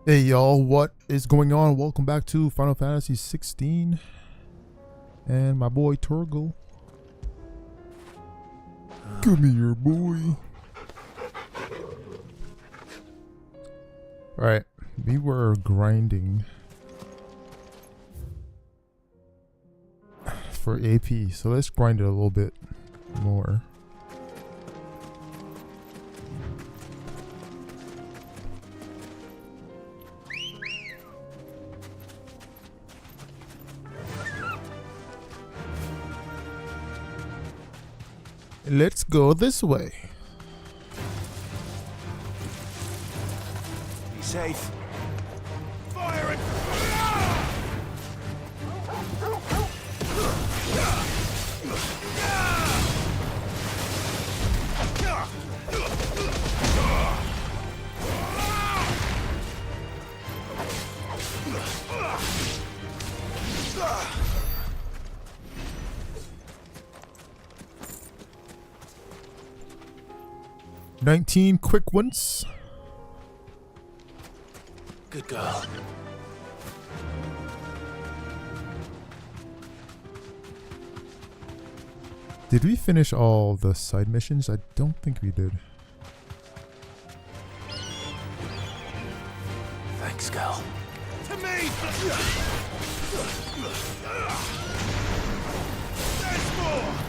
Hey y'all, what is going on? Welcome back to Final Fantasy 16 and my boy Turgle. Give me your boy. Alright, we were grinding for AP, so let's grind it a little bit more. Let's go this way. Be safe. Fire it! 19 quick ones. Good girl. Did we finish all the side missions? I don't think we did. Thanks, girl. To me! There's more!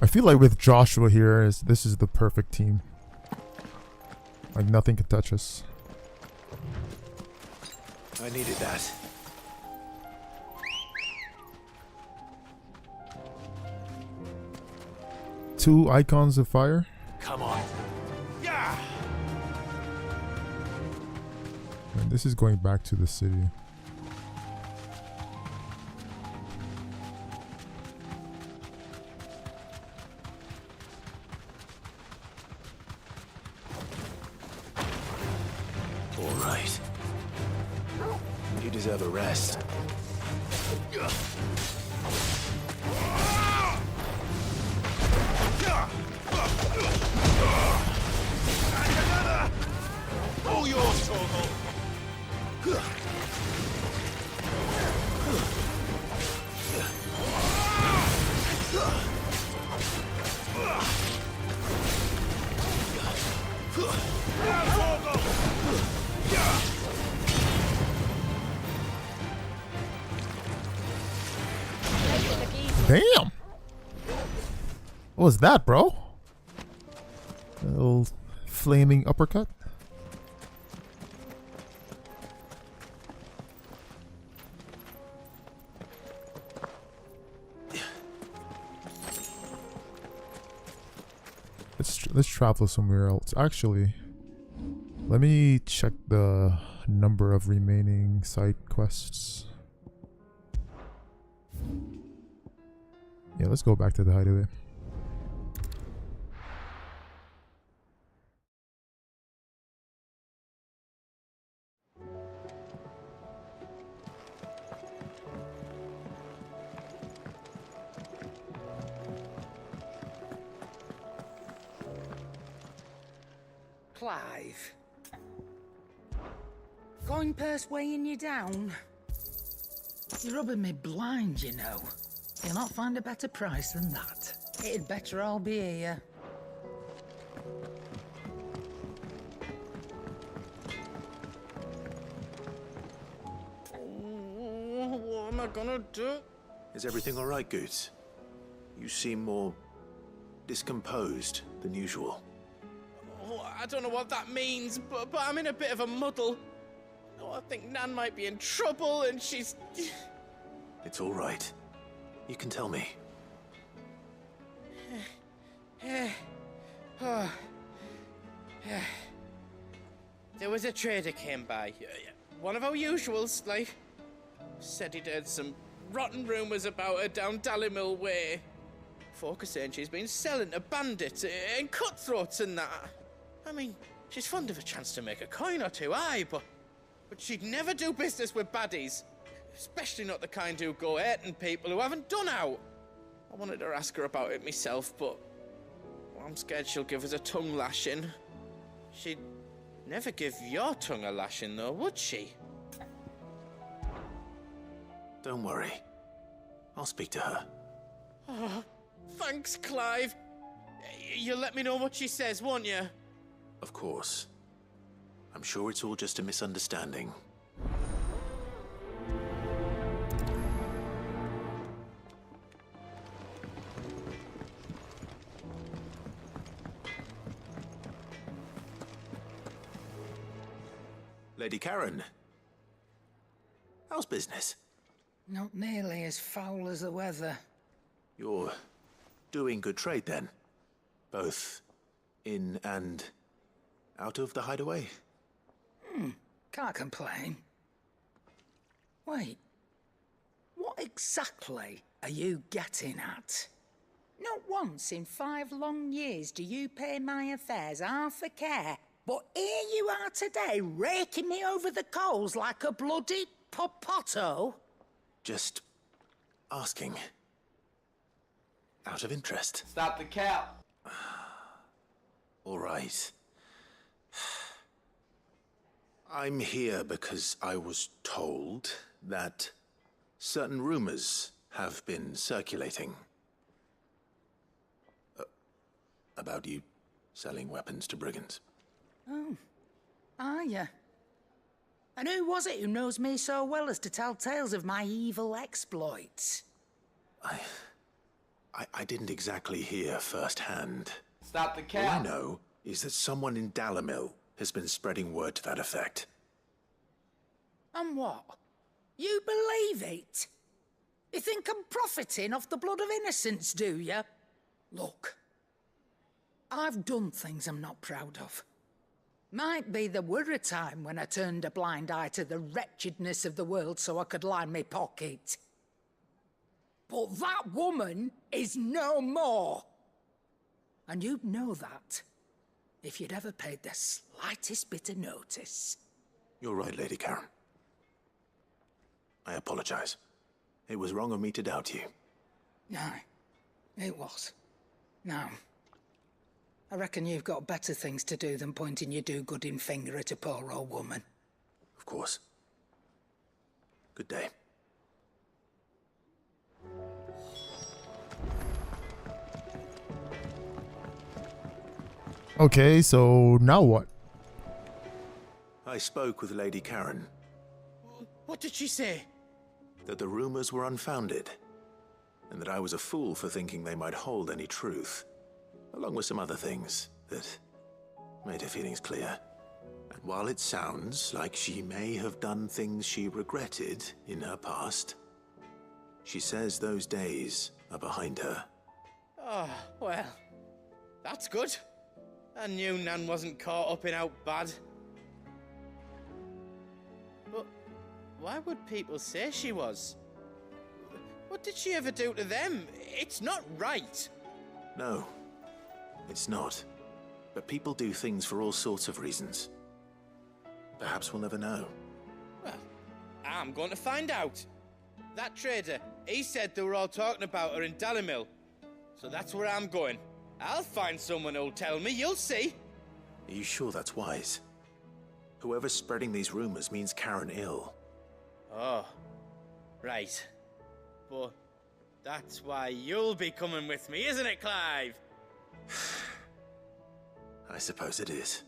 I feel like with Joshua here, this is the perfect team. Like nothing can touch us. I needed that. Two icons of fire. Come on. Yeah. And this is going back to the city. All right. You deserve a rest. All yours, Torgal. Damn! What was that, bro? A little flaming uppercut. Let's travel somewhere else. Actually, let me check the number of remaining side quests. Yeah, let's go back to the hideaway. Clive. Coin purse weighing you down? You're rubbing me blind, you know. You'll not find a better price than that. It'd better all be here. What am I gonna do? Is everything all right, Goots? You seem more discomposed than usual. Oh, I don't know what that means, but I'm in a bit of a muddle. Oh, I think Nan might be in trouble, and she's... It's all right. You can tell me. There was a trader came by. One of our usuals, like. Said he'd heard some rotten rumours about her down Dallimil Way. Folk are saying she's been selling to bandits and cutthroats and that. I mean, She's fond of a chance to make a coin or two, aye, but she'd never do business with baddies. Especially not the kind who go hurting people who haven't done out. I wanted to ask her about it myself, but I'm scared she'll give us a tongue lashing. She'd never give your tongue a lashing, though, would she? Don't worry. I'll speak to her. Oh, thanks, Clive. You'll let me know what she says, won't you? Of course. I'm sure it's all just a misunderstanding. Lady Karen. How's business? Not nearly as foul as the weather. You're doing good trade then? Both in and out of the hideaway? Can't complain. Wait. What exactly are you getting at? Not once in 5 long years do you pay my affairs half a care. But here you are today, raking me over the coals like a bloody popoto. Just asking. Out of interest. Stop the cap. All right. I'm here because I was told that certain rumors have been circulating. About you selling weapons to brigands. Oh, are you? And who was it who knows me so well as to tell tales of my evil exploits? I didn't exactly hear firsthand. Stop the All I cap. know is that someone in Dalimil has been spreading word to that effect. And what? You believe it? You think I'm profiting off the blood of innocents, do you? Look, I've done things I'm not proud of. Might be there were a time when I turned a blind eye to the wretchedness of the world so I could line my pocket. But that woman is no more. And you'd know that if you'd ever paid the slightest bit of notice. You're right, Lady Karen. I apologize. It was wrong of me to doubt you. Aye, it was. Now, I reckon you've got better things to do than pointing your do-gooding finger at a poor old woman. Of course. Good day. Okay, so now what? I spoke with Lady Karen, What did she say? that the rumors were unfounded, and that I was a fool for thinking they might hold any truth, along with some other things that made her feelings clear. And while it sounds like she may have done things she regretted in her past, she says those days are behind her. Oh, well, that's good. I knew Nan wasn't caught up in out bad. But why would people say she was? What did she ever do to them? It's not right. No, it's not. But people do things for all sorts of reasons. Perhaps we'll never know. Well, I'm going to find out. That trader, he said they were all talking about her in Dalimil. So that's where I'm going. I'll find someone who'll tell me, you'll see. Are you sure that's wise? Whoever's spreading these rumors means Karen ill. Oh, right. But that's why you'll be coming with me, isn't it, Clive? I suppose it is.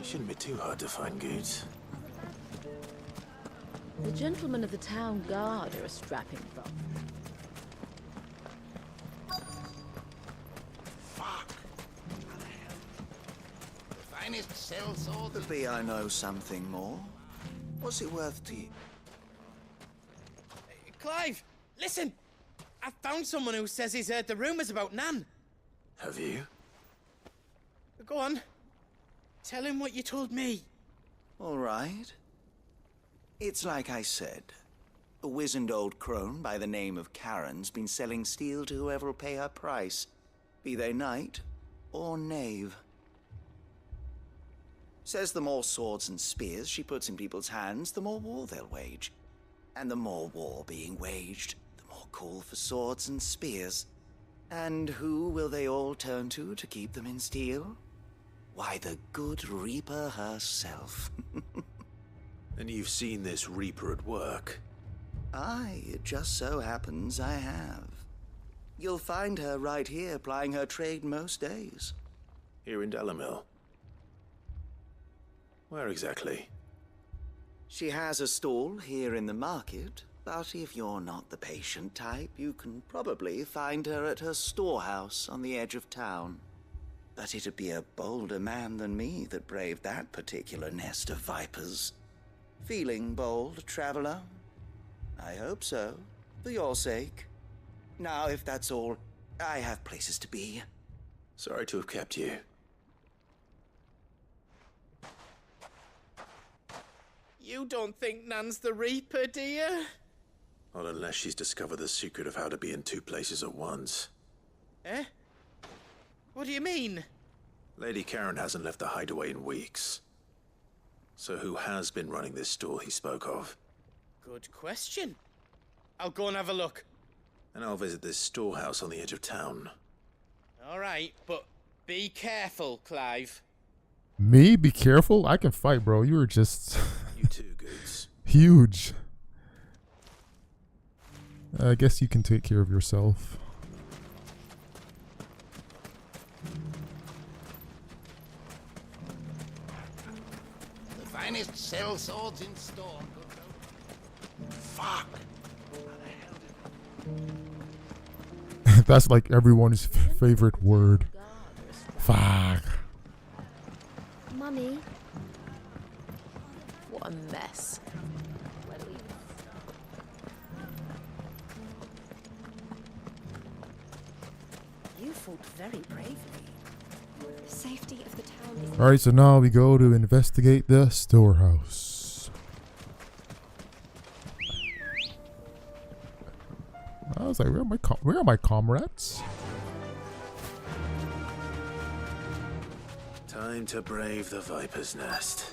It shouldn't be too hard to find goods. The gentlemen of the town guard are a strapping lot. finest cell sword. Could be I know something more. What's it worth to you? Clive, listen! I found someone who says he's heard the rumours about Nan. Have you? Go on. Tell him what you told me. All right. It's like I said. A wizened old crone by the name of Karen's been selling steel to whoever will pay her price, be they knight or knave. Says the more swords and spears she puts in people's hands, the more war they'll wage. And the more war being waged, the more call for swords and spears. And who will they all turn to keep them in steel? Why, the good Reaper herself. And you've seen this Reaper at work? Aye, it just so happens I have. You'll find her right here plying her trade most days. Here in Delamil? Where exactly? She has a stall here in the market, but if you're not the patient type, you can probably find her at her storehouse on the edge of town. But it'd be a bolder man than me that braved that particular nest of vipers. Feeling bold, traveler? I hope so, for your sake. Now, if that's all, I have places to be. Sorry to have kept you. You don't think Nan's the Reaper, do you? Not unless she's discovered the secret of how to be in two places at once. Eh? What do you mean? Lady Karen hasn't left the hideaway in weeks. So who has been running this stall he spoke of? Good question. I'll go and have a look. And I'll visit this storehouse on the edge of town. All right, but be careful, Clive. Me? Be careful? I can fight, bro. You were just You too, Goods. huge. I guess you can take care of yourself. The finest cell swords in store. Fuck! That's like everyone's favorite word. Fuck. Mummy. What a mess. You fought very bravely. The safety of the town is... Alright, so now we go to investigate the storehouse. I was like, where are my comrades? Time to brave the Viper's Nest.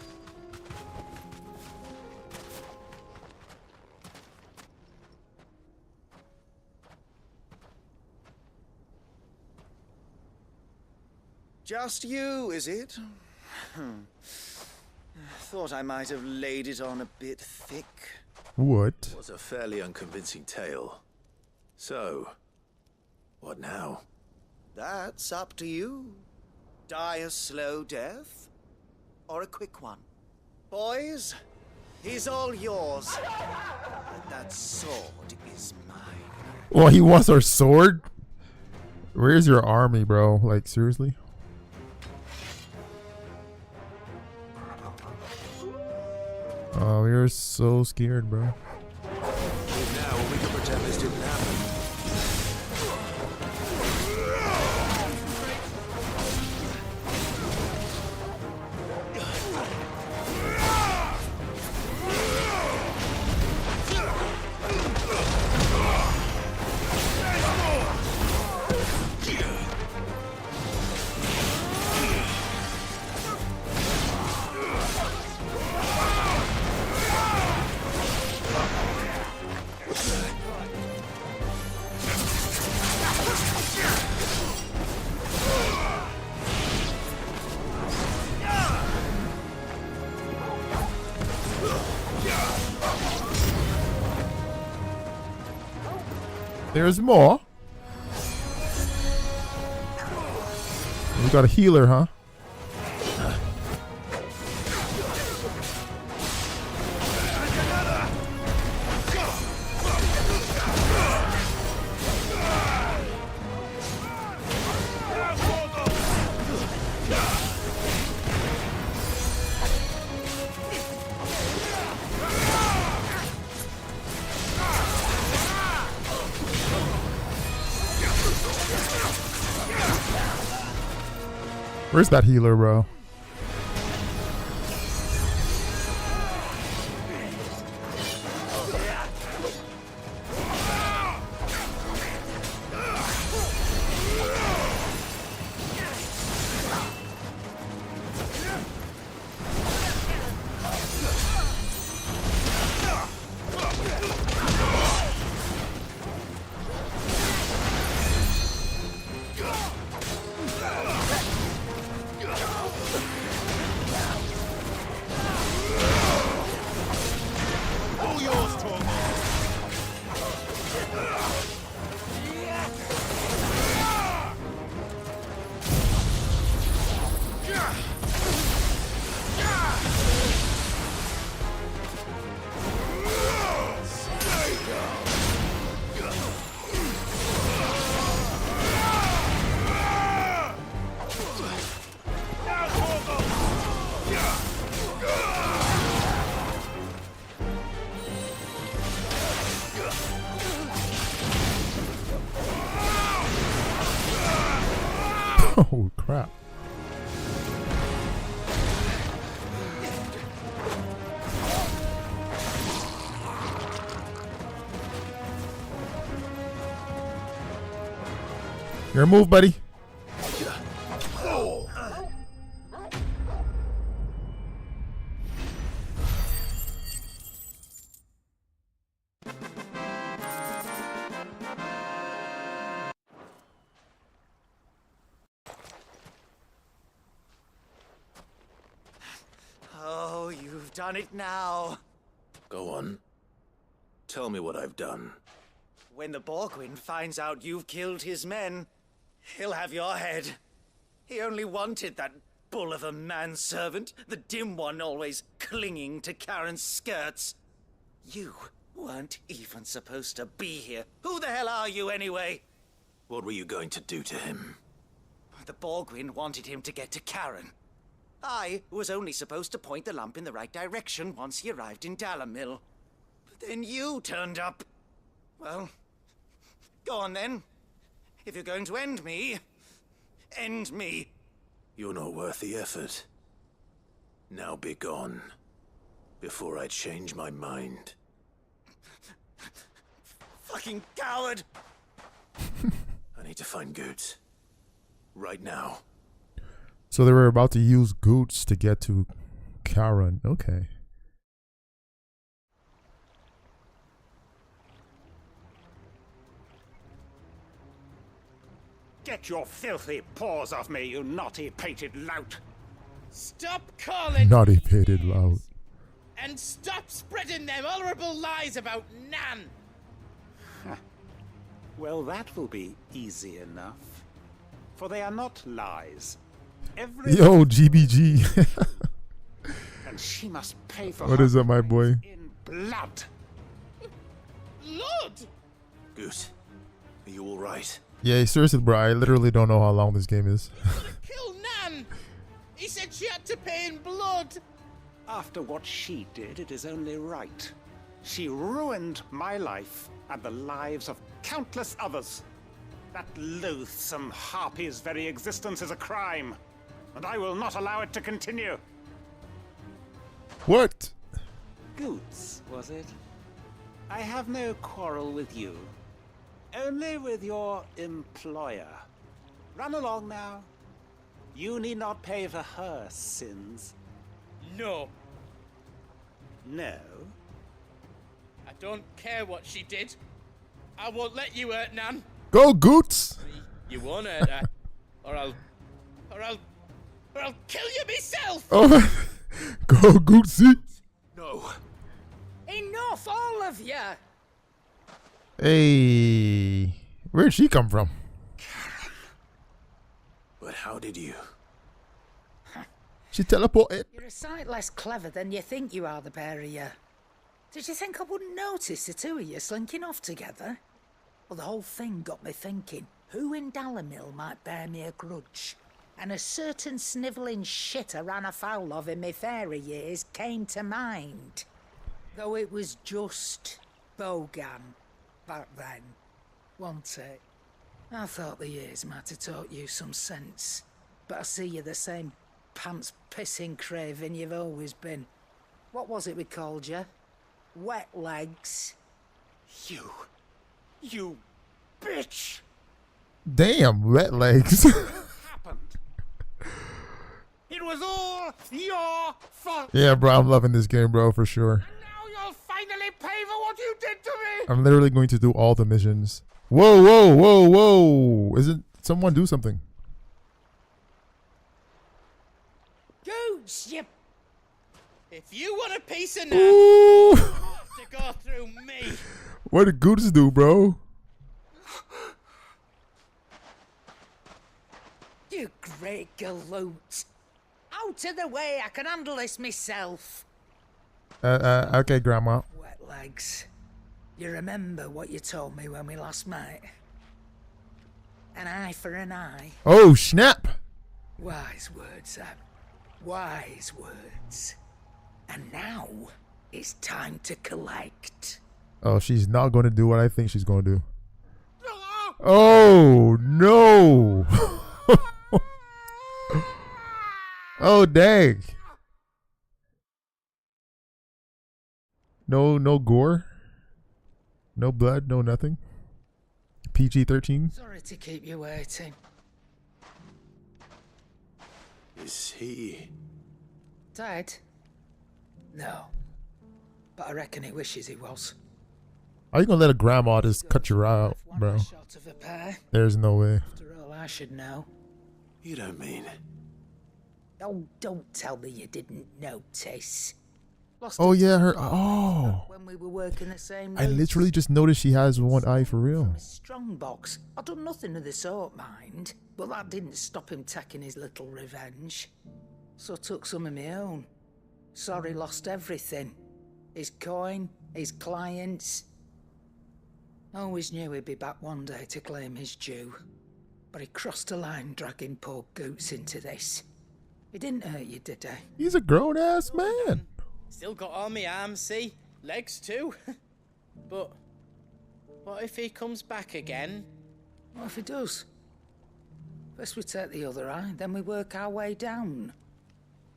Just you, is it? Thought I might have laid it on a bit thick. What? It was a fairly unconvincing tale. So, what now? That's up to you. Die a slow death, or a quick one. Boys, he's all yours. But that sword is mine. Well, he wants our sword? Where's your army, bro? Like, seriously? Oh, you're so scared, bro. Now we can pretend this didn't happen. There's more. We got a healer, huh? Where's that healer, bro? Oh crap. Your move, buddy. Oh, you've done it now. Go on. Tell me what I've done. When the Borgwyn finds out you've killed his men, he'll have your head. He only wanted that bull of a manservant, the dim one always clinging to Karen's skirts. You weren't even supposed to be here. Who the hell are you anyway? What were you going to do to him? The Borgwyn wanted him to get to Karen. I was only supposed to point the lamp in the right direction once he arrived in Dalamil. But then you turned up. Well, go on then. If you're going to end me, end me. You're not worth the effort. Now be gone, before I change my mind. Fucking coward! I need to find Goots. Right now. So they were about to use Goots to get to Karen. Okay. Get your filthy paws off me, you naughty-pated lout! Stop calling Naughty me pated names. loud. And stop spreading them horrible lies about Nan. Well, that will be easy enough. For they are not lies. Every Yo, GBG. and she must pay for What her is up, my crimes boy? in blood. Lord! Goot, are you alright? Yeah, seriously, bro. I literally don't know how long this game is. Kill Nan! He said she had to pay in blood. After what she did, it is only right. She ruined my life and the lives of countless others. That loathsome harpy's very existence is a crime, and I will not allow it to continue. What? Goots, was it? I have no quarrel with you. Only with your employer. Run along now. You need not pay for her sins. No, No? I don't care what she did. I won't let you hurt Nan. Go, Goots! You won't hurt her. or I'll kill you myself! Oh, go, Gootsy! No! Enough, all of you! Hey, where'd she come from? But how did you? She teleported. You're a sight less clever than you think you are, the pair of you. Did you think I wouldn't notice the two of you slinking off together? Well, the whole thing got me thinking, who in Dalamil might bear me a grudge? And a certain snivelling shit I ran afoul of in my fairy years came to mind. Though it was just Bogan back then, wasn't it? I thought the years might have taught you some sense. but I see you're the same pants-pissing craven you've always been. What was it we called you? Wet legs. You bitch! Damn, wet legs. Happened. It was all your fault. Yeah, bro, I'm loving this game, bro, for sure. And now you'll finally pay for what you did to me. I'm literally going to do all the missions. Whoa, whoa, whoa, whoa! Isn't someone do something? Goose, you... If you want a piece of Nan, Ooh! you have to go through me. What did Goose do, bro? You great galoot. Out of the way, I can handle this myself. Okay, Grandma. Wet legs. You remember what you told me when we last met? An eye for an eye. Oh, snap! Wise words, Sam. Wise words. And now, it's time to collect. Oh, she's not going to do what I think she's going to do. Oh, no! Oh, dang. No gore? No blood? No nothing? PG-13? Sorry to keep you waiting. Is he... Dead? No. But I reckon he wishes he was. Are you going to let a grandma just cut your eye out, One bro? eye shot of a pair. There's no way. After all, I should know. You don't mean... Oh, don't tell me you didn't notice. Lost Oh, a yeah, touch her... of Oh! when we were working the same I route. literally just noticed she has one eye for real. Strong box. I've done nothing of the sort, mind. But that didn't stop him taking his little revenge. So I took some of my own. Sorry, lost everything. His coin, his clients. Always knew he'd be back one day to claim his due. But he crossed a line dragging poor Goots into this. He didn't hurt you, did he? He's a grown-ass man. Still got all my arms, see? Legs too. But what if he comes back again? What if he does? First we take the other eye, then we work our way down.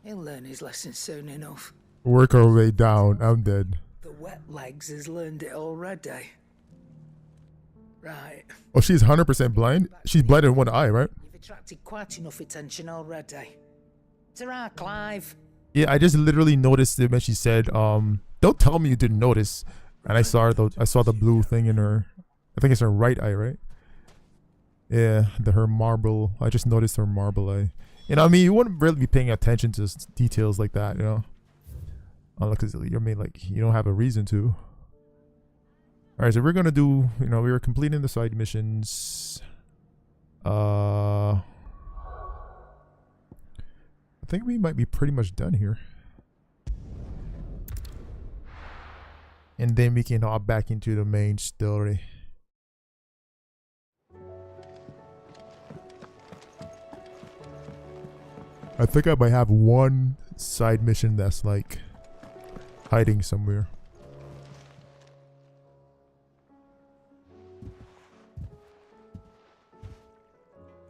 He'll learn his lesson soon enough. Work our way down. I'm dead. The wet legs has learned it already. Right. Oh, she's 100% blind? She's blind in one eye, right? You've attracted quite enough attention already. Ta-ra, Clive. Yeah, I just literally noticed it when she said, don't tell me you didn't notice. And I saw the blue thing in her, I think it's her right eye, right? Yeah, her marble, I just noticed her marble eye. You know, I mean, you wouldn't really be paying attention to details like that, you know? Because you mean, like, you don't have a reason to. Alright, so we're gonna do, you know, we were completing the side missions. I think we might be pretty much done here. And then we can hop back into the main story. I think I might have one side mission that's like hiding somewhere.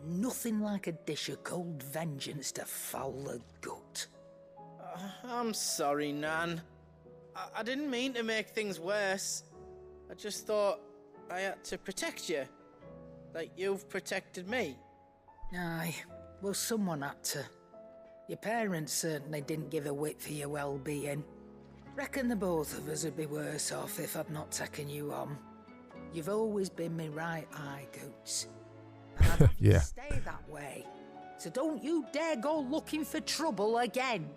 Nothing like a dish of cold vengeance to foul the gut. I'm sorry, Nan. I didn't mean to make things worse. I just thought I had to protect you. Like you've protected me. Aye, well, someone had to. Your parents certainly didn't give a whit for your well-being. Reckon the both of us would be worse off if I'd not taken you on. You've always been me right eye, Goots. And I'd have you Yeah. stay that way. So don't you dare go looking for trouble again.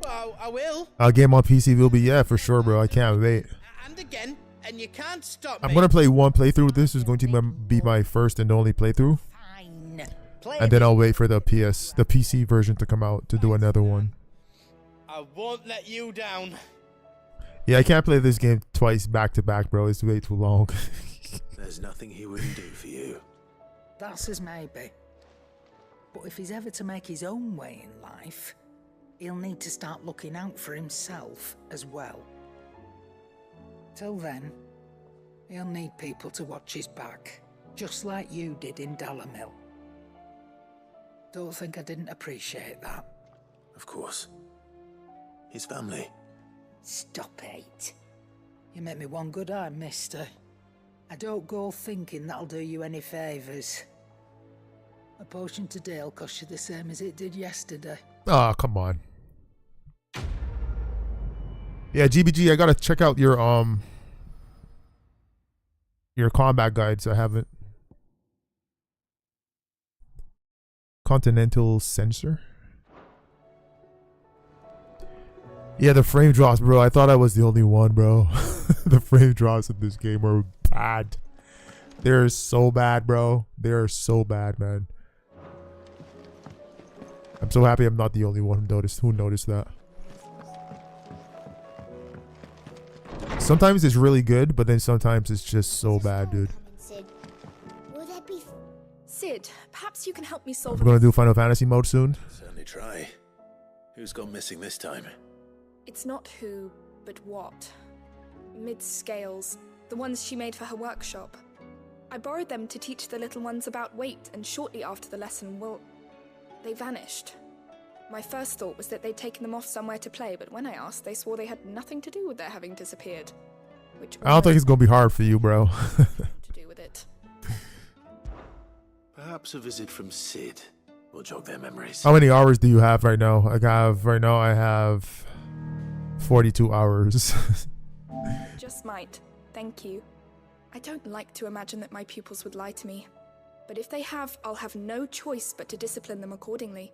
Well, I will. Our game on PC will be, yeah, for sure, bro. I can't wait. And again, and you can't stop me. I'm gonna play one playthrough. This is going to be my first and only playthrough. Fine. Play And then I'll wait for the PC version to come out to do another one. I won't let you down. Yeah, I can't play this game twice back to back, bro. It's way too long. There's nothing he wouldn't do for you. That's as maybe. But if he's ever to make his own way in life, he'll need to start looking out for himself as well. Till then, he'll need people to watch his back, just like you did in Dalamil. Don't think I didn't appreciate that. Of course. His family. Stop it. You make me one good eye, mister. I don't go thinking that'll do you any favours. A potion today'll cost you the same as it did yesterday. Oh, come on. Yeah, GBG, I gotta check out your combat guides. I haven't. Continental sensor. Yeah, the frame drops, bro. I thought I was the only one, bro. The frame drops in this game are bad. They're so bad, bro. They're so bad, man. I'm so happy I'm not the only one who noticed that. Sometimes it's really good, but then sometimes it's just so bad, dude. Sid, perhaps you can help me solve. We're gonna do Final Fantasy mode soon. Certainly try. Who's gone missing this time? It's not who, but what. Mid-scales, the ones she made for her workshop. I borrowed them to teach the little ones about weight, and shortly after the lesson, well, they vanished. My first thought was that they'd taken them off somewhere to play, but when I asked, they swore they had nothing to do with their having disappeared. Which I don't think it's gonna be hard for you, bro. to do with it. Perhaps a visit from Sid will jog their memories. How many hours do you have right now? I have 42 hours. Just might. Thank you. I don't like to imagine that my pupils would lie to me. But if they have, I'll have no choice but to discipline them accordingly.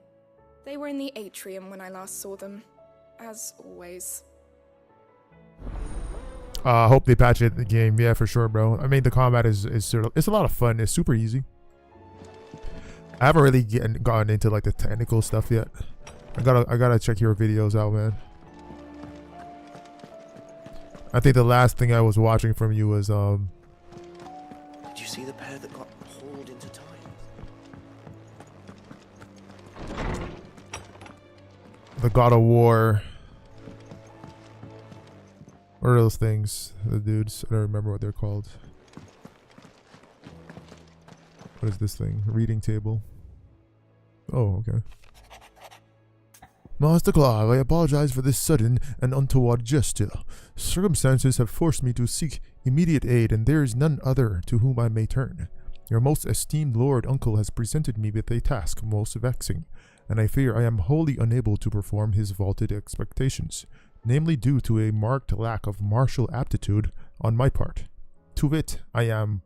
They were in the atrium when I last saw them. As always. Hope they patch it in the game. Yeah, for sure, bro. I mean, the combat is it's a lot of fun. It's super easy. I haven't really gotten into like the technical stuff yet. I gotta check your videos out, man. I think the last thing I was watching from you was Did you see the pair that got hauled into time? the God of War. What are those things? The dudes. I don't remember what they're called. What is this thing? Reading table. Oh, okay. Master Clive, I apologize for this sudden and untoward gesture. Circumstances have forced me to seek immediate aid, and there is none other to whom I may turn. Your most esteemed lord uncle has presented me with a task most vexing, and I fear I am wholly unable to perform his vaunted expectations, namely due to a marked lack of martial aptitude on my part. To wit, I am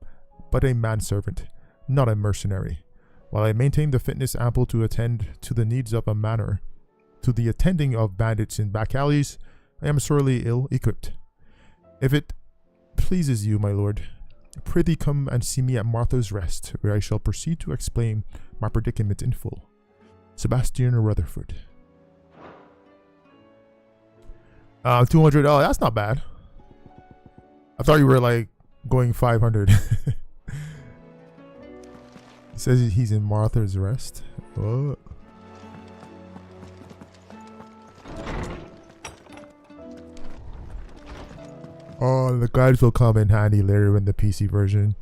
but a manservant, not a mercenary. While I maintain the fitness ample to attend to the needs of a manor, to the attending of bandits in back alleys, I am sorely ill-equipped. If it pleases you, my lord, prithee come and see me at Martha's Rest, where I shall proceed to explain my predicament in full. Sebastian Rutherford. 200. Oh, that's not bad. I thought you were like going 500. He says he's in Martha's Rest. What? Oh, the guides will come in handy later in the PC version.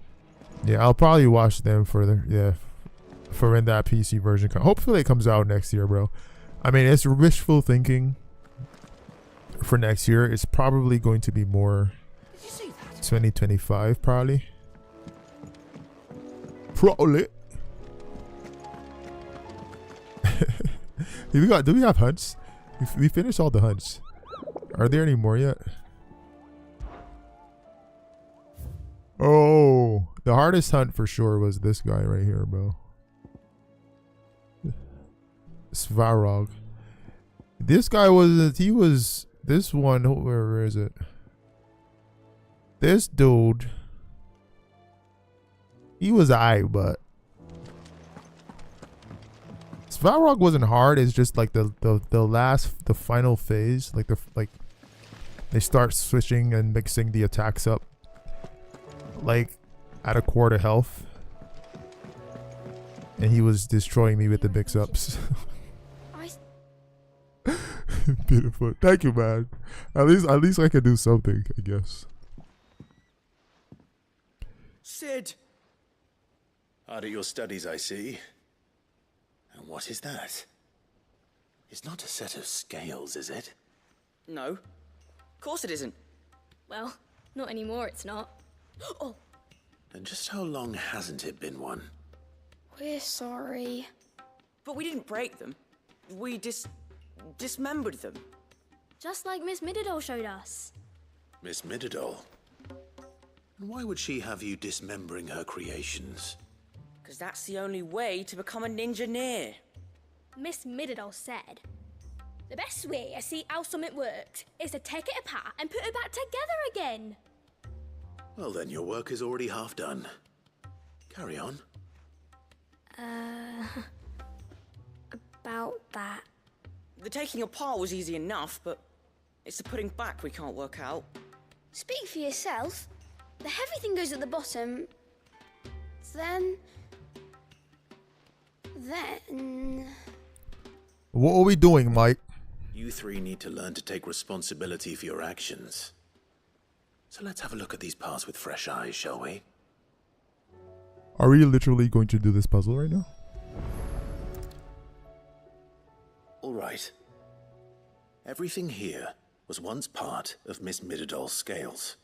Yeah, I'll probably watch them for when that PC version comes. Hopefully it comes out next year, bro. I mean, it's wishful thinking for next year. It's probably going to be more 2025, probably. Probably. Do we have hunts? We finished all the hunts. Are there any more yet? Oh, the hardest hunt for sure was this guy right here, bro. Svarog. This guy was this one. Where is it? This dude. He was aight, but Svarog wasn't hard. It's just like the final phase, like they start switching and mixing the attacks up, like at a quarter health, and he was destroying me with the mix-ups. Beautiful. Thank you, man. At least I can do something, I guess. Sid! Hard at your studies, I see. And what is that? It's not a set of scales, is it? No. Of course it isn't. Well, not anymore, it's not. Oh, And just how long hasn't it been one? We're sorry. But we didn't break them. We dismembered them. just like Miss Mididol showed us. Miss Mididol? And why would she have you dismembering her creations? Because that's the only way to become a ninja-neer. Miss Mididol said, the best way to see how something works is to take it apart and put it back together again. Well then, your work is already half done. Carry on. About that. The taking apart was easy enough, but it's the putting back we can't work out. Speak for yourself. The heavy thing goes at the bottom. Then... What are we doing, Mike? You three need to learn to take responsibility for your actions. So let's have a look at these parts with fresh eyes, shall we? Are we literally going to do this puzzle right now? All right. Everything here was once part of Miss Mididol's scales.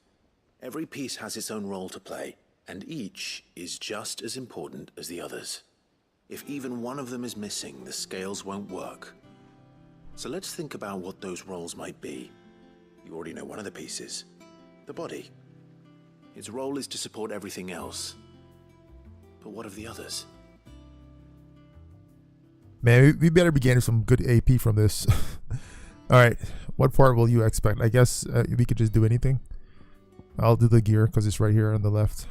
Every piece has its own role to play, and each is just as important as the others. If even one of them is missing, the scales won't work. So let's think about what those roles might be. You already know one of the pieces. The body. Its role is to support everything else. But what of the others? Man, we better be getting some good AP from this. Alright, what part will you expect? I guess we could just do anything. I'll do the gear because it's right here on the left.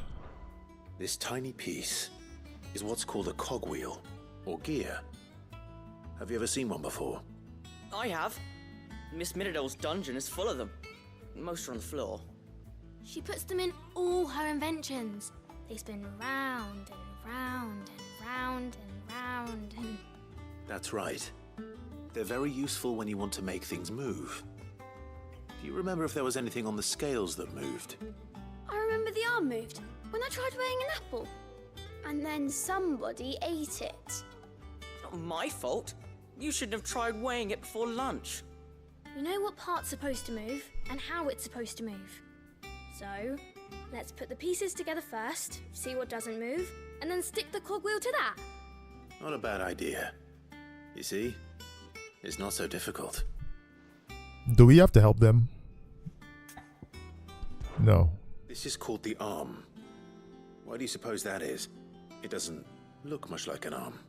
This tiny piece is what's called a cogwheel, or gear. Have you ever seen one before? I have. Miss Mididol's dungeon is full of them. Most are on the floor. She puts them in all her inventions. They spin round and round and round and round and... That's right. They're very useful when you want to make things move. Do you remember if there was anything on the scales that moved? I remember the arm moved when I tried weighing an apple. And then somebody ate it. It's not my fault. You shouldn't have tried weighing it before lunch. We know what part's supposed to move and how it's supposed to move. So, let's put the pieces together first, see what doesn't move, and then stick the cogwheel to that. Not a bad idea. You see? It's not so difficult. Do we have to help them? No. This is called the arm. Why do you suppose that is? It doesn't look much like an arm.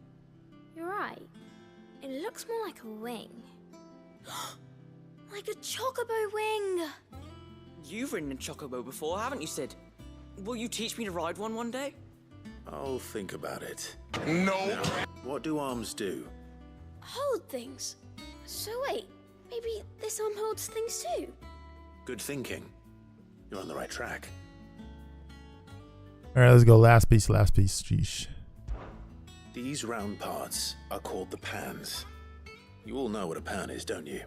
You're right. It looks more like a wing. Like a chocobo wing! You've ridden a chocobo before, haven't you, Sid? Will you teach me to ride one day? I'll think about it. No! Now, what do arms do? Hold things. So wait, maybe this arm holds things too? Good thinking. You're on the right track. Alright, let's go. Last piece, last piece. Sheesh. These round parts are called the pans. You all know what a pan is, don't you?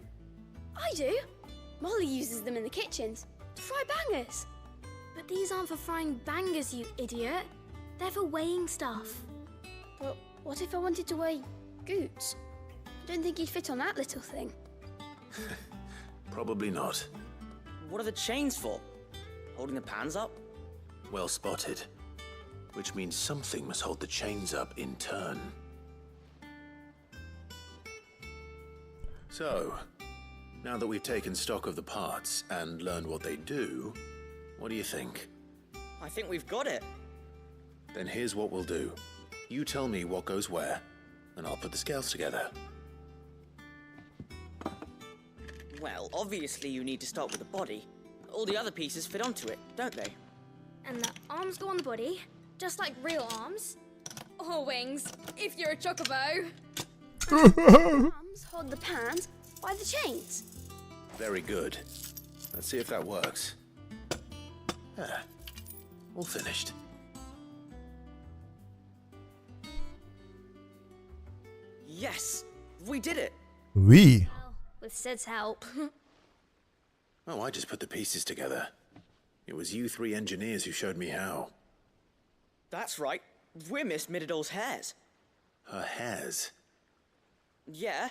I do. Molly uses them in the kitchens to fry bangers. But these aren't for frying bangers, you idiot. They're for weighing stuff. But what if I wanted to weigh goods? I don't think he'd fit on that little thing. Probably not. What are the chains for? Holding the pans up? Well spotted. Which means something must hold the chains up in turn. So, now that we've taken stock of the parts and learned what they do, what do you think? I think we've got it. Then here's what we'll do. You tell me what goes where, and I'll put the scales together. Well, obviously you need to start with the body. All the other pieces fit onto it, don't they? And the arms go on the body, just like real arms. Or wings, if you're a chocobo. Arms hold the pans by the chains. Very good. Let's see if that works. Ah, all finished. Yes! We did it! We. Well, with Sid's help. Oh, I just put the pieces together. It was you three engineers who showed me how. That's right. We're Miss Mididol's hairs. Her hairs? Yeah,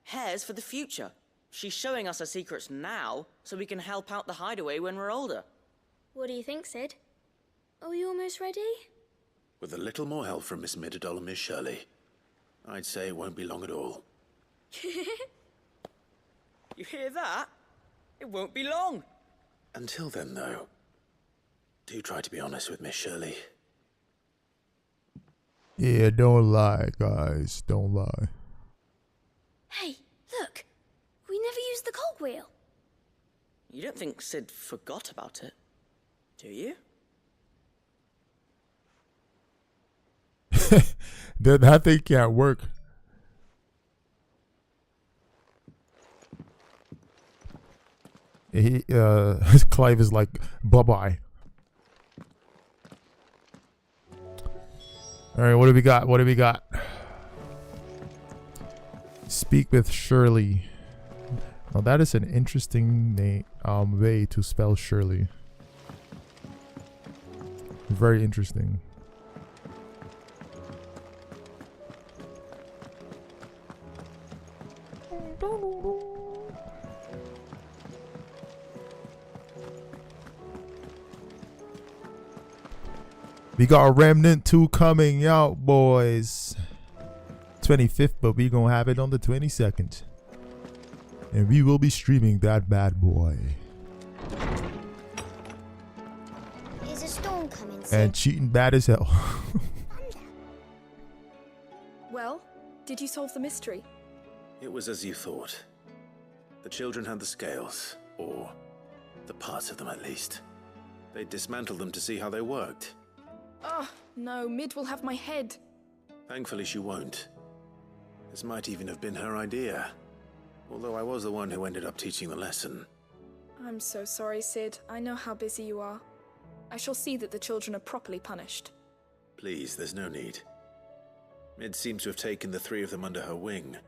hair's for the future. She's showing us her secrets now, so we can help out the hideaway when we're older. What do you think, Sid? Are we almost ready? With a little more help from Miss Midadol and Miss Shirley, I'd say it won't be long at all. You hear that? It won't be long. Until then, though, do try to be honest with Miss Shirley. Yeah, don't lie, guys. Don't lie. Hey, look. We never used the cogwheel. You don't think Sid forgot about it, do you? That thing can't work. Clive is like, bye-bye. Alright, what do we got? What do we got? Speak with Shirley. Now that is an interesting name, way to spell Shirley. Very interesting. We got Remnant 2 coming out, boys. 25th, but we gonna have it on the 22nd. And we will be streaming that bad boy. Is a storm coming, Sid? And cheating bad as hell. Well, did you solve the mystery? It was as you thought. The children had the scales, or the parts of them at least. They dismantled them to see how they worked. Oh, no, Mid will have my head. Thankfully she won't. This might even have been her idea. Although I was the one who ended up teaching the lesson. I'm so sorry, Sid. I know how busy you are. I shall see that the children are properly punished. Please, there's no need. Mid seems to have taken the three of them under her wing.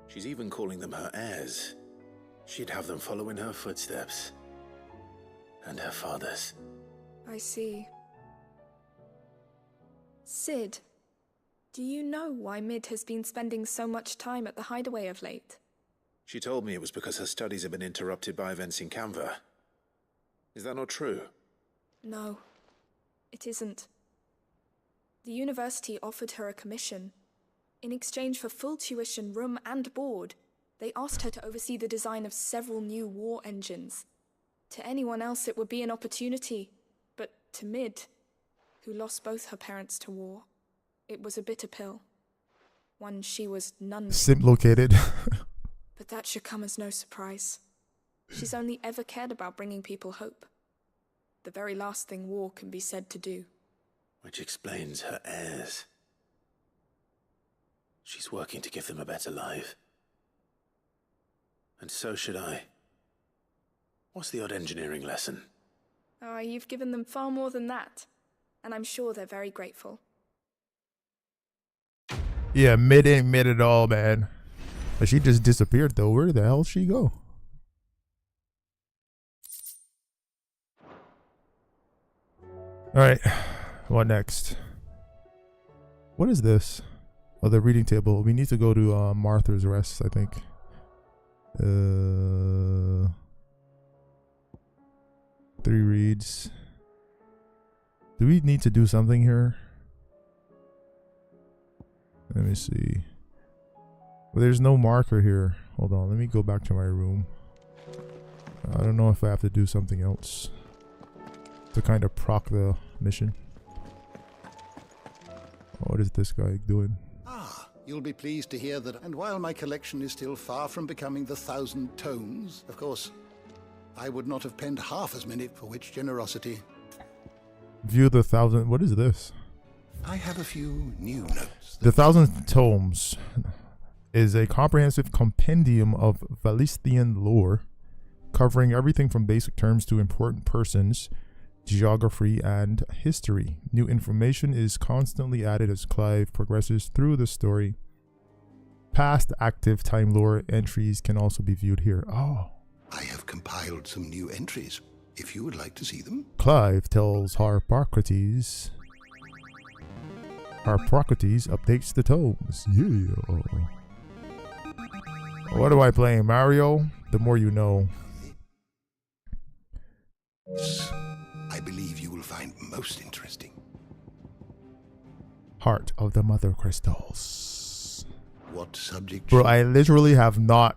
She's even calling them her heirs. She'd have them follow in her footsteps. And her father's. I see. Sid, do you know why Mid has been spending so much time at the hideaway of late? She told me it was because her studies have been interrupted by events in Canva. Is that not true? No, it isn't. The university offered her a commission. In exchange for full tuition, room and board, they asked her to oversee the design of several new war engines. To anyone else it would be an opportunity, but to Mid, who lost both her parents to war, it was a bitter pill. One she was none. Sim located. But that should come as no surprise. She's only ever cared about bringing people hope. The very last thing war can be said to do. Which explains her heirs. She's working to give them a better life. And so should I. What's the odd engineering lesson? Oh, you've given them far more than that. And I'm sure they're very grateful. Yeah, Mid ain't Mid at all, man. But she just disappeared though. Where the hell did she go? Alright. What next? What is this? Oh, the reading table. We need to go to Martha's Rest, I think. 3 reads. Do we need to do something here? Let me see. Well, there's no marker here. Hold on, let me go back to my room. I don't know if I have to do something else to kind of proc the mission. What is this guy doing? Ah, you'll be pleased to hear that, and while my collection is still far from becoming the 1,000 tomes, of course, I would not have penned half as many, for which generosity. View the 1,000. What is this? I have a few new notes. The 1,000 Tomes is a comprehensive compendium of Valisthian lore, covering everything from basic terms to important persons, geography, and history. New information is constantly added as Clive progresses through the story. Past active time lore entries can also be viewed here. Oh. I have compiled some new entries, if you would like to see them. Clive tells Harpocrates. Harpocrates updates the tomes. Yeah. What am I playing? Mario? The more you know. This, I believe you will find most interesting. Heart of the Mother Crystals. What subject? Bro, I literally have not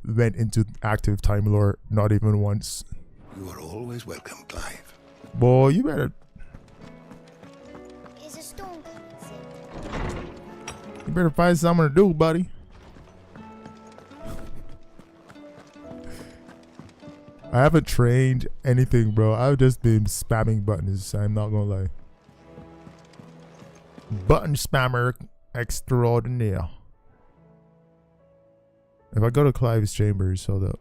went into active Time Lore, not even once. You are always welcome, Clive. Boy, you better. Is a storm coming soon? You better find something to do, buddy. I haven't trained anything, bro. I've just been spamming buttons. I'm not gonna lie. Button spammer extraordinaire. If I go to Clive's chambers, hold up.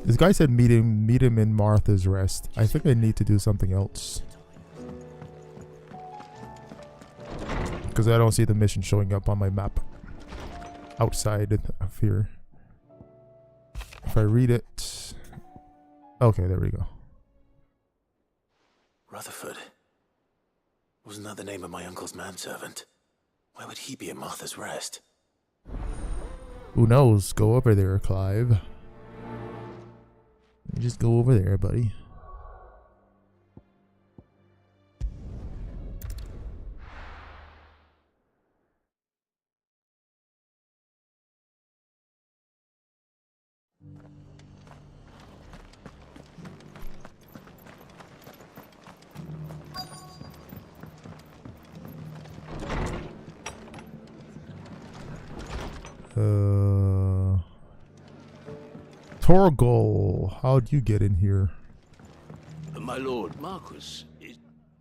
This guy said meet him in Martha's Rest. I think I need to do something else. Because I don't see the mission showing up on my map. Outside of here. If I read it. Okay, there we go. Rutherford. Wasn't that the name of my uncle's manservant? Why would he be at Martha's Rest? Who knows? Go over there, Clive. You just go over there, buddy. Torgol, how'd you get in here? My lord Marquis,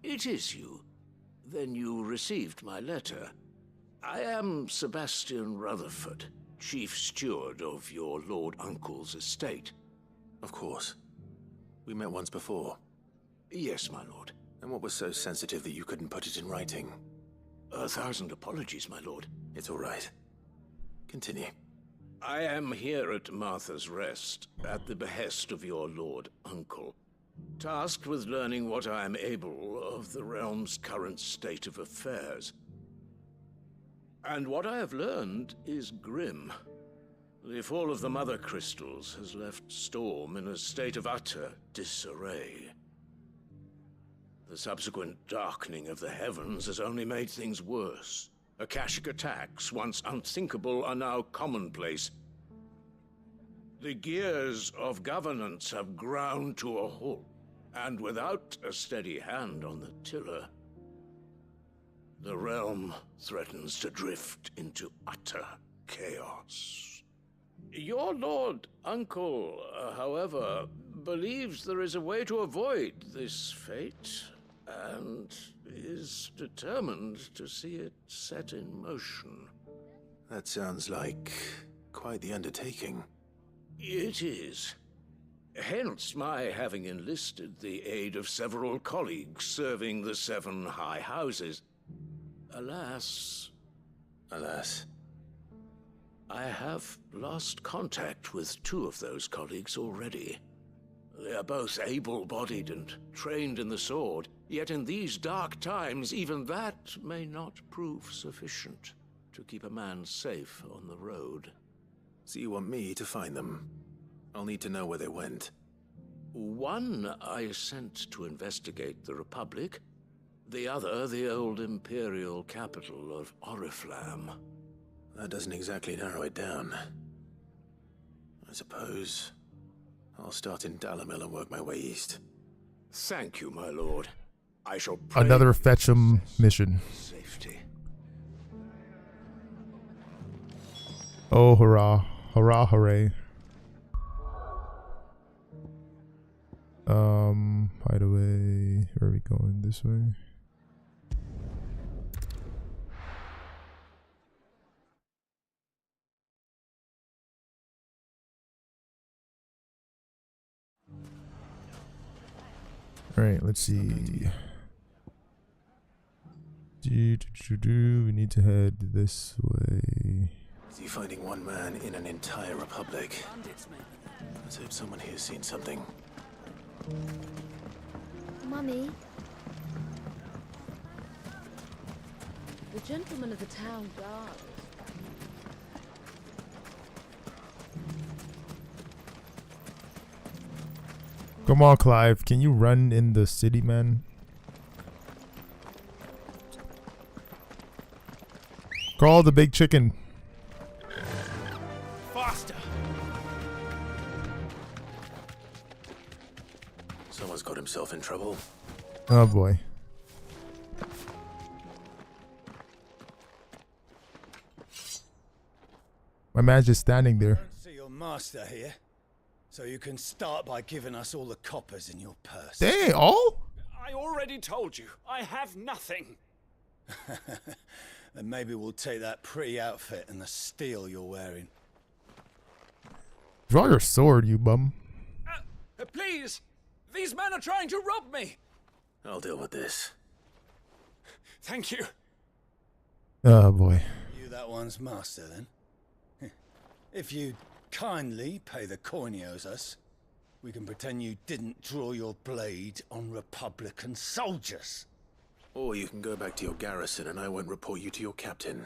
it is you. Then you received my letter. I am Sebastian Rutherford, chief steward of your lord uncle's estate. Of course. We met once before. Yes, my lord. And what was so sensitive that you couldn't put it in writing? 1,000 apologies, my lord. It's all right. Continue. I am here at Martha's Rest, at the behest of your lord uncle, tasked with learning what I am able of the realm's current state of affairs. And what I have learned is grim. The fall of the Mother Crystals has left Storm in a state of utter disarray. The subsequent darkening of the heavens has only made things worse. Akashic attacks, once unthinkable, are now commonplace. The gears of governance have ground to a halt, and without a steady hand on the tiller, the realm threatens to drift into utter chaos. Your lord uncle, however, believes there is a way to avoid this fate, and is determined to see it set in motion. That sounds like quite the undertaking. It is. Hence my having enlisted the aid of several colleagues serving the 7 high houses. Alas, I have lost contact with 2 of those colleagues already. They are both able-bodied and trained in the sword, yet in these dark times, even that may not prove sufficient to keep a man safe on the road. So you want me to find them? I'll need to know where they went. One I sent to investigate the Republic, the other the old Imperial capital of Oriflamme. That doesn't exactly narrow it down. I suppose I'll start in Dalamil and work my way east. Thank you, my lord. I shall pray Another fetch 'em mission. Safety. Oh, hurrah. Hurrah, hooray. Hideaway. Where are we going? This way? Alright, let's see. We need to head this way. So you're finding one man in an entire republic. Let's hope someone here's seen something. Mummy? The gentleman of the town guard. Come on, Clive. Can you run in the city, man? Call the big chicken. Faster! Someone's got himself in trouble. Oh boy. My man's just standing there. See your master here, so you can start by giving us all the coppers in your purse. Dang, all? I already told you, I have nothing. Then maybe we'll take that pretty outfit and the steel you're wearing. Draw your sword, you bum. Please! These men are trying to rob me! I'll deal with this. Thank you. Oh boy. You that one's master, then? If you kindly pay the coin he owes us, we can pretend you didn't draw your blade on Republican soldiers. Or you can go back to your garrison and I won't report you to your captain.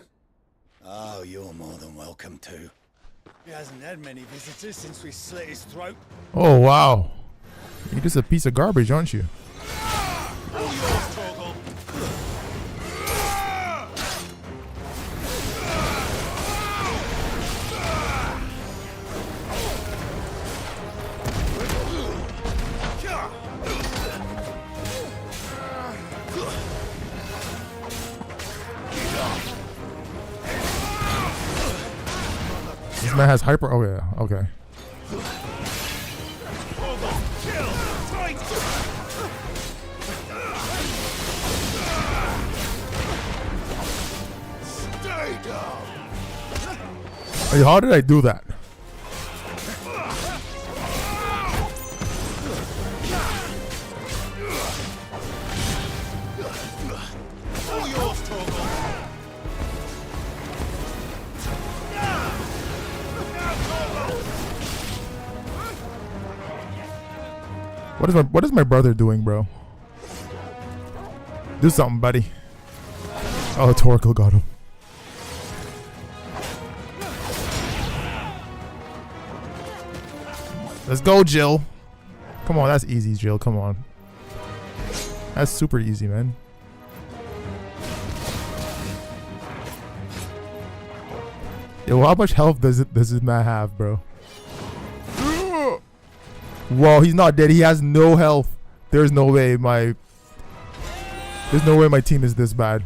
Oh, you're more than welcome to. He hasn't had many visitors since we slit his throat. Oh wow. You're just a piece of garbage, aren't you? This man has hyper. Oh yeah. Okay. Hey, how did I do that? What is my brother doing, bro? Do something, buddy. Oh, Torkel got him. Let's go, Jill. Come on, that's easy, Jill. Come on. That's super easy, man. Yo, how much health does this man have, bro? Whoa, he's not dead. He has no health. There's no way my team is this bad.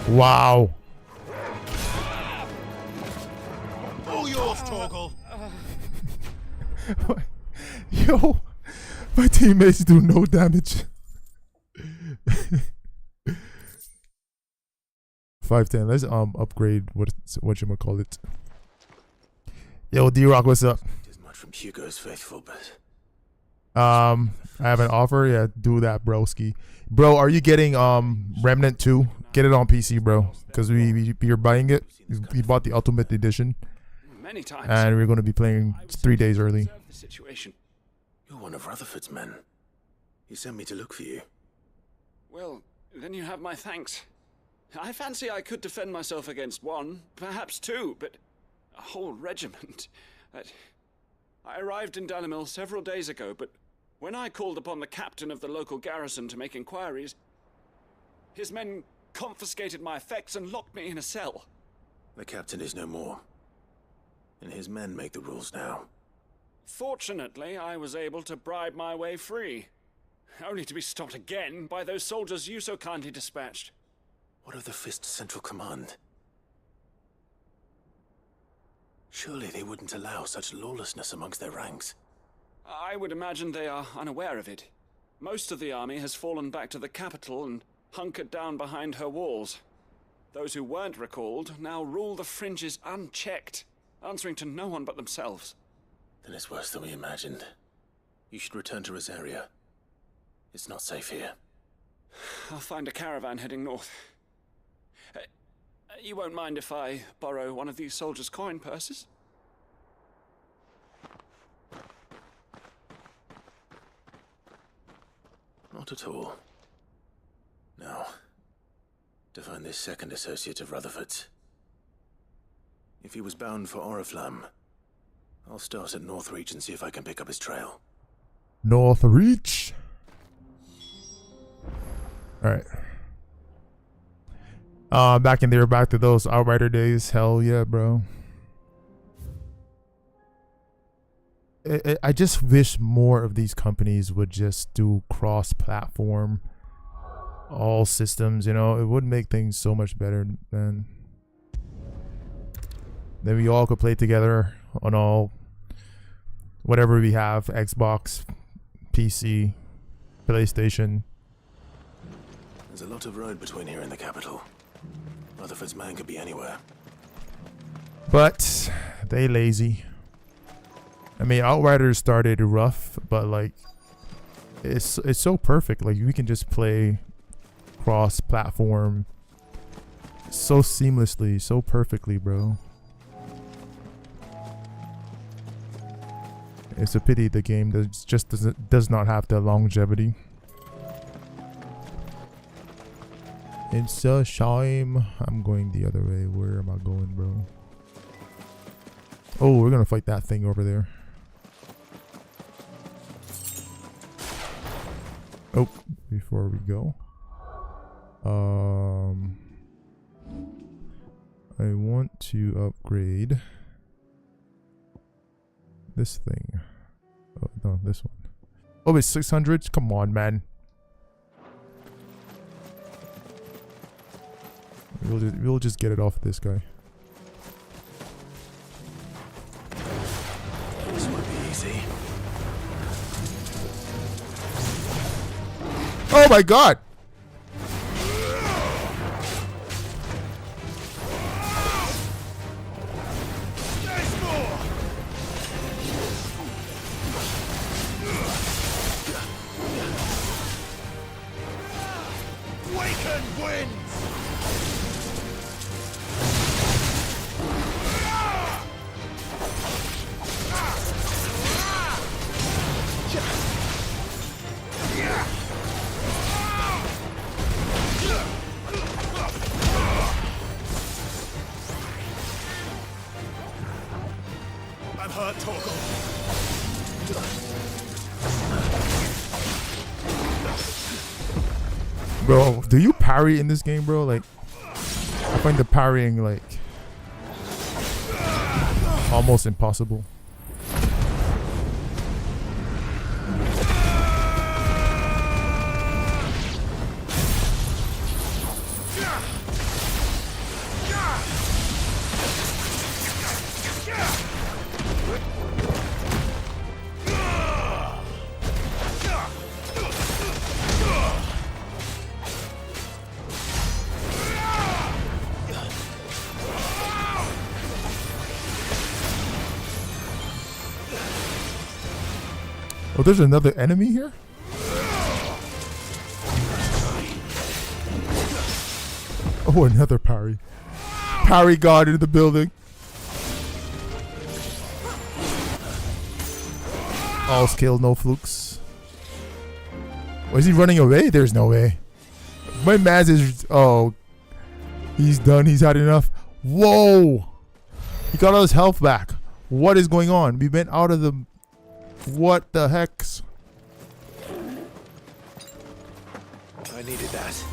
Wow. All yours, Torgal. Yo, my teammates do no damage. 510. Let's upgrade what you call it. Yo, D-Rock, what's up? As much from Hugo's faithful, but I have an offer. Yeah, do that, broski. Bro, are you getting Remnant 2? Get it on PC, bro. Because we're buying it. We bought the Ultimate Edition. Many times. And we're going to be playing 3 days early. You're one of Rutherford's men. He sent me to look for you. Well, then you have my thanks. I fancy I could defend myself against one, perhaps two, but a whole regiment. I arrived in Dalimil several days ago, but when I called upon the captain of the local garrison to make inquiries, his men confiscated my effects and locked me in a cell. The captain is no more, and his men make the rules now. Fortunately, I was able to bribe my way free, only to be stopped again by those soldiers you so kindly dispatched. What of the Fist Central Command? Surely they wouldn't allow such lawlessness amongst their ranks. I would imagine they are unaware of it. Most of the army has fallen back to the capital and hunkered down behind her walls. Those who weren't recalled now rule the fringes unchecked, answering to no one but themselves. Then it's worse than we imagined. You should return to Rosaria. It's not safe here. I'll find a caravan heading north. You won't mind if I borrow one of these soldiers' coin purses? Not at all. Now, to find this second associate of Rutherford's. If he was bound for Oriflamme, I'll start at Northreach and see if I can pick up his trail. Northreach. Alright. Back in there, back to those Outrider days. Hell yeah, bro. I just wish more of these companies would just do cross-platform, all systems, you know. It would make things so much better, man. Then we all could play together on all, whatever we have, Xbox, PC, PlayStation. There's a lot of road between here and the capital. Rutherford's man could be anywhere. But they lazy. I mean, Outriders started rough, but like it's so perfect. Like we can just play cross-platform so seamlessly, so perfectly, bro. It's a pity the game does not have the longevity. It's a shame. I'm going the other way. Where am I going, bro? Oh, we're gonna fight that thing over there. Oh, before we go, I want to upgrade this thing. Oh no, this one. Oh, it's 600. Come on, man. We'll just get it off this guy. This won't be easy. Oh my god! I'm hurt, Torgal. Bro, do you parry in this game, bro? Like, I find the parrying like almost impossible. Oh, there's another enemy here? Oh, another parry. Parry god into the building. All skill, no flukes. Oh, is he running away? There's no way. My Maz is... Oh. He's done. He's had enough. Whoa! He got all his health back. What is going on? We went out of the... What the hex? I needed that.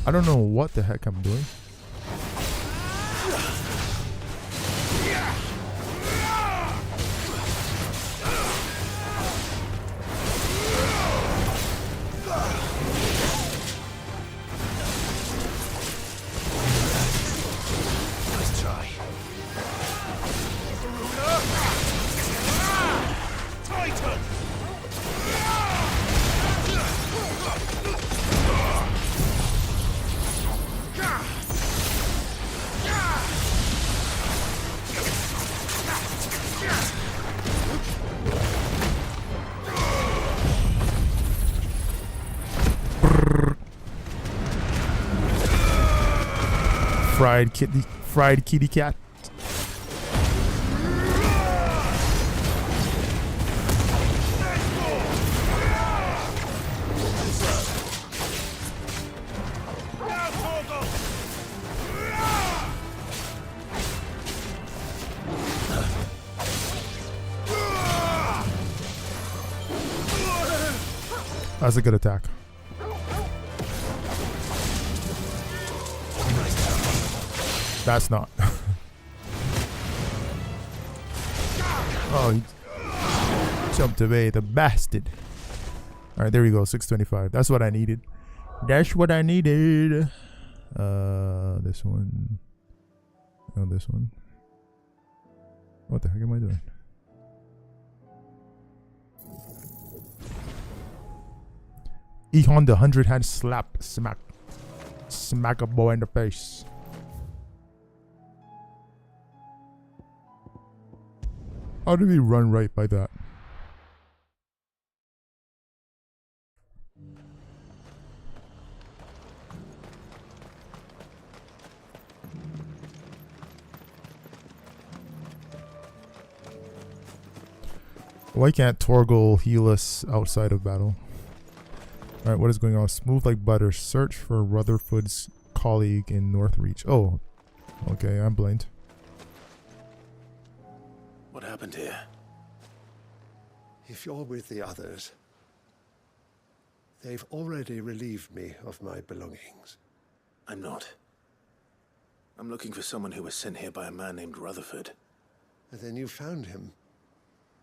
I don't know what the heck I'm doing. Nice try. Titan! fried kitty cat. That's a good attack. That's not. Oh, he jumped away, the bastard. Alright, there we go, 625. That's what I needed. That's what I needed. This one. Oh, this one. What the heck am I doing? Honda 100 hand slap, smack a boy in the face. How did he run right by that? Why can't Torgal heal us outside of battle? Alright, what is going on? Smooth like butter. Search for Rutherford's colleague in Northreach. Oh, okay, I'm blind. What happened here? If you're with the others, they've already relieved me of my belongings. I'm not. I'm looking for someone who was sent here by a man named Rutherford. And then you found him.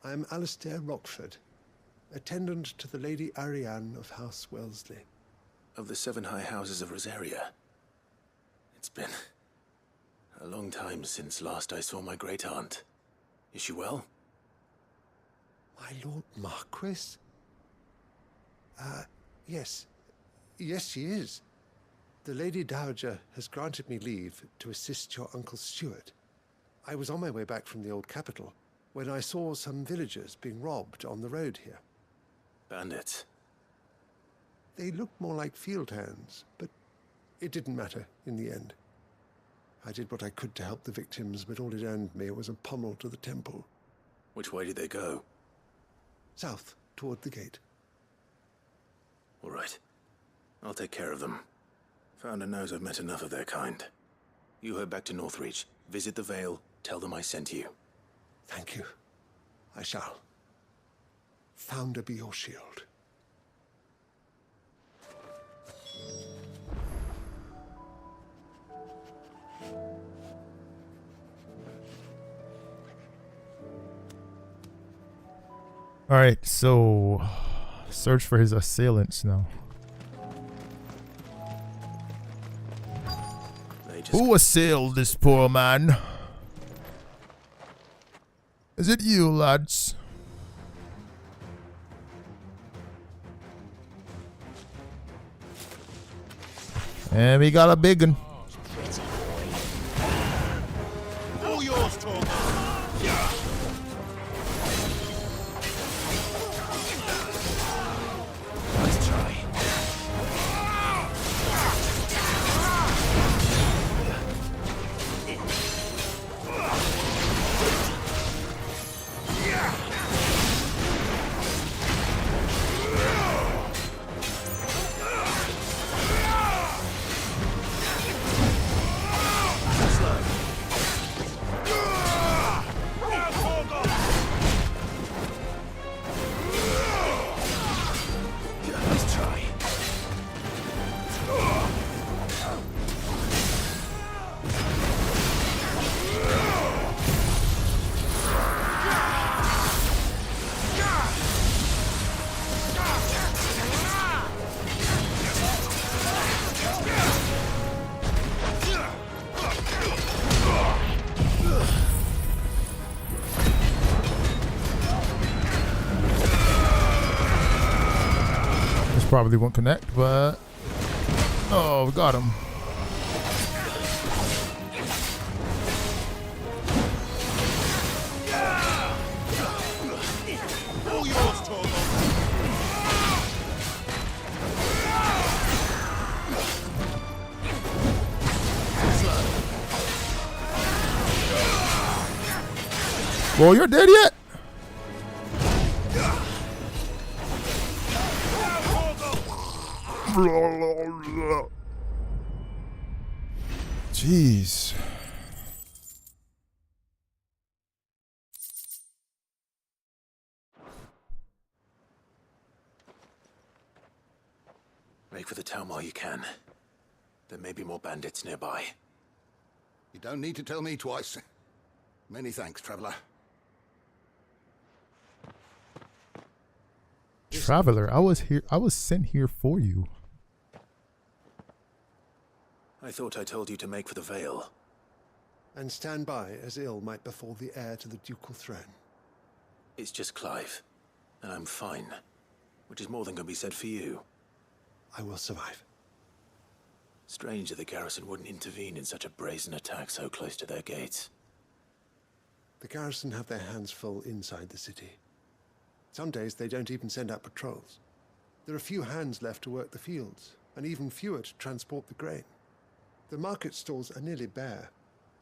I'm Alistair Rockford, attendant to the Lady Ariane of House Wellesley. Of the 7 high houses of Rosaria. It's been a long time since last I saw my great-aunt. Is she well? My Lord Marquis? Yes. Yes, she is. The Lady Dowager has granted me leave to assist your Uncle Stuart. I was on my way back from the old capital when I saw some villagers being robbed on the road here. Bandits? They looked more like field hands, but it didn't matter in the end. I did what I could to help the victims, but all it earned me was a pommel to the temple. Which way did they go? South, toward the gate. All right. I'll take care of them. Founder knows I've met enough of their kind. You head back to Northreach, visit the Vale, tell them I sent you. Thank you. I shall. Founder be your shield. Alright, so search for his assailants now. Who assailed this poor man? Is it you, lads? And we got a big one. All yours, Torgal. Yeah. Nice try. Probably won't connect, but oh, we got him. All yours, Torgal. Well, you're dead yet? Jeez. Make for the town while you can. There may be more bandits nearby. You don't need to tell me twice. Many thanks, traveler. Traveler, I was here. I was sent here for you. I thought I told you to make for the Vale. And stand by as ill might befall the heir to the ducal throne. It's just Clive, and I'm fine. Which is more than can be said for you. I will survive. Strange that the garrison wouldn't intervene in such a brazen attack so close to their gates. The garrison have their hands full inside the city. Some days they don't even send out patrols. There are few hands left to work the fields, and even fewer to transport the grain. The market stalls are nearly bare,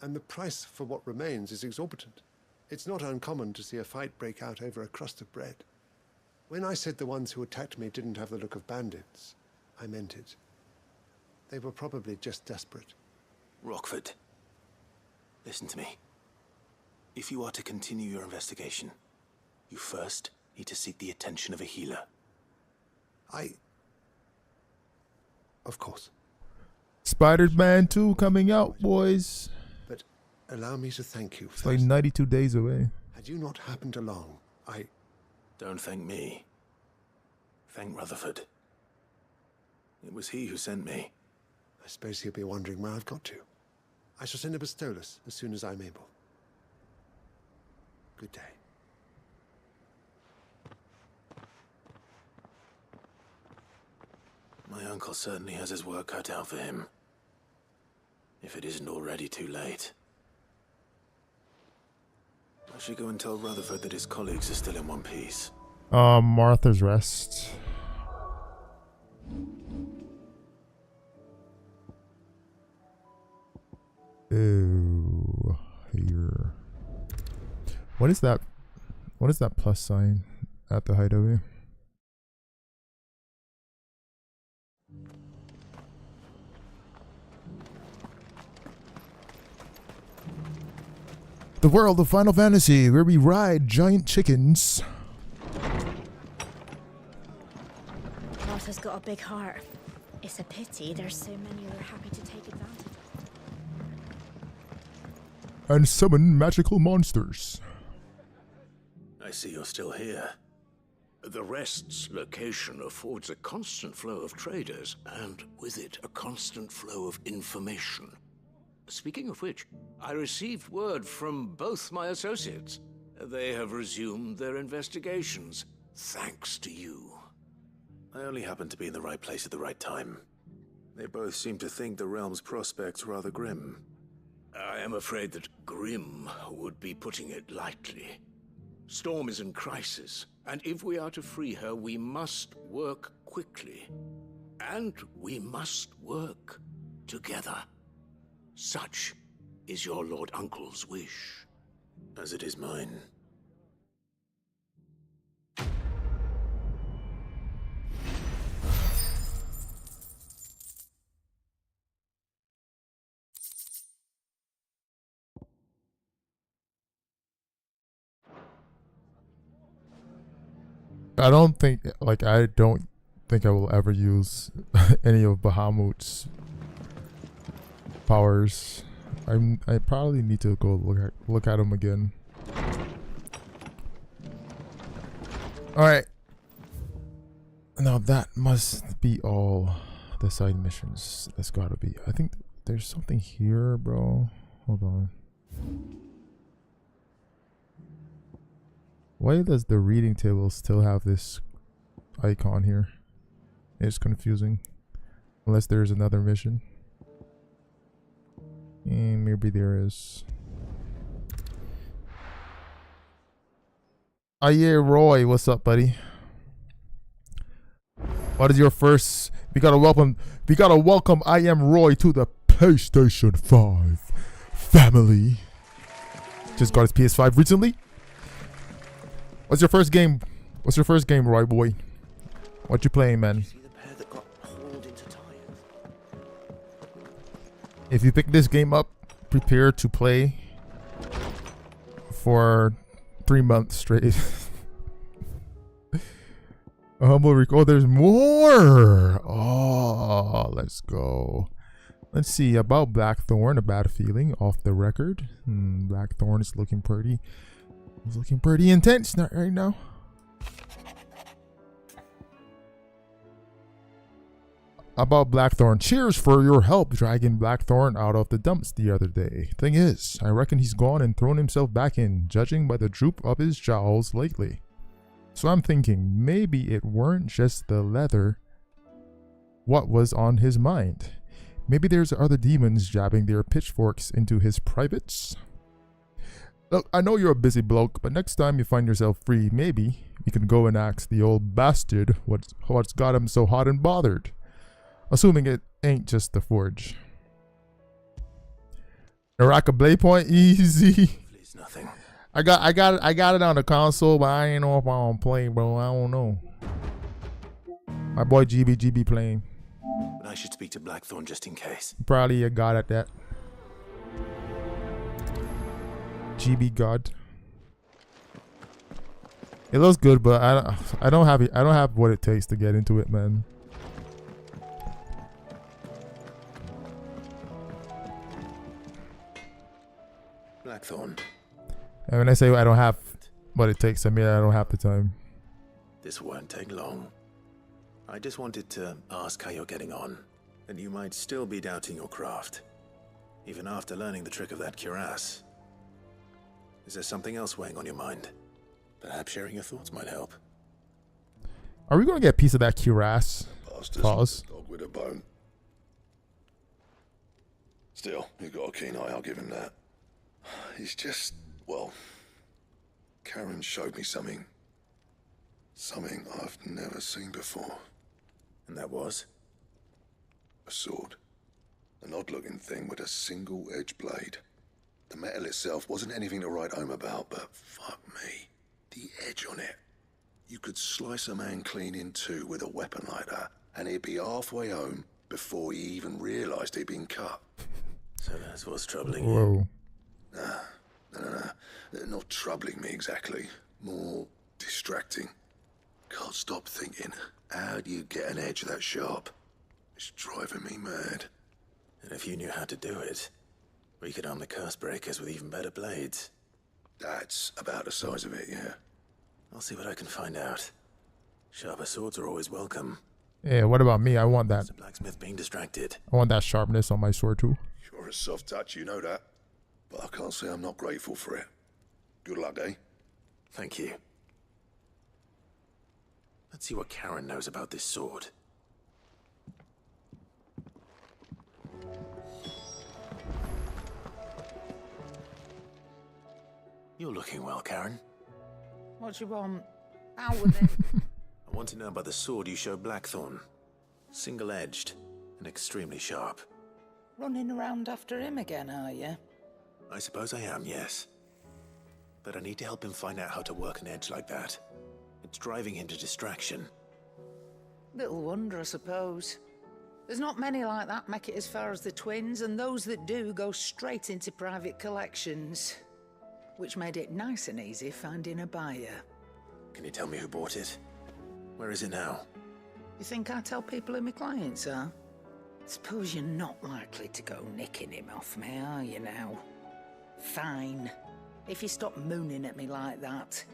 and the price for what remains is exorbitant. It's not uncommon to see a fight break out over a crust of bread. When I said the ones who attacked me didn't have the look of bandits, I meant it. They were probably just desperate. Rockford, listen to me. If you are to continue your investigation, you first need to seek the attention of a healer. Of course. Spider-Man 2 coming out, boys. But allow me to thank you. It's like 92 days away. Had you not happened along, Don't thank me. Thank Rutherford. It was he who sent me. I suppose he'll be wondering where I've got to. I shall send a Pistolus as soon as I'm able. Good day. My uncle certainly has his work cut out for him. If it isn't already too late. I should go and tell Rutherford that his colleagues are still in one piece. Martha's Rest. Ew. Here. What is that? What is that plus sign at the hideaway? The world of Final Fantasy, where we ride giant chickens. Martha's got a big heart. It's a pity there's so many who are happy to take advantage. And summon magical monsters. I see you're still here. The Rest's location affords a constant flow of traders, and with it, a constant flow of information. Speaking of which, I received word from both my associates. They have resumed their investigations, thanks to you. I only happened to be in the right place at the right time. They both seem to think the realm's prospects rather grim. I am afraid that grim would be putting it lightly. Storm is in crisis, and if we are to free her, we must work quickly. And we must work together. Such is your Lord Uncle's wish. As it is mine. I don't think I will ever use any of Bahamut's powers. I probably need to go look at him again. All right. Now that must be all the side missions. That's gotta be. I think there's something here, bro. Hold on. Why does the reading table still have this icon here? It's confusing. Unless there's another mission. And maybe there is. Oh yeah, Roy, what's up, buddy? What is your first? We gotta welcome I Am Roy to the PlayStation 5 family. Just got his PS5 recently. What's your first game? What's your first game, Roy boy? What you playing, man? If you pick this game up, prepare to play for 3 months straight. A humble oh, there's more. Oh, let's go. Let's see about Blackthorn. A bad feeling off the record. Blackthorn is looking pretty. It's looking pretty intense right now. About Blackthorn. Cheers for your help dragging Blackthorn out of the dumps the other day. Thing is, I reckon he's gone and thrown himself back in, judging by the droop of his jowls lately. So I'm thinking maybe it weren't just the leather. What was on his mind? Maybe there's other demons jabbing their pitchforks into his privates. Look, I know you're a busy bloke, but next time you find yourself free, maybe you can go and ask the old bastard what's got him so hot and bothered. Assuming it ain't just the forge. Naraka Blade Point, easy. Please, nothing. I got it on the console, but I ain't know if I want to play, bro. I don't know. My boy GB playing. But I should speak to Blackthorn just in case. Probably a god at that. GB god. It looks good, but I don't have what it takes to get into it, man. Blackthorn. And when I say I don't have what it takes, I mean I don't have the time. This won't take long. I just wanted to ask how you're getting on, and you might still be doubting your craft, even after learning the trick of that cuirass. Is there something else weighing on your mind? Perhaps sharing your thoughts might help. Are we gonna get a piece of that cuirass? Pause. Dog with a bone. Still, he's got a keen eye, I'll give him that. He's just, well, Karen showed me something. Something I've never seen before. And that was? A sword. An odd-looking thing with a single-edged blade. The metal itself wasn't anything to write home about, but fuck me. The edge on it. You could slice a man clean in two with a weapon like that, and he'd be halfway home before he even realised he'd been cut. So that's what's troubling you. Nah. Not troubling me exactly. More distracting. Can't stop thinking, how do you get an edge that sharp? It's driving me mad. And if you knew how to do it, we could arm the curse breakers with even better blades. That's about the size of it, yeah. I'll see what I can find out. Sharper swords are always welcome. Yeah, what about me? I want that. Mr. Blacksmith being distracted. I want that sharpness on my sword too. You're a soft touch, you know that. But I can't say I'm not grateful for it. Good luck, eh? Thank you. Let's see what Karen knows about this sword. You're looking well, Karen. What you want? Out with it. I want to know about the sword you showed Blackthorn. Single-edged and extremely sharp. Running around after him again, are you? I suppose I am, yes. But I need to help him find out how to work an edge like that. It's driving him to distraction. Little wonder, I suppose. There's not many like that make it as far as the twins, and those that do go straight into private collections. Which made it nice and easy finding a buyer. Can you tell me who bought it? Where is it now? You think I tell people who my clients are? Suppose you're not likely to go nicking him off me, are you now? Fine. If you stop mooning at me like that.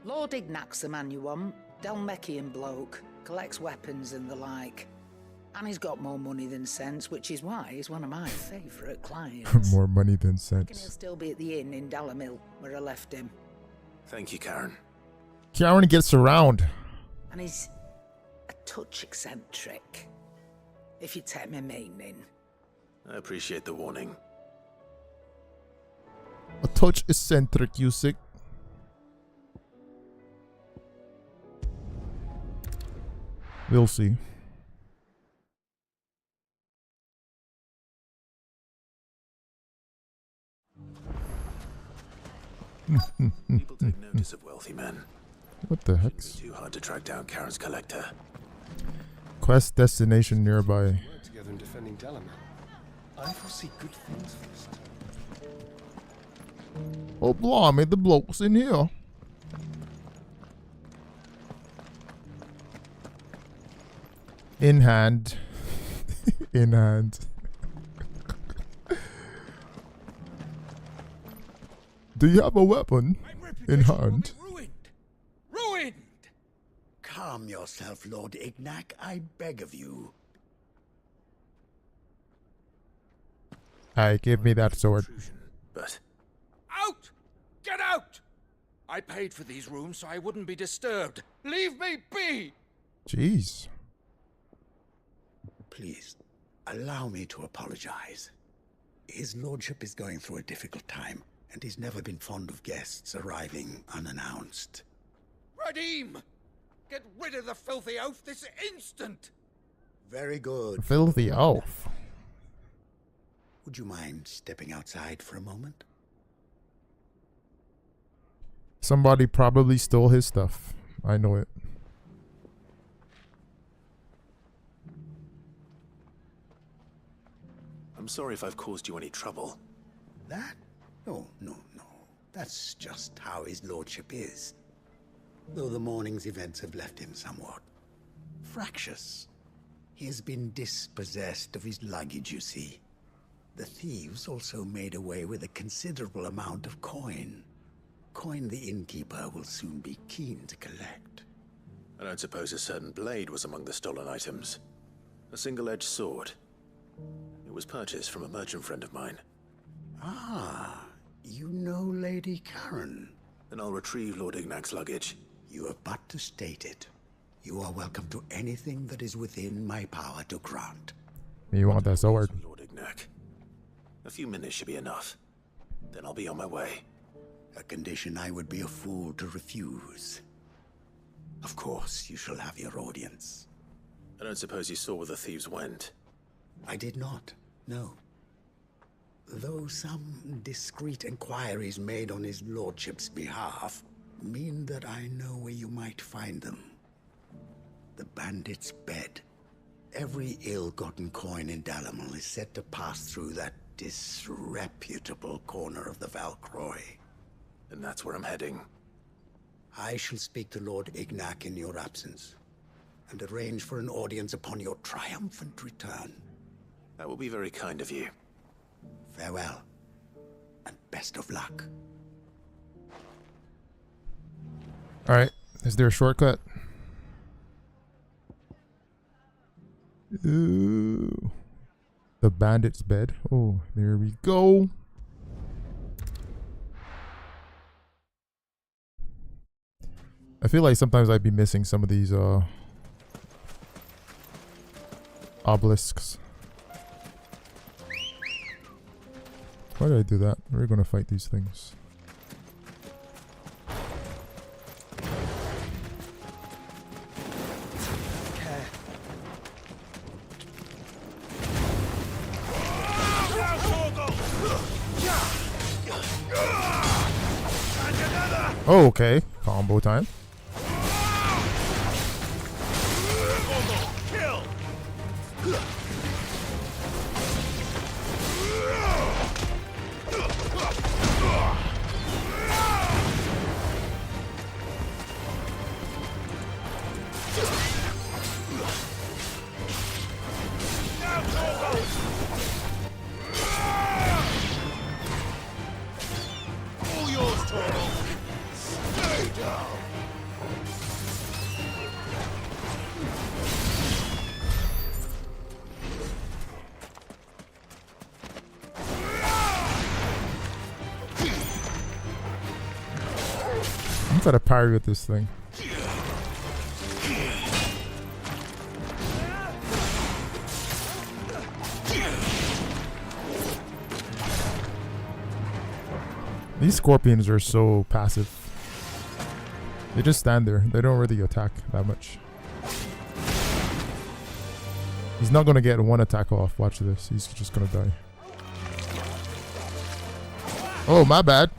Lord Ignac's the man you want. Dalmekian bloke. Collects weapons and the like. And he's got more money than sense, which is why he's one of my favourite clients. More money than I reckon he'll sense. still be at the inn in Dalamil, where I left him. Thank you, Karen. Karen gets around. And he's a touch eccentric, if you take my meaning. I appreciate the warning. A touch eccentric, you sick. We'll see. People take notice of wealthy men. What the heck's? Too hard to track down Karen's collector. Quest destination nearby. Work together in defending Dalaman. I foresee good things for us. Oh, blimey, the bloke's in here. In hand. In hand. Do you have a weapon in hand? Ruined! Calm yourself, Lord Ignac, I beg of you. Aye, give me that sword. But Out! Get out! I paid for these rooms so I wouldn't be disturbed. Leave me be! Jeez. Please, allow me to apologize. His lordship is going through a difficult time, and he's never been fond of guests arriving unannounced. Radim! Get rid of the filthy oaf this instant! Very good. Filthy oaf. Would you mind stepping outside for a moment? Somebody probably stole his stuff. I know it. I'm sorry if I've caused you any trouble. That? No. That's just how his lordship is. Though the morning's events have left him somewhat fractious. He has been dispossessed of his luggage, you see. The thieves also made away with a considerable amount of coin. Coin the innkeeper will soon be keen to collect. I don't suppose a certain blade was among the stolen items. A single-edged sword. It was purchased from a merchant friend of mine. Ah, you know Lady Karen. Then I'll retrieve Lord Ignac's luggage. You have but to state it. You are welcome to anything that is within my power to grant. You want that sword? Lord Ignac. A few minutes should be enough. Then I'll be on my way. A condition I would be a fool to refuse. Of course, you shall have your audience. I don't suppose you saw where the thieves went. I did not, no. Though some discreet inquiries made on his lordship's behalf mean that I know where you might find them. The bandit's bed. Every ill-gotten coin in Dalaman is said to pass through that disreputable corner of the Valcroy. And that's where I'm heading. I shall speak to Lord Ignac in your absence, and arrange for an audience upon your triumphant return. That will be very kind of you. Farewell, and best of luck. Alright, is there a shortcut? Ooh. The bandit's bed. Oh, there we go. I feel like sometimes I'd be missing some of these obelisks. Why did I do that? We're gonna fight these things. Oh, okay. Combo time. All yours, Torgal. Stay down. I'm gonna parry with this thing. These scorpions are so passive. They just stand there. They don't really attack that much. He's not gonna get one attack off. Watch this. He's just gonna die. Oh, my bad.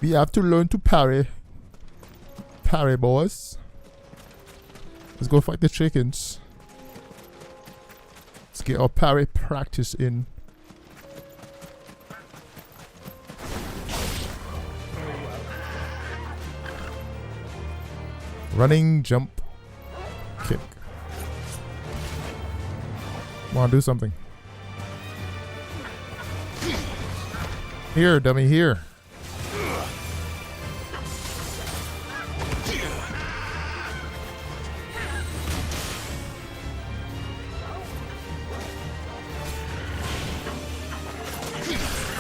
We have to learn to parry. Parry, boys. Let's go fight the chickens. Let's get our parry practice in. Running, jump, kick. Come on, do something. Here, dummy, here.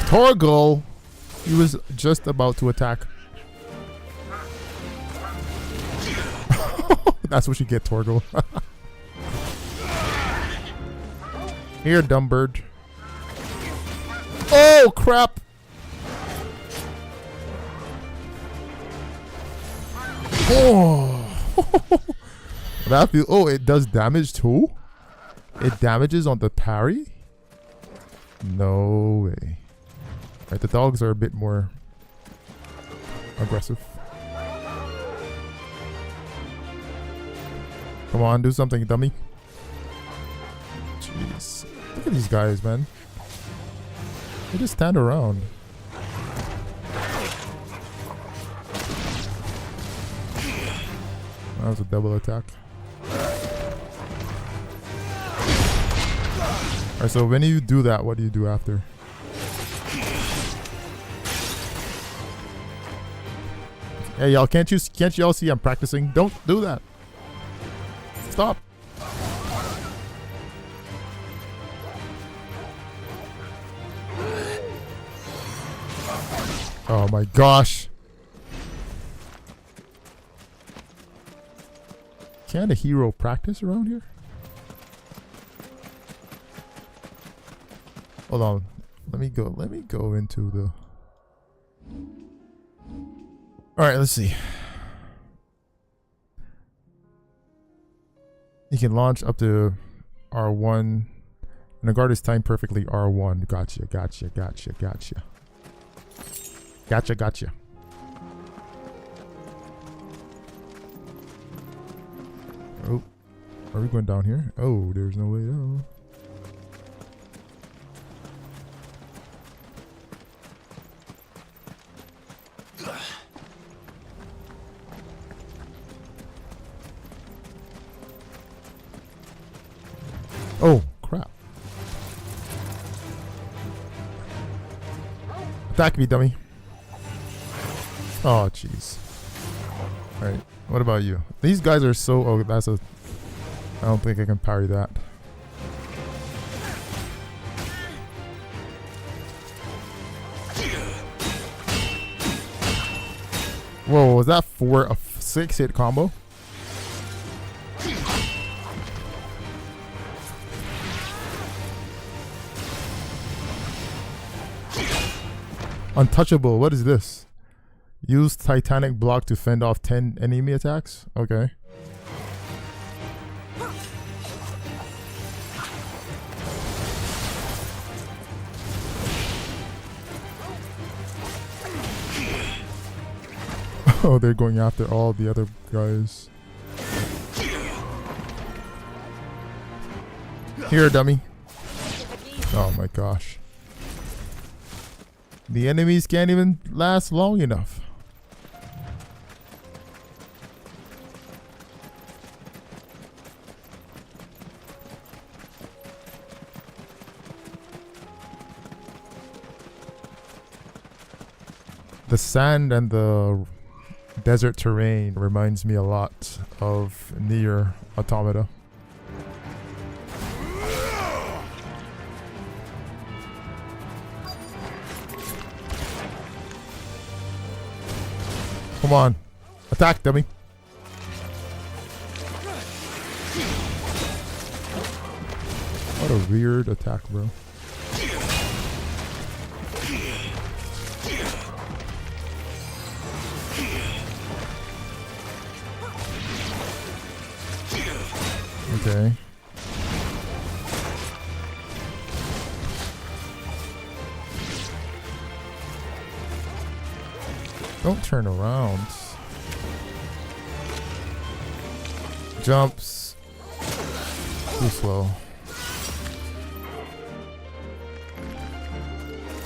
Torgal! He was just about to attack. That's what you get, Torgal. Here, dumb bird. Oh, crap! Oh! That feel. Oh, it does damage too? It damages on the parry? No way. Right, the dogs are a bit more aggressive. Come on, do something, dummy. Jeez. Look at these guys, man. They just stand around. That was a double attack. Alright, so when you do that, what do you do after? Hey y'all, can't you all see I'm practicing? Don't do that. Stop. Oh my gosh. Can't a hero practice around here? Hold on. Let me go into the... Alright, let's see. You can launch up to R1. And the guard is timed perfectly R1. Gotcha. Gotcha. Oh. Are we going down here? Oh, there's no way down. Oh, crap. Attack me, dummy. Oh, jeez. Alright, what about you? These guys are so... Oh, that's a... I don't think I can parry that. Whoa, was that for a 6-hit combo? Untouchable, what is this? Use Titanic block to fend off 10 enemy attacks? Okay. Oh, they're going after all the other guys. Here, dummy. Oh my gosh. The enemies can't even last long enough. The sand and the desert terrain reminds me a lot of Nier Automata. Come on. Attack, dummy. What a weird attack, bro. Okay. Don't turn around. Jumps. Too slow.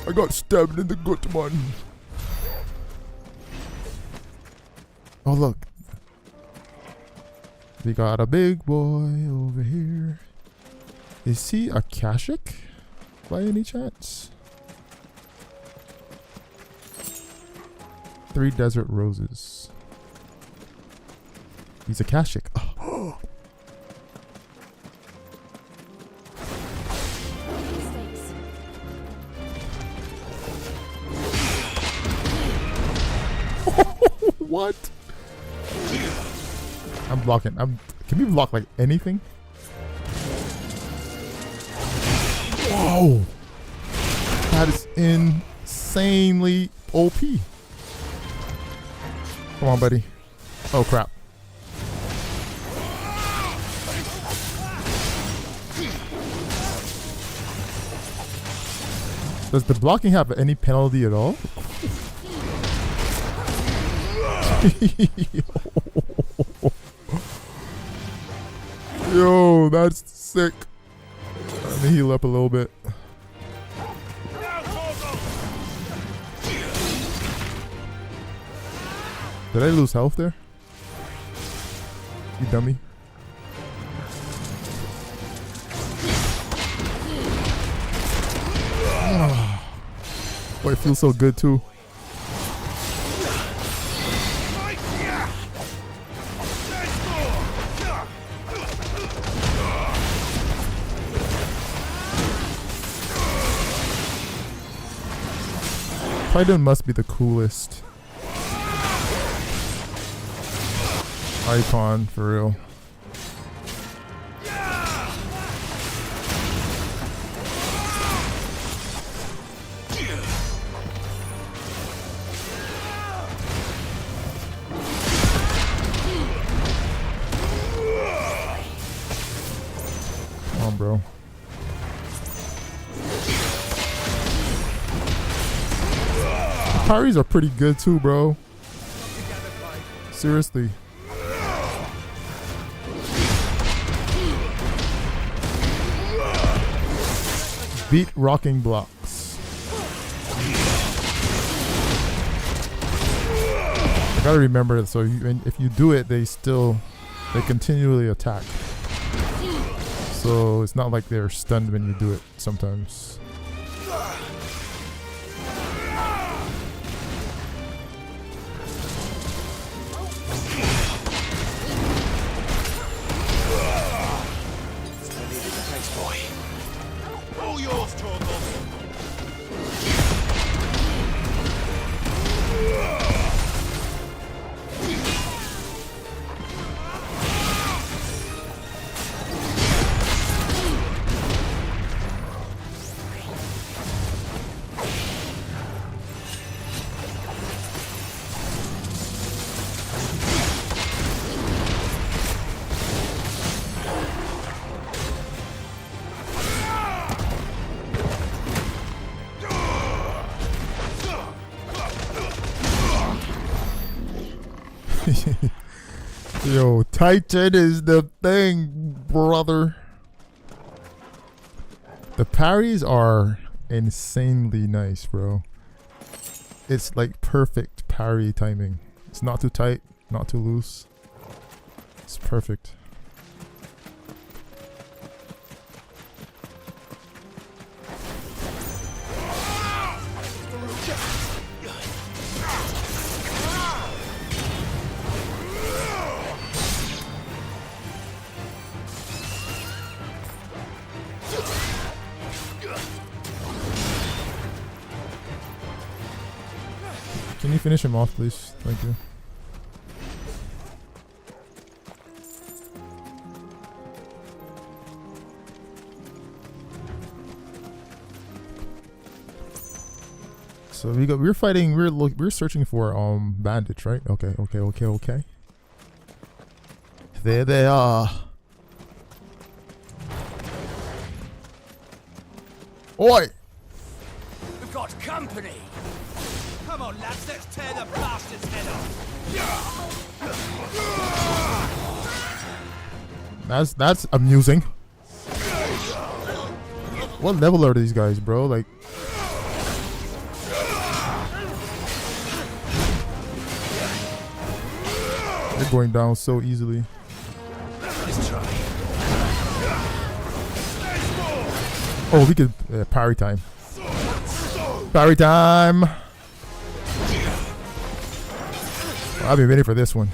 I got stabbed in the gut, man. Oh, look. We got a big boy over here. Is he a Kashik by any chance? 3 desert roses. He's a Kashik. Oh. What? I'm blocking. Can we block like anything? Whoa! That is insanely OP. Come on, buddy. Oh crap. Does the blocking have any penalty at all? Yo, that's sick. Let me heal up a little bit. Did I lose health there? You dummy. Boy, it feels so good too. Python must be the coolest icon for real. Come on, bro. Parries are pretty good too, bro. Seriously. Beat rocking blocks. I gotta remember, so if you do it, they continually attack. So it's not like they're stunned when you do it sometimes. Yo, Titan is the thing, brother. The parries are insanely nice, bro. It's like perfect parry timing. It's not too tight, not too loose. It's perfect. Can you finish him off, please? Thank you. So we're searching for bandage, right? Okay. There they are. Oi! We've got company. Come on, lads, let's tear the bastard's head off. That's amusing. What level are these guys, bro? Like, they're going down so easily. Oh, we could parry time. Parry time. I've been waiting for this one.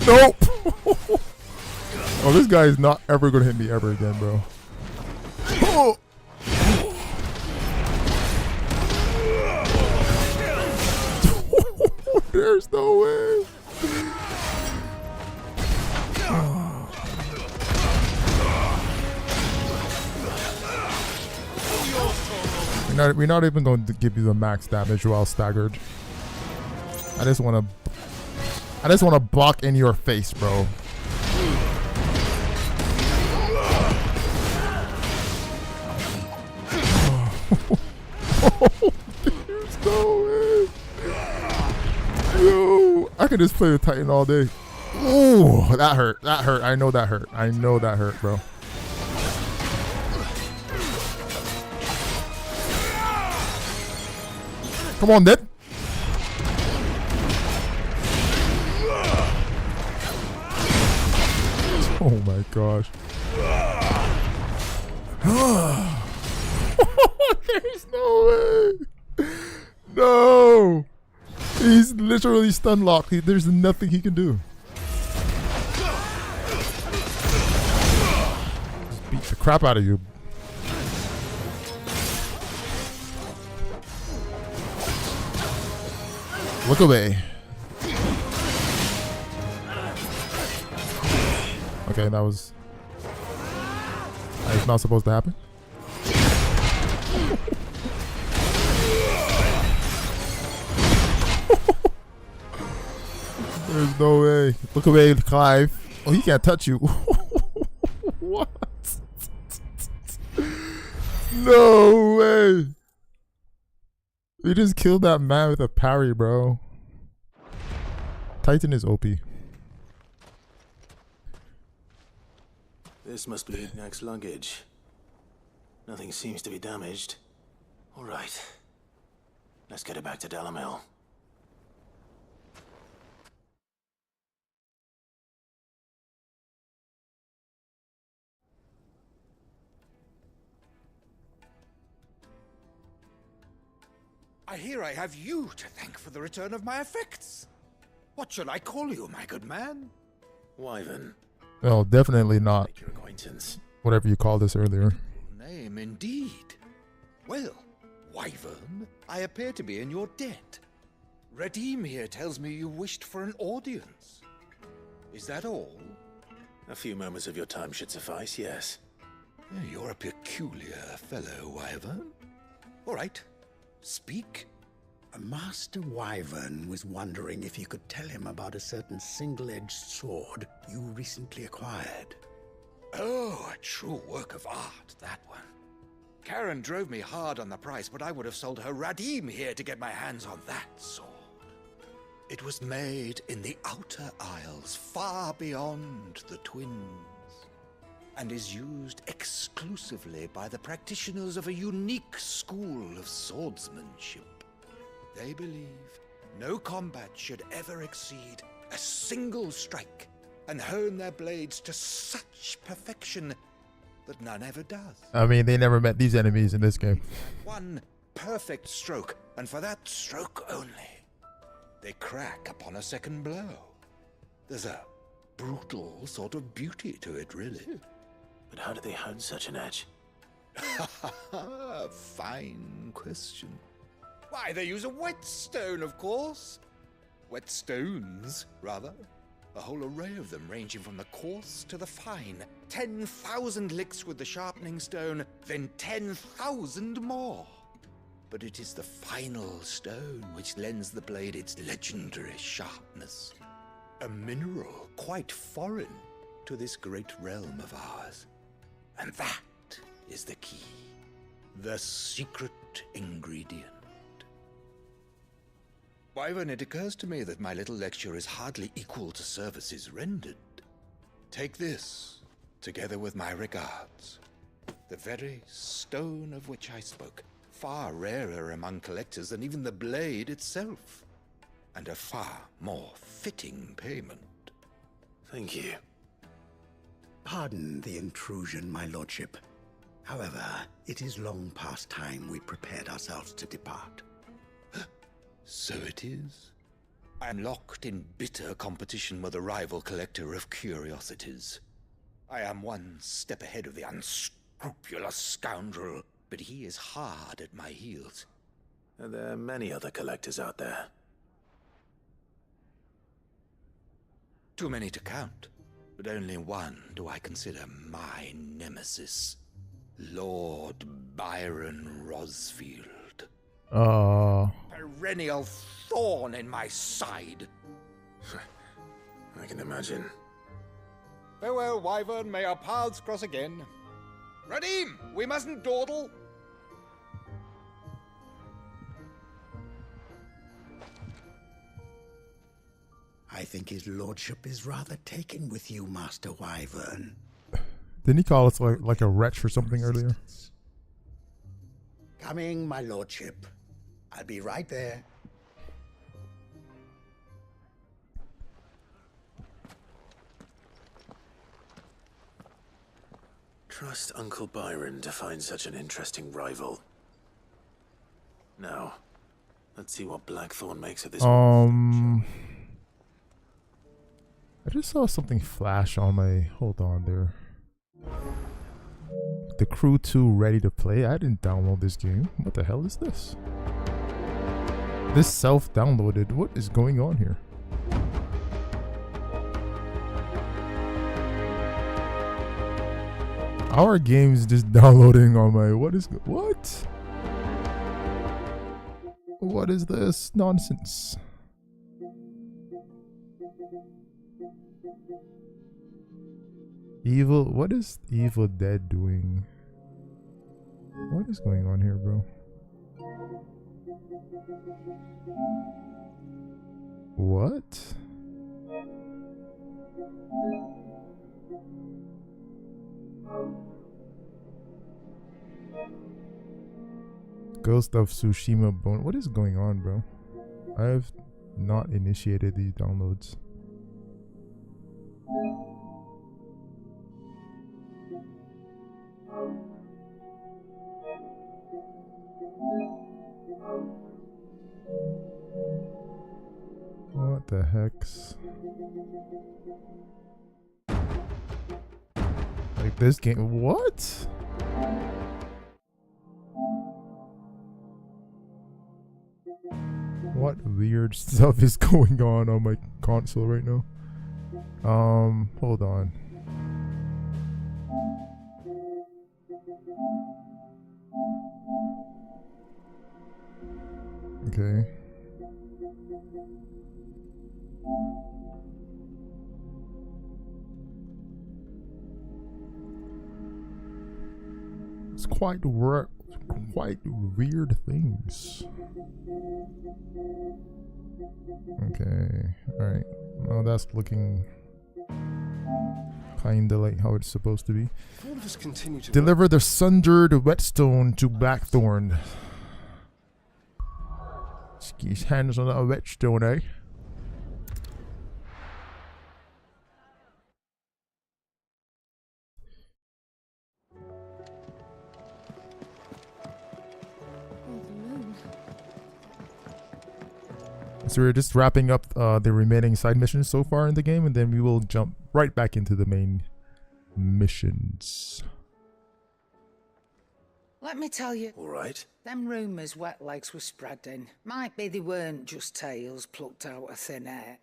Nope. Oh, this guy is not ever gonna hit me ever again, bro. Oh. There's no way. We're not even going to give you the max damage while staggered. I just want to block in your face, bro. There's no way. Yo, I could just play with Titan all day. Ooh, that hurt. That hurt. I know that hurt. I know that hurt, bro. Come on, Ned. Oh my gosh. There's no way. No. He's literally stun locked. There's nothing he can do. Just beat the crap out of you. Look away. Okay, that was... It's not supposed to happen. There's no way. Look away, Clive. Oh, he can't touch you. What? No way. We just killed that man with a parry, bro. Titan is OP. This must be Ignac's luggage. Nothing seems to be damaged. All right. Let's get it back to Delamil. I hear I have you to thank for the return of my effects. What shall I call you, my good man? Wyvern. Well, definitely not. Make your acquaintance. Whatever you called this earlier. Name indeed. Well, Wyvern, I appear to be in your debt. Redeem here tells me you wished for an audience. Is that all? A few moments of your time should suffice, yes. You're a peculiar fellow, Wyvern. All right. Speak. Master Wyvern was wondering if you could tell him about a certain single-edged sword you recently acquired. Oh, a true work of art, that one. Karen drove me hard on the price, but I would have sold her Radim here to get my hands on that sword. It was made in the Outer Isles, far beyond the Twins, and is used exclusively by the practitioners of a unique school of swordsmanship. They believe no combat should ever exceed a single strike, and hone their blades to such perfection that none ever does. I mean, they never met these enemies in this game. One perfect stroke, and for that stroke only, they crack upon a second blow. There's a brutal sort of beauty to it, really. But how do they hone such an edge? Fine question. Why, they use a whetstone, of course. Whetstones, rather. A whole array of them, ranging from the coarse to the fine. 10,000 licks with the sharpening stone, then 10,000 more. But it is the final stone which lends the blade its legendary sharpness. A mineral quite foreign to this great realm of ours. And that is the key. The secret ingredient. Wyvern, it occurs to me that my little lecture is hardly equal to services rendered. Take this, together with my regards. The very stone of which I spoke, far rarer among collectors than even the blade itself, and a far more fitting payment. Thank you. Pardon the intrusion, my lordship. However, it is long past time we prepared ourselves to depart. So it is. I am locked in bitter competition with a rival collector of curiosities. I am one step ahead of the unscrupulous scoundrel, but he is hard at my heels. Are there many other collectors out there? Too many to count, but only one do I consider my nemesis. Lord Byron Rosfield. Perennial thorn in my side. I can imagine. Farewell, Wyvern. May our paths cross again. Radim, we mustn't dawdle. I think his lordship is rather taken with you, Master Wyvern. Didn't he call us like a wretch or something earlier? Coming, my lordship. I'll be right there. Trust Uncle Byron to find such an interesting rival. Now, let's see what Blackthorn makes of this. I just saw something flash on my. Hold on there. The Crew 2 ready to play. I didn't download this game. What the hell is this? This self-downloaded. What is going on here? Our game's just downloading on my. What is this nonsense? What is Evil Dead doing? What is going on here, bro? What? Ghost of Tsushima Bone. What is going on, bro? I have not initiated these downloads. What the hex? Like this game? What? What weird stuff is going on my console right now? Hold on. Okay. It's quite weird things. Okay, alright. Well, that's looking kinda like how it's supposed to be. If all of us continue to Deliver the sundered whetstone to Blackthorn. Get his hands on that whetstone, eh? So we're just wrapping up the remaining side missions so far in the game, and then we will jump right back into the main missions. Let me tell you. All right. Them rumours Wet Legs were spreading. Might be they weren't just tales plucked out of thin air.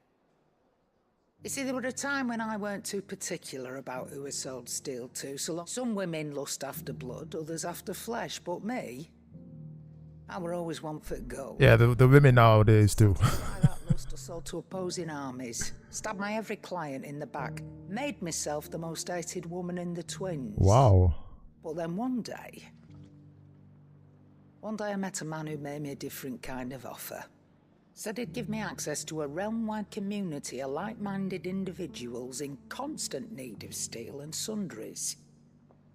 You see, there were a time when I weren't too particular about who I sold steel to, so long. Some women lust after blood, others after flesh, but me, I were always one for gold. Yeah, the women nowadays too. That lust I sold to opposing armies, stabbed my every client in the back, made myself the most hated woman in the twins. Wow. But then one day I met a man who made me a different kind of offer. Said he'd give me access to a realm-wide community of like-minded individuals in constant need of steel and sundries.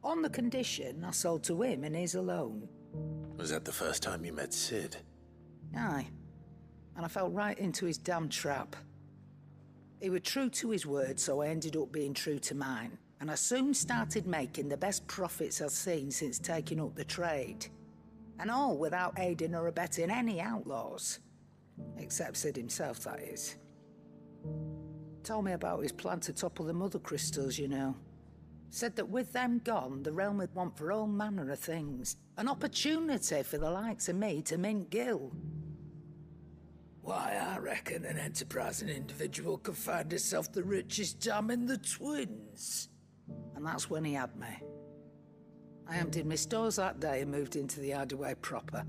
On the condition I sold to him and his alone. Was that the first time you met Sid? Aye. And I fell right into his damn trap. He was true to his word, so I ended up being true to mine. And I soon started making the best profits I've seen since taking up the trade. And all without aiding or abetting any outlaws. Except Sid himself, that is. Told me about his plan to topple the mother crystals, you know. Said that with them gone, the realm would want for all manner of things. An opportunity for the likes of me to mint gil. Why, I reckon an enterprising individual could find herself the richest dam in the twins. And that's when he had me. I emptied my stores that day and moved into the hideaway proper.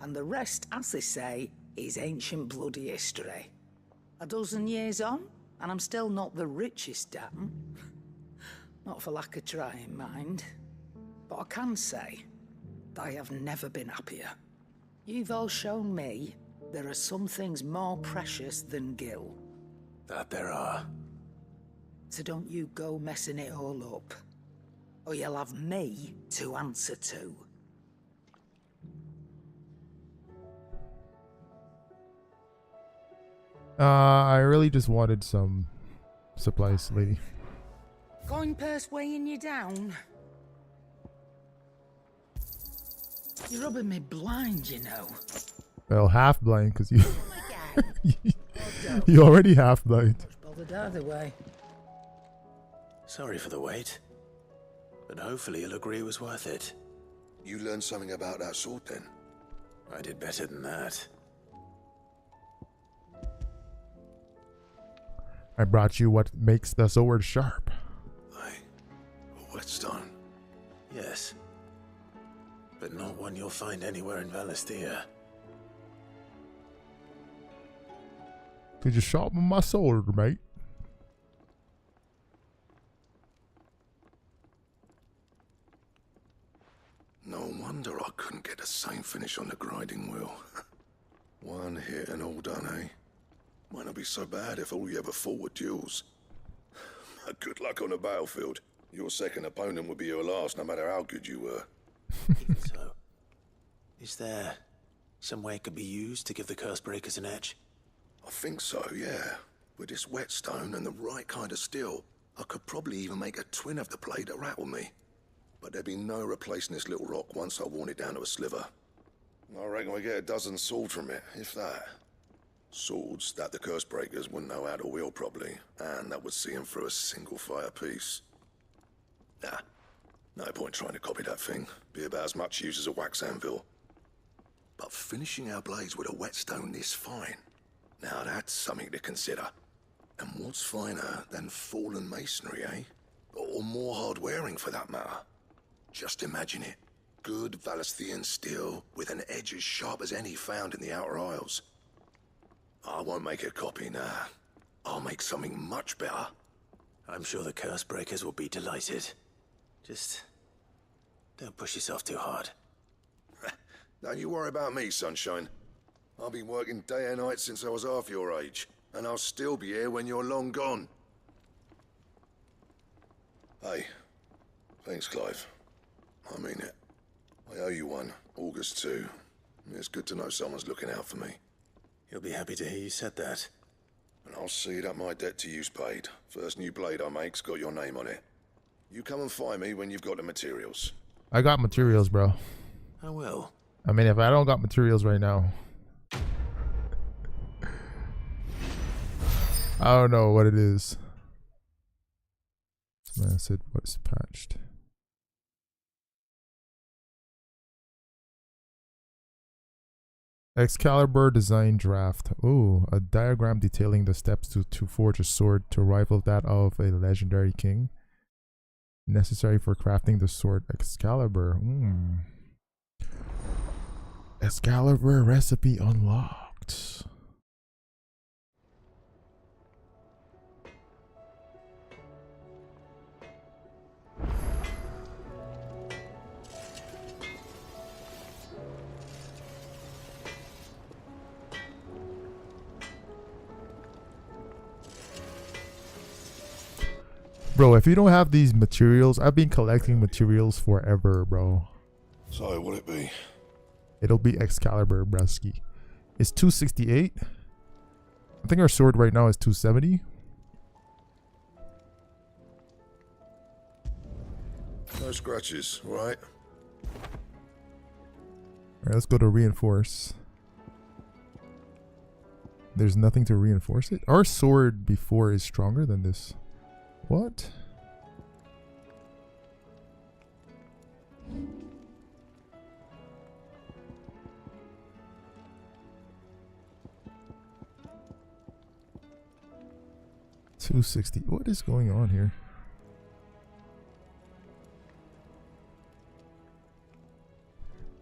And the rest, as they say, is ancient bloody history. A dozen years on, and I'm still not the richest dam. Not for lack of trying, mind. But I can say, I have never been happier. You've all shown me there are some things more precious than gil. That there are. So don't you go messing it all up. Or you'll have me to answer to. I really just wanted some supplies, lady. Coin purse weighing you down? You're rubbing me blind, you know. Well, half blind, because you... you already half blind. Bothered either way. Sorry for the wait. But hopefully you'll agree it was worth it. You learned something about that sword then? I did better than that. I brought you what makes the sword sharp. A whetstone. Yes. But not one you'll find anywhere in Valisthea. Could you sharpen my sword, mate? No wonder I couldn't get the same finish on the grinding wheel. One hit and all done, eh? Might not be so bad if all you ever fought were duels. Good luck on the battlefield. Your second opponent would be your last, no matter how good you were. Even so, is there some way it could be used to give the curse breakers an edge? I think so, yeah. With this whetstone and the right kind of steel, I could probably even make a twin of the blade that rattled me. But there'd be no replacing this little rock once I worn it down to a sliver. I reckon we get a dozen swords from it, if that. Swords that the curse breakers wouldn't know how to wield properly, and that would see them through a single fire piece. Nah, no point trying to copy that thing. Be about as much use as a wax anvil. But finishing our blades with a whetstone this fine, now that's something to consider. And what's finer than fallen masonry, eh? Or more hard-wearing for that matter. Just imagine it. Good Valisthean steel with an edge as sharp as any found in the Outer Isles. I won't make a copy, nah. I'll make something much better. I'm sure the curse breakers will be delighted. Just don't push yourself too hard. Don't you worry about me, sunshine. I've been working day and night since I was half your age, and I'll still be here when you're long gone. Hey, thanks, Clive. I mean it. I owe you one, August too. It's good to know someone's looking out for me. He'll be happy to hear you said that. And I'll see that my debt to you's paid. First new blade I make's got your name on it. You come and find me when you've got the materials. I got materials, bro. I will. I mean, if I don't got materials right now, I don't know what it is. Man said what's patched. Excalibur design draft. Ooh, a diagram detailing the steps to forge a sword to rival that of a legendary king. Necessary for crafting the sword Excalibur. Excalibur recipe unlocked. Bro, if you don't have these materials, I've been collecting materials forever, bro. So, what'll it be? It'll be Excalibur, Brusky. It's 268. I think our sword right now is 270. No scratches, right? Alright, let's go to reinforce. There's nothing to reinforce it. Our sword before is stronger than this. What? $260. What is going on here?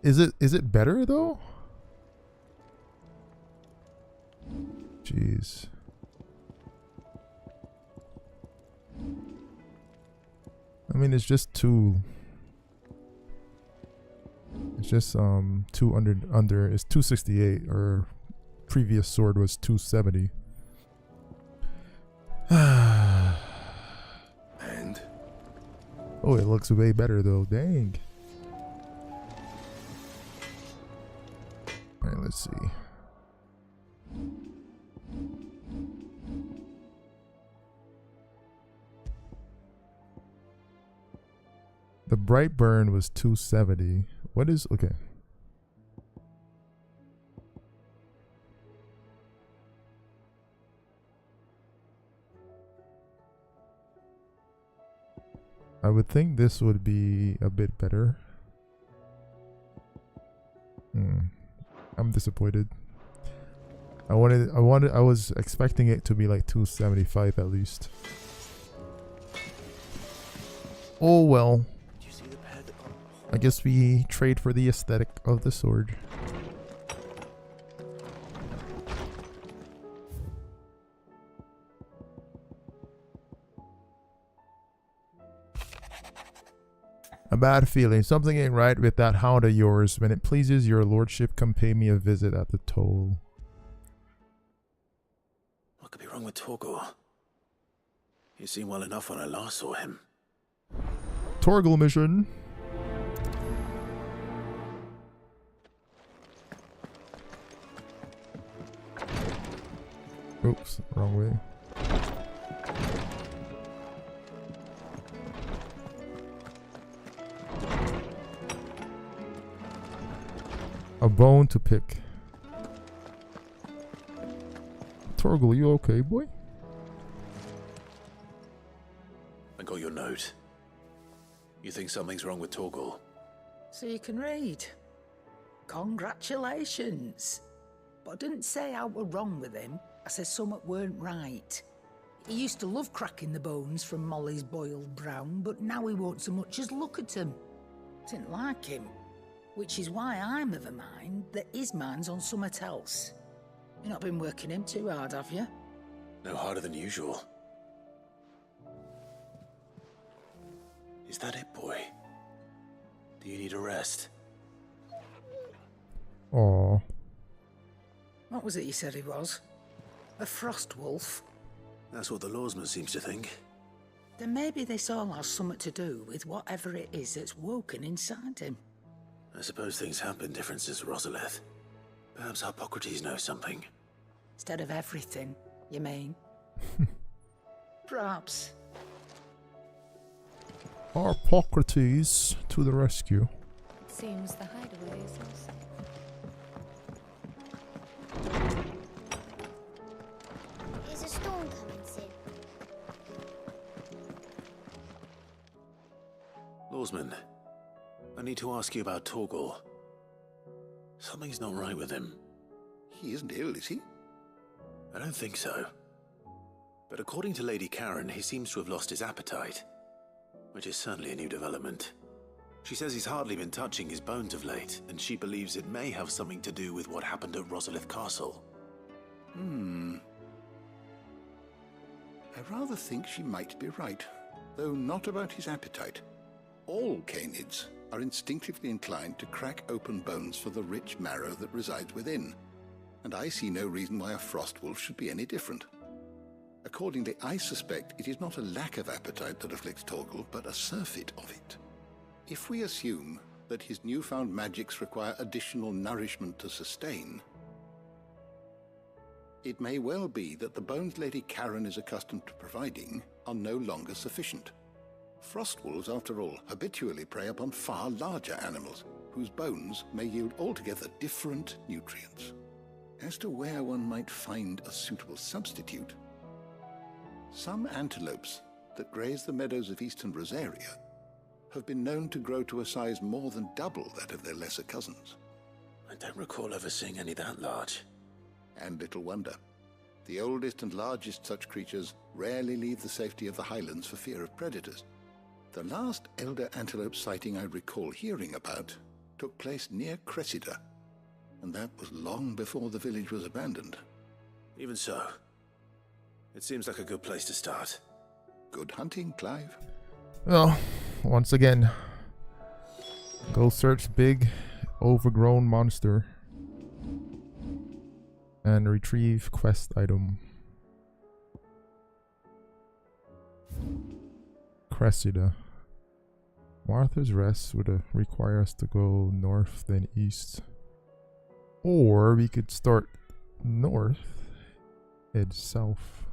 Is it better though? Jeez. I mean, it's just two. It's just 200 under. It's 268. Our previous sword was 270. And? Oh, it looks way better though. Dang. Alright, let's see. The bright burn was 270. What is okay? I would think this would be a bit better. I'm disappointed. I was expecting it to be like 275 at least. Oh well. I guess we trade for the aesthetic of the sword. A bad feeling. Something ain't right with that hound of yours. When it pleases your lordship, come pay me a visit at the toll. What could be wrong with Torgor? He seemed well enough when I last saw him. Torgal mission. Oops, wrong way. A bone to pick. Torgal, you okay, boy? I got your note. You think something's wrong with Torgor? So you can read. Congratulations. But I didn't say I were wrong with him. I said something weren't right. He used to love cracking the bones from Molly's boiled brown, but now he won't so much as look at them. Didn't like him. Which is why I'm of a mind that his mind's on something else. You've not been working him too hard, have you? No harder than usual. Is that it, boy? Do you need a rest? Aww. What was it you said he was? A frost wolf? That's what the lawsman seems to think. Then maybe this all has something to do with whatever it is that's woken inside him. I suppose things have been different since Rosalith. Perhaps Hippocrates knows something. Instead of everything, you mean? Perhaps. Hippocrates to the rescue. It seems the hideaway is also. Is a storm coming soon? Lawsman, I need to ask you about Torgor. Something's not right with him. He isn't ill, is he? I don't think so. But according to Lady Karen, he seems to have lost his appetite. Which is certainly a new development. She says he's hardly been touching his bones of late, and she believes it may have something to do with what happened at Rosalith Castle. I rather think she might be right, though not about his appetite. All canids are instinctively inclined to crack open bones for the rich marrow that resides within, and I see no reason why a frost wolf should be any different. Accordingly, I suspect it is not a lack of appetite that afflicts Torgal, but a surfeit of it. If we assume that his newfound magics require additional nourishment to sustain, it may well be that the bones Lady Karen is accustomed to providing are no longer sufficient. Frostwolves, after all, habitually prey upon far larger animals, whose bones may yield altogether different nutrients. As to where one might find a suitable substitute, some antelopes that graze the meadows of eastern Rosaria have been known to grow to a size more than double that of their lesser cousins. I don't recall ever seeing any that large. And little wonder. The oldest and largest such creatures rarely leave the safety of the highlands for fear of predators. The last elder antelope sighting I recall hearing about took place near Cressida, and that was long before the village was abandoned. Even so, it seems like a good place to start. Good hunting, Clive. Well, once again, go search big, overgrown monster and retrieve quest item. Cressida. Martha's Rest would require us to go north then east. Or we could start north, head south.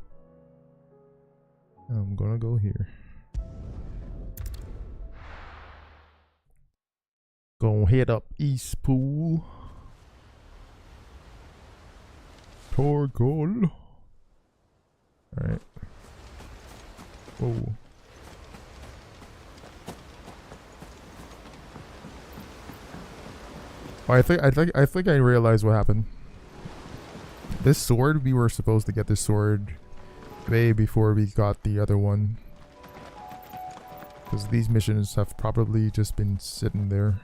I'm gonna go here. Gonna head up East Pool. Torgal. Alright. Whoa. Oh, I think I realized what happened. This sword, we were supposed to get this sword way before we got the other one. Because these missions have probably just been sitting there.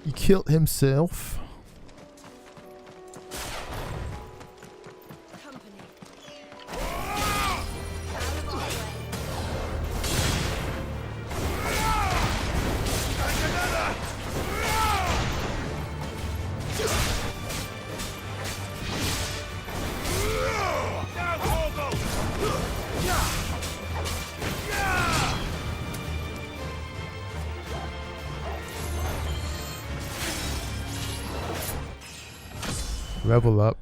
He killed himself. Level up.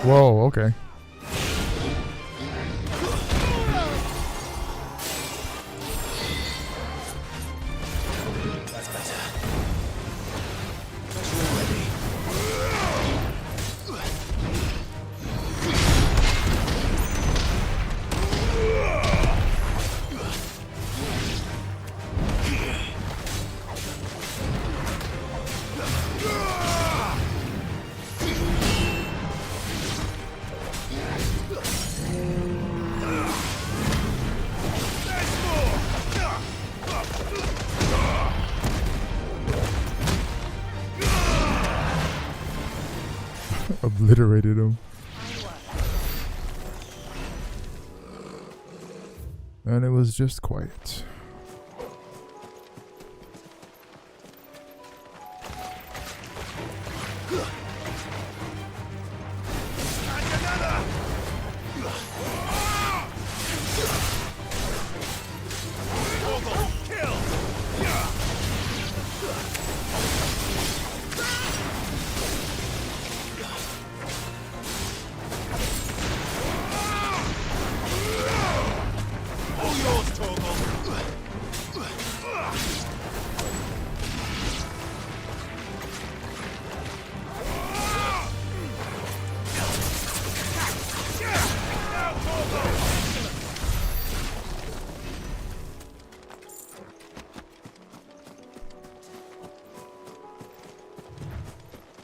Whoa, okay. That's better. Guess we're ready. Obliterated him. And it was just quiet.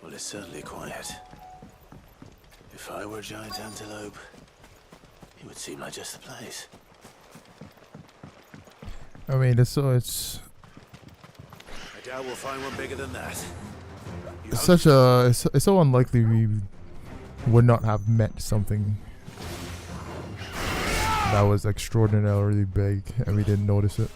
Well, it's certainly quiet. If I were a giant antelope, it would seem like just the place. I mean, it's so it's I doubt we'll find one bigger than that. such a it's so unlikely we would not have met something that was extraordinarily big and we didn't notice it.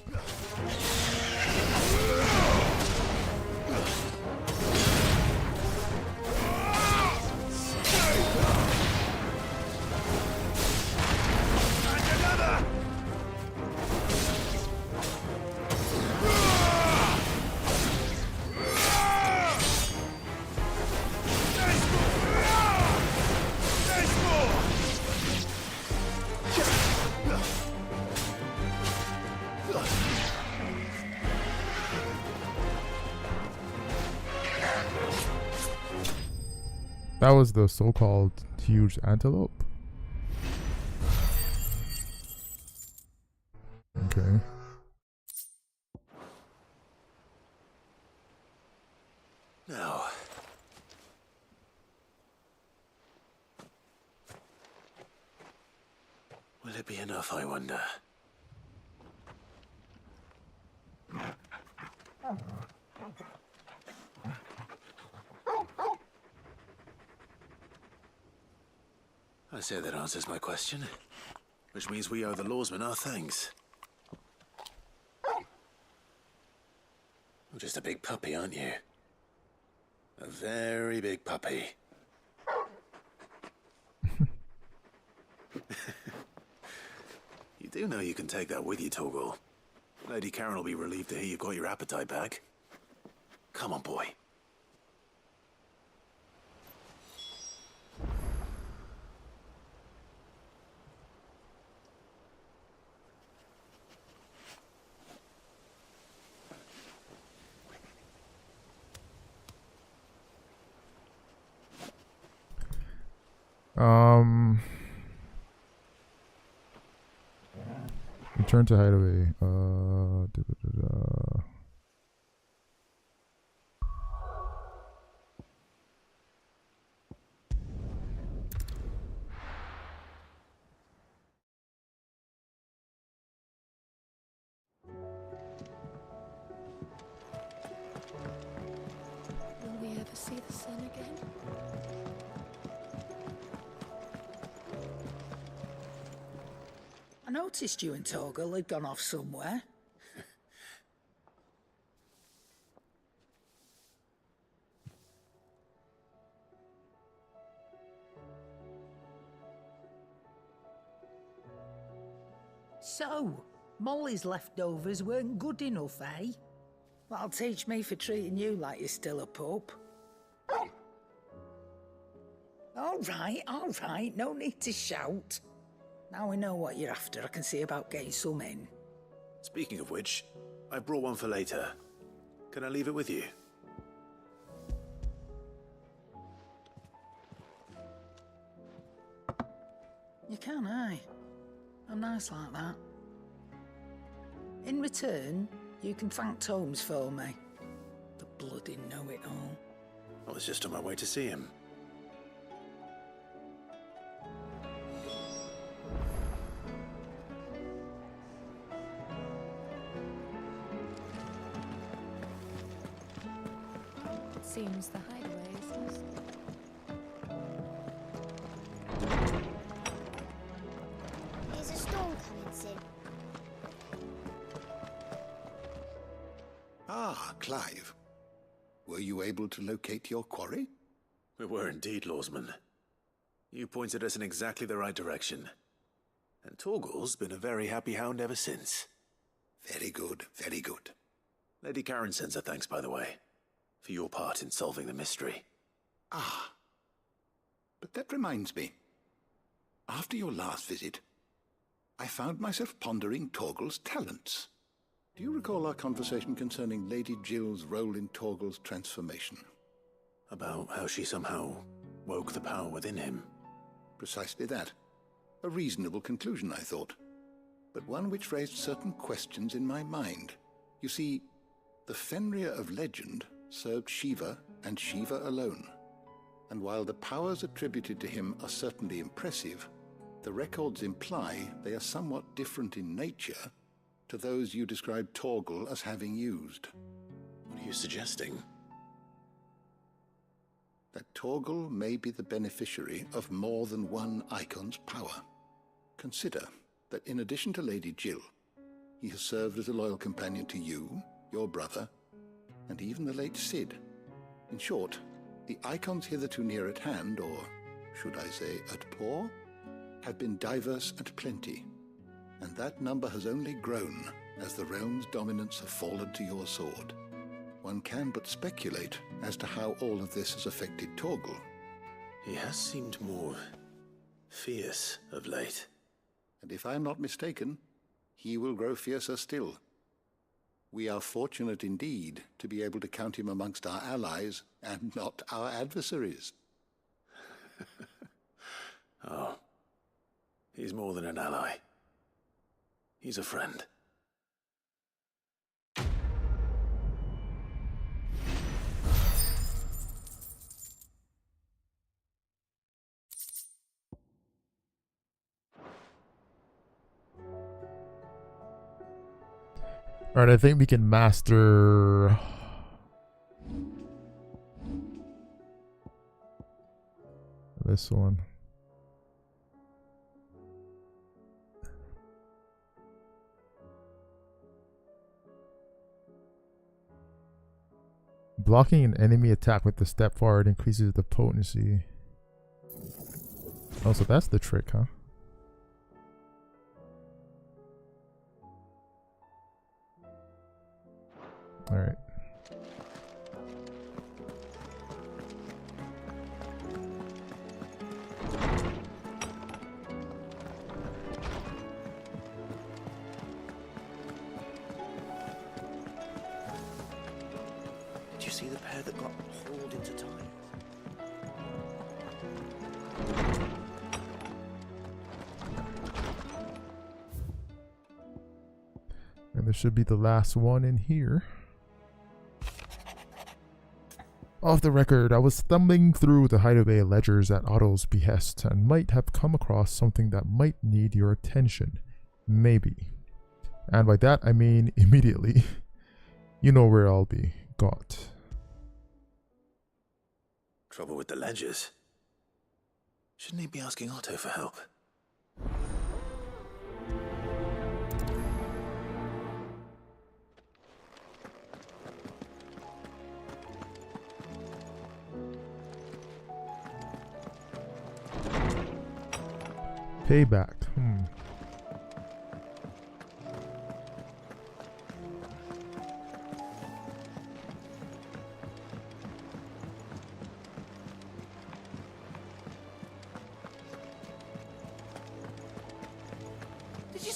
That was the so-called huge antelope. Okay. Now, will it be enough, I wonder? I say that answers my question, which means we owe the lawsmen our thanks. You're just a big puppy, aren't you? A very big puppy. You do know you can take that with you, Torgal. Lady Karen will be relieved to hear you've got your appetite back. Come on, boy. Return to hideaway. Will we ever see the sun again? I noticed you and Torgal had gone off somewhere. So, Molly's leftovers weren't good enough, eh? That'll teach me for treating you like you're still a pup. All right, no need to shout. Now we know what you're after, I can see about getting some in. Speaking of which, I brought one for later. Can I leave it with you? You can, aye. I'm nice like that. In return, you can thank Tomes for me. The bloody know-it-all. I was just on my way to see him. It seems the hideaway is lost. There's a storm coming soon. Ah, Clive. Were you able to locate your quarry? We were indeed, Lawsman. You pointed us in exactly the right direction. And Torgal's been a very happy hound ever since. Very good, very good. Lady Karen sends her thanks, by the way, for your part in solving the mystery. Ah. But that reminds me. After your last visit, I found myself pondering Torgal's talents. Do you recall our conversation concerning Lady Jill's role in Torgal's transformation? About how she somehow woke the power within him. Precisely that. A reasonable conclusion, I thought, but one which raised certain questions in my mind. You see, the Fenrir of legend served Shiva and Shiva alone, and while the powers attributed to him are certainly impressive, the records imply they are somewhat different in nature to those you described Torgal as having used. What are you suggesting? That Torgal may be the beneficiary of more than one icon's power. Consider that in addition to Lady Jill, he has served as a loyal companion to you, your brother, and even the late Cid. In short, the icons hitherto near at hand, or should I say at paw, have been diverse and plenty, and that number has only grown as the realm's dominance have fallen to your sword. One can but speculate as to how all of this has affected Torgal. He has seemed more fierce of late. And if I am not mistaken, he will grow fiercer still. We are fortunate indeed to be able to count him amongst our allies and not our adversaries. Oh, he's more than an ally. He's a friend. Alright, I think we can master this one. Blocking an enemy attack with the step forward increases the potency. Oh, so that's the trick, huh? All right. Did you see the pair that got hauled into time? And there should be the last one in here. Off the record, I was thumbing through the hideaway ledgers at Otto's behest and might have come across something that might need your attention. Maybe. And by that, I mean immediately. You know where I'll be. Got. Trouble with the ledgers? Shouldn't he be asking Otto for help? Payback.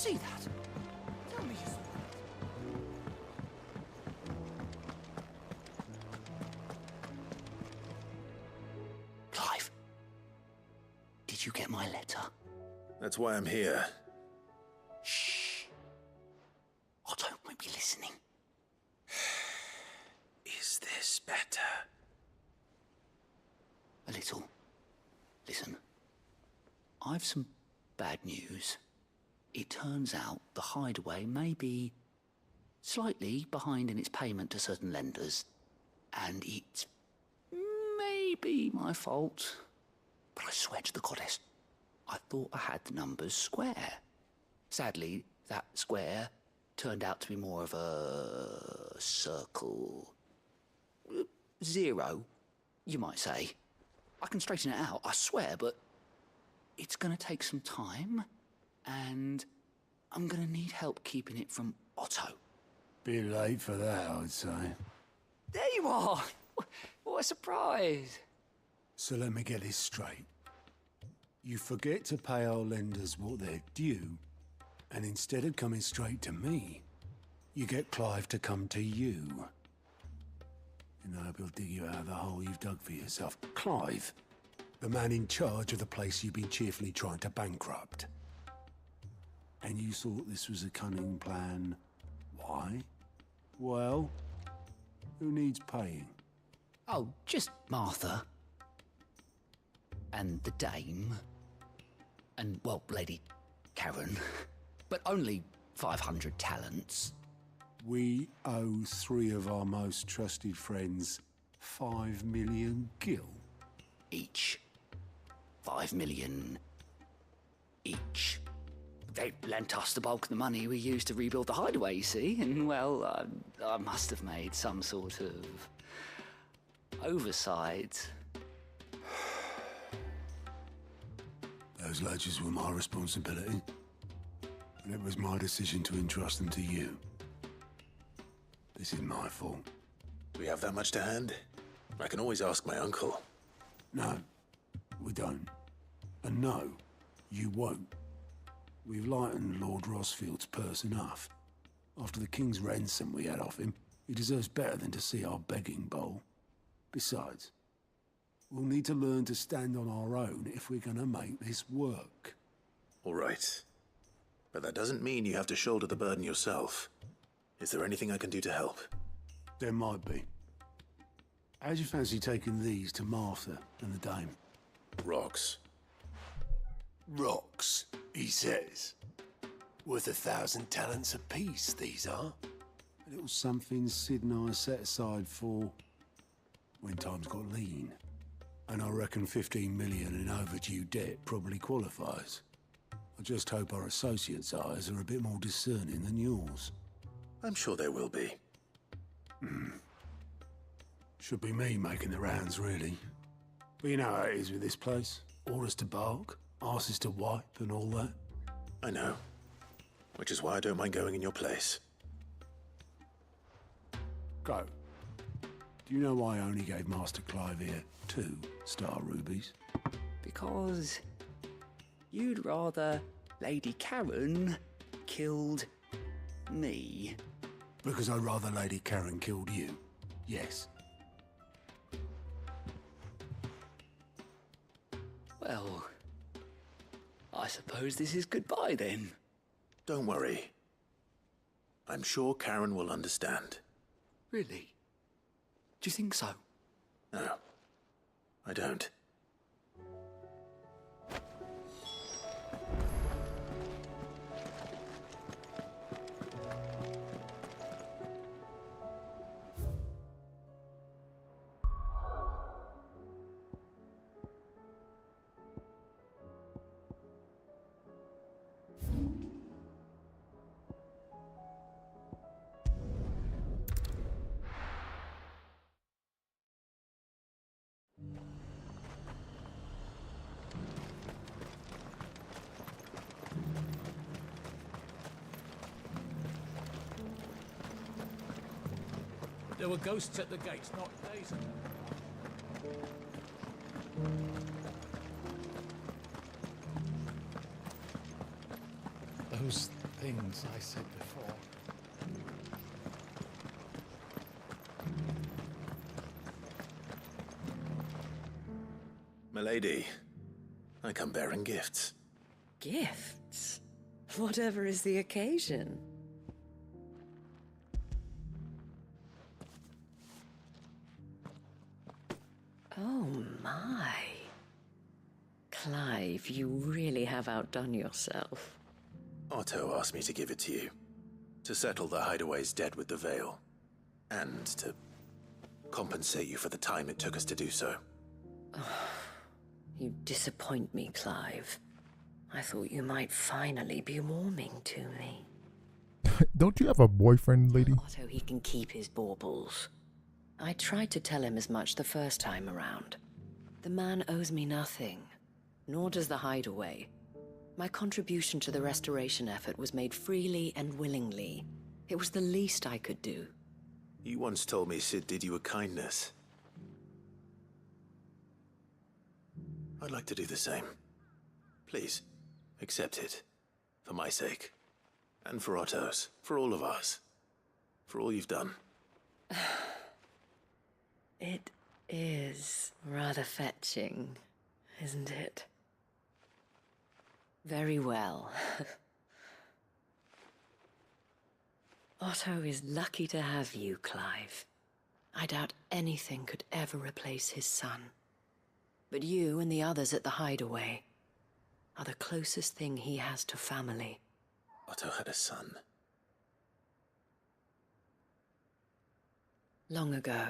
see that? Tell me you saw that. Clive, did you get my letter? That's why I'm here. Shh. Otto won't be listening. Is this better? A little. Listen, I've some bad news. It turns out the Hideaway may be slightly behind in its payment to certain lenders, and it may be my fault. But I swear to the goddess, I thought I had the numbers square. Sadly, that square turned out to be more of a circle. 0, you might say. I can straighten it out, I swear, but it's going to take some time, and I'm going to need help keeping it from Otto. Bit late for that, I'd say. There you are! What a surprise! So let me get this straight. You forget to pay our lenders what they're due, and instead of coming straight to me, you get Clive to come to you. And I hope he'll dig you out of the hole you've dug for yourself. Clive, the man in charge of the place you've been cheerfully trying to bankrupt. And you thought this was a cunning plan. Why? Well, who needs paying? Oh, just Martha. And the Dame. And, well, Lady Karen. But only 500 talents. We owe 3 of our most trusted friends 5 million gil. Each. 5 million each. They lent us the bulk of the money we used to rebuild the Hideaway, you see, and, well, I must have made some sort of oversight. Those ledgers were my responsibility, and it was my decision to entrust them to you. This is my fault. Do we have that much to hand? I can always ask my uncle. No, we don't. And no, you won't. We've lightened Lord Rosfield's purse enough. After the king's ransom we had off him, he deserves better than to see our begging bowl. Besides, we'll need to learn to stand on our own if we're gonna make this work. All right. But that doesn't mean you have to shoulder the burden yourself. Is there anything I can do to help? There might be. How'd you fancy taking these to Martha and the Dame? Rocks. Rocks, he says. Worth 1,000 talents apiece, these are. A little something Sid and I set aside for when times got lean. And I reckon 15 million in overdue debt probably qualifies. I just hope our associates' eyes are a bit more discerning than yours. I'm sure there will be. Should be me making the rounds, really. But you know how it is with this place. Orders to bark, arses to wipe, and all that. I know. Which is why I don't mind going in your place. Go. Do you know why I only gave Master Clive here 2 star rubies? Because you'd rather Lady Karen killed me. Because I'd rather Lady Karen killed you. Yes. Well, I suppose this is goodbye then. Don't worry. I'm sure Karen will understand. Really? Do you think so? No, I don't. There were ghosts at the gates not days ago. Those things I said before. Milady, I come bearing gifts. Gifts? Whatever is the occasion. Oh my. Clive, you really have outdone yourself. Otto asked me to give it to you. To settle the Hideaway's debt with the Veil. And to compensate you for the time it took us to do so. You disappoint me, Clive. I thought you might finally be warming to me. Don't you have a boyfriend, lady? Otto, he can keep his baubles. I tried to tell him as much the first time around. The man owes me nothing, nor does the Hideaway. My contribution to the restoration effort was made freely and willingly. It was the least I could do. You once told me Sid did you a kindness. I'd like to do the same. Please, accept it. For my sake. And for Otto's. For all of us. For all you've done. It is rather fetching, isn't it? Very well. Otto is lucky to have you, Clive. I doubt anything could ever replace his son. But you and the others at the Hideaway are the closest thing he has to family. Otto had a son. Long ago,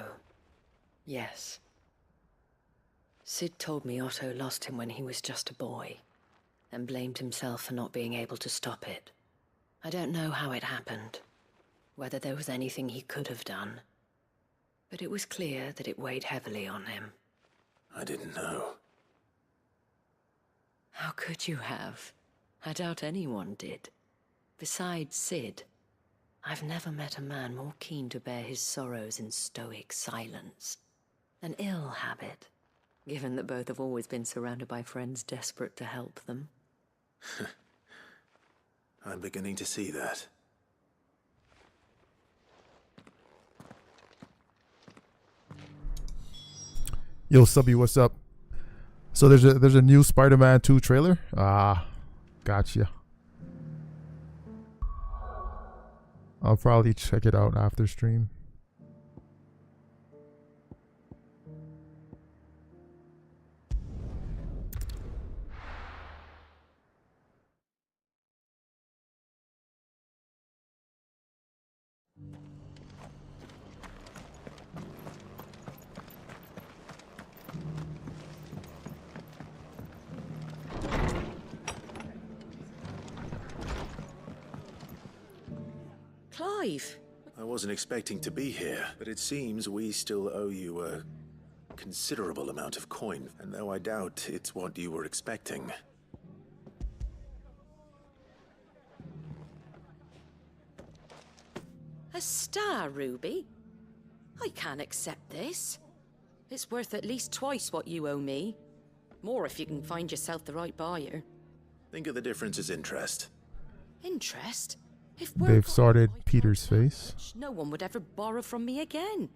yes. Sid told me Otto lost him when he was just a boy, and blamed himself for not being able to stop it. I don't know how it happened, whether there was anything he could have done, but it was clear that it weighed heavily on him. I didn't know. How could you have? I doubt anyone did. Besides Sid, I've never met a man more keen to bear his sorrows in stoic silence. An ill habit, given that both have always been surrounded by friends desperate to help them. I'm beginning to see that. Yo, Subby, what's up? So there's a new Spider-Man 2 trailer? Ah, gotcha. I'll probably check it out after stream. Clive! I wasn't expecting to be here, but it seems we still owe you a considerable amount of coin, and though I doubt it's what you were expecting. A star, Ruby? I can't accept this. It's worth at least twice what you owe me. More if you can find yourself the right buyer. Think of the difference as interest. Interest? If They've sorted Peter's face. no one would ever borrow from me again.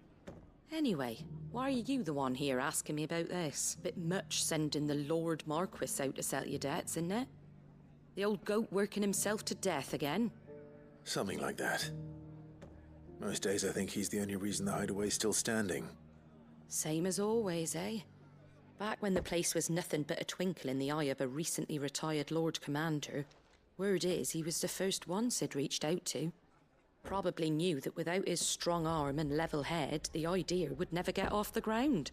Anyway, why are you the one here asking me about this? Bit much sending the Lord Marquis out to settle your debts, isn't it? The old goat working himself to death again? Something like that. Most days I think he's the only reason the Hideaway's still standing. Same as always, eh? Back when the place was nothing but a twinkle in the eye of a recently retired Lord Commander, word is he was the first one Sid reached out to. Probably knew that without his strong arm and level head, the idea would never get off the ground.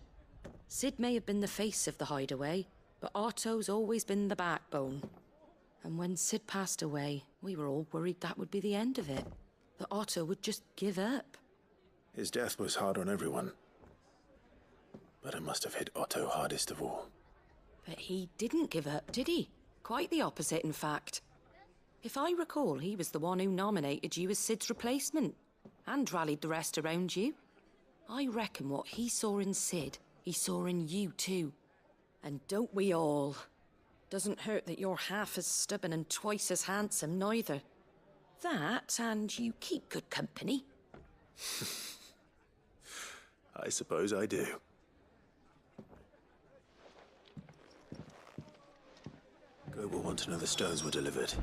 Sid may have been the face of the Hideaway, but Otto's always been the backbone. And when Sid passed away, we were all worried that would be the end of it. That Otto would just give up. His death was hard on everyone. But it must have hit Otto hardest of all. But he didn't give up, did he? Quite the opposite, in fact. If I recall, he was the one who nominated you as Sid's replacement, and rallied the rest around you. I reckon what he saw in Sid, he saw in you too. And don't we all? Doesn't hurt that you're half as stubborn and twice as handsome, neither. That, and you keep good company. I suppose I do. Go will want to know the stones were delivered,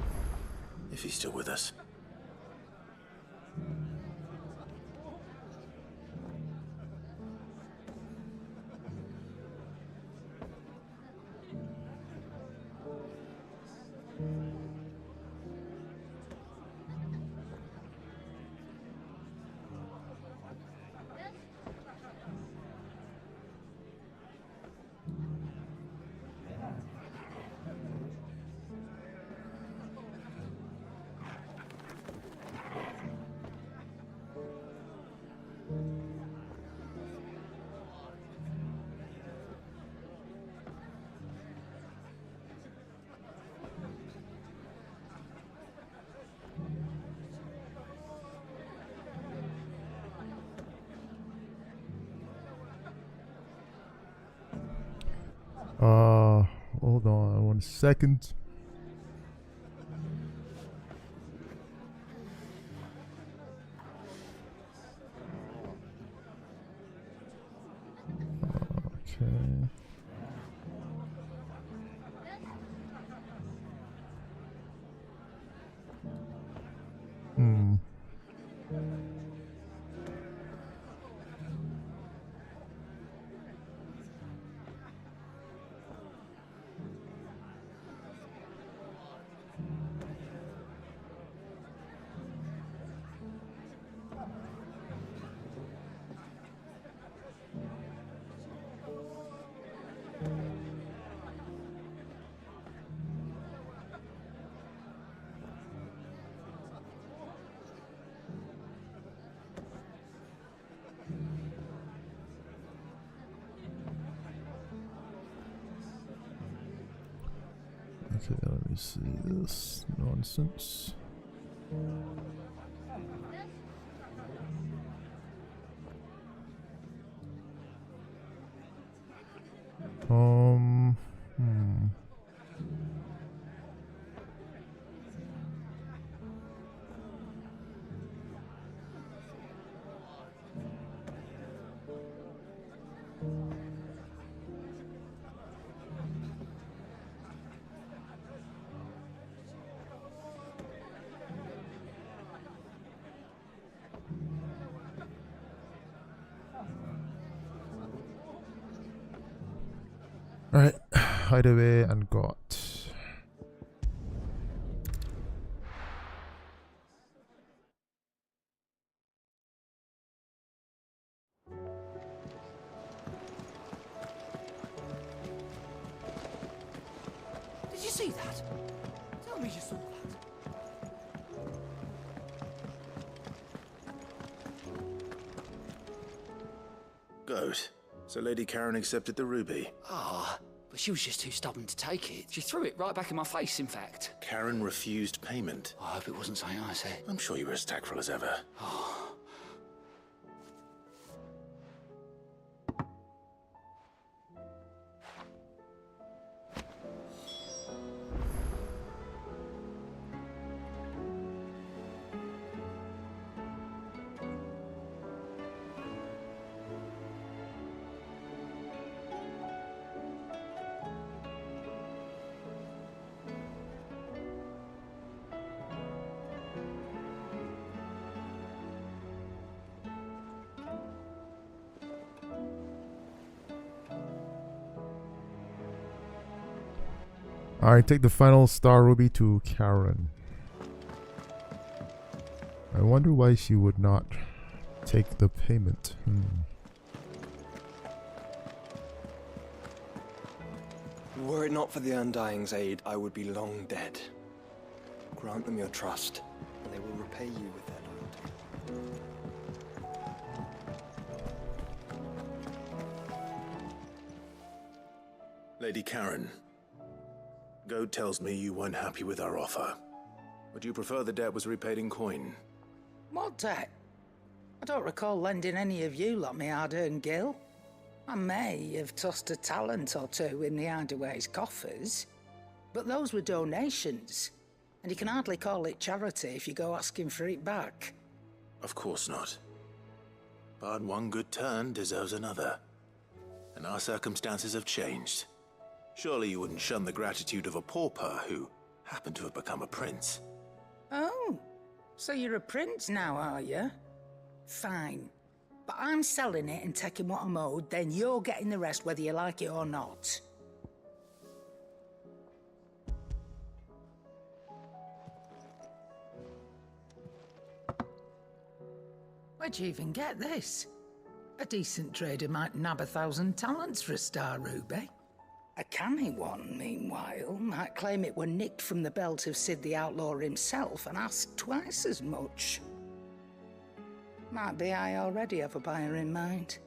if he's still with us. Hold on 1 second. Okay. Okay, let me see this nonsense. Alright, hideaway and got. Did you see that? Tell me you saw that. Good. So Lady Karen accepted the ruby. Ah, but she was just too stubborn to take it. She threw it right back in my face, in fact. Karen refused payment. I hope it wasn't something I said. I'm sure you were as tactful as ever. Alright, take the final star ruby to Karen. I wonder why she would not take the payment. Were it not for the Undying's aid, I would be long dead. Grant them your trust, and they will repay you with their loyalty. Lady Karen, Goad tells me you weren't happy with our offer. Would you prefer the debt was repaid in coin? What debt? I don't recall lending any of you lot me hard-earned gil. I may have tossed a talent or two in the Hardaway's coffers, but those were donations. And you can hardly call it charity if you go asking for it back. Of course not. But one good turn deserves another. And our circumstances have changed. Surely you wouldn't shun the gratitude of a pauper who happened to have become a prince. Oh, so you're a prince now, are you? Fine. But I'm selling it and taking what I'm owed, then you're getting the rest whether you like it or not. Where'd you even get this? A decent trader might nab 1,000 talents for a star ruby. A canny one, meanwhile, might claim it were nicked from the belt of Sid the Outlaw himself and ask twice as much. Might be I already have a buyer in mind.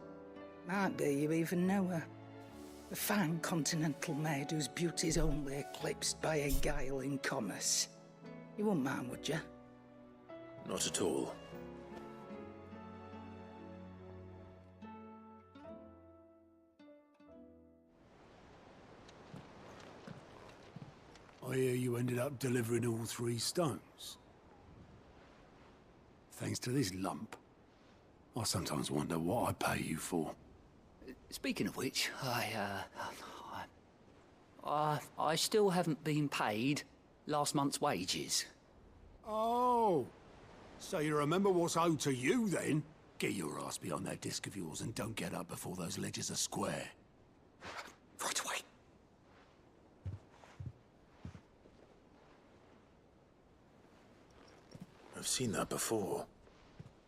Might be you even know her. A fine continental maid whose beauty's only eclipsed by a guile in commerce. You wouldn't mind, would you? Not at all. I hear you ended up delivering all 3 stones. Thanks to this lump. I sometimes wonder what I pay you for. Speaking of which, I still haven't been paid last month's wages. Oh, so you remember what's owed to you then? Get your ass behind that disc of yours and don't get up before those ledgers are square. Right away. I've seen that before.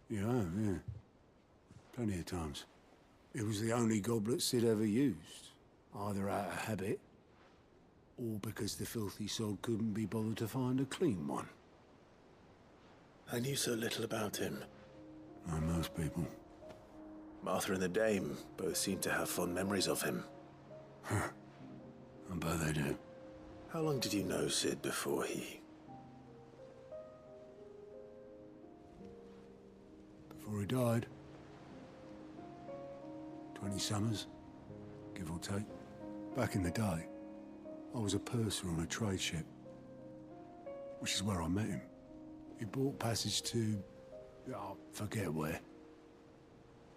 You have, yeah. Plenty of times. It was the only goblet Sid ever used. Either out of habit, or because the filthy sod couldn't be bothered to find a clean one. I knew so little about him. Like most people. Martha and the Dame both seem to have fond memories of him. Huh. I bet they do. How long did you know Sid before he... Before he died. 20 summers, give or take. Back in the day, I was a purser on a trade ship, which is where I met him. He bought passage to... I forget where.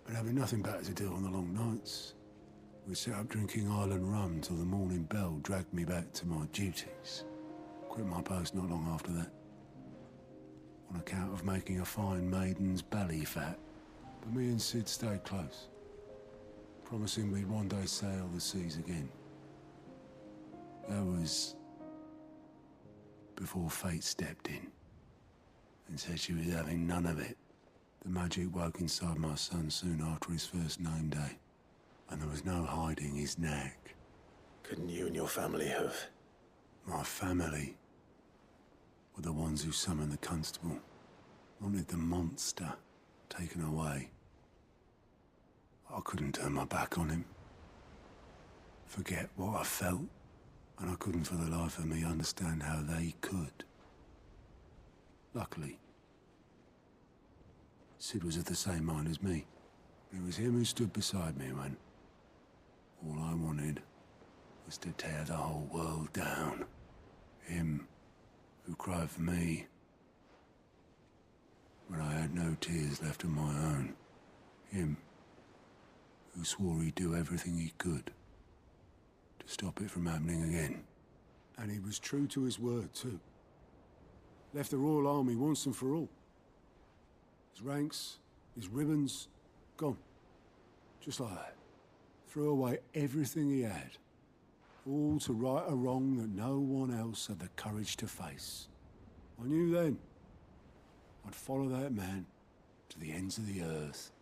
But having nothing better to do on the long nights, we set up drinking island rum till the morning bell dragged me back to my duties. Quit my post not long after that. On account of making a fine maiden's belly fat. But me and Sid stayed close, promising we'd one day sail the seas again. That was before fate stepped in and said she was having none of it. The magic woke inside my son soon after his first name day, and there was no hiding his knack. Couldn't you and your family have... My family were the ones who summoned the constable, wanted the monster taken away. I couldn't turn my back on him, forget what I felt, and I couldn't for the life of me understand how they could. Luckily, Sid was of the same mind as me. It was him who stood beside me when all I wanted was to tear the whole world down. Him who cried for me when I had no tears left of my own. Him who swore he'd do everything he could to stop it from happening again. And he was true to his word, too. Left the Royal Army once and for all. His ranks, his ribbons, gone. Just like that. Threw away everything he had. All to right a wrong that no one else had the courage to face. I knew then I'd follow that man to the ends of the earth.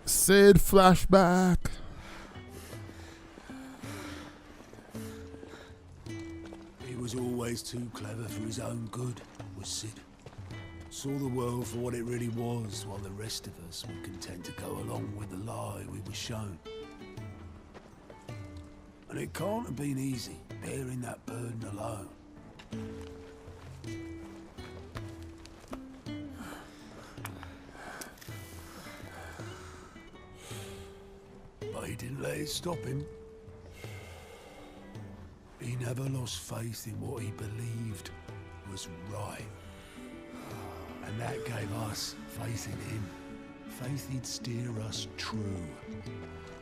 Sid flashback. He was always too clever for his own good, was Sid. Saw the world for what it really was, while the rest of us were content to go along with the lie we were shown. And it can't have been easy, bearing that burden alone. let it stop him. He never lost faith in what he believed was right. And that gave us faith in him. Faith he'd steer us true.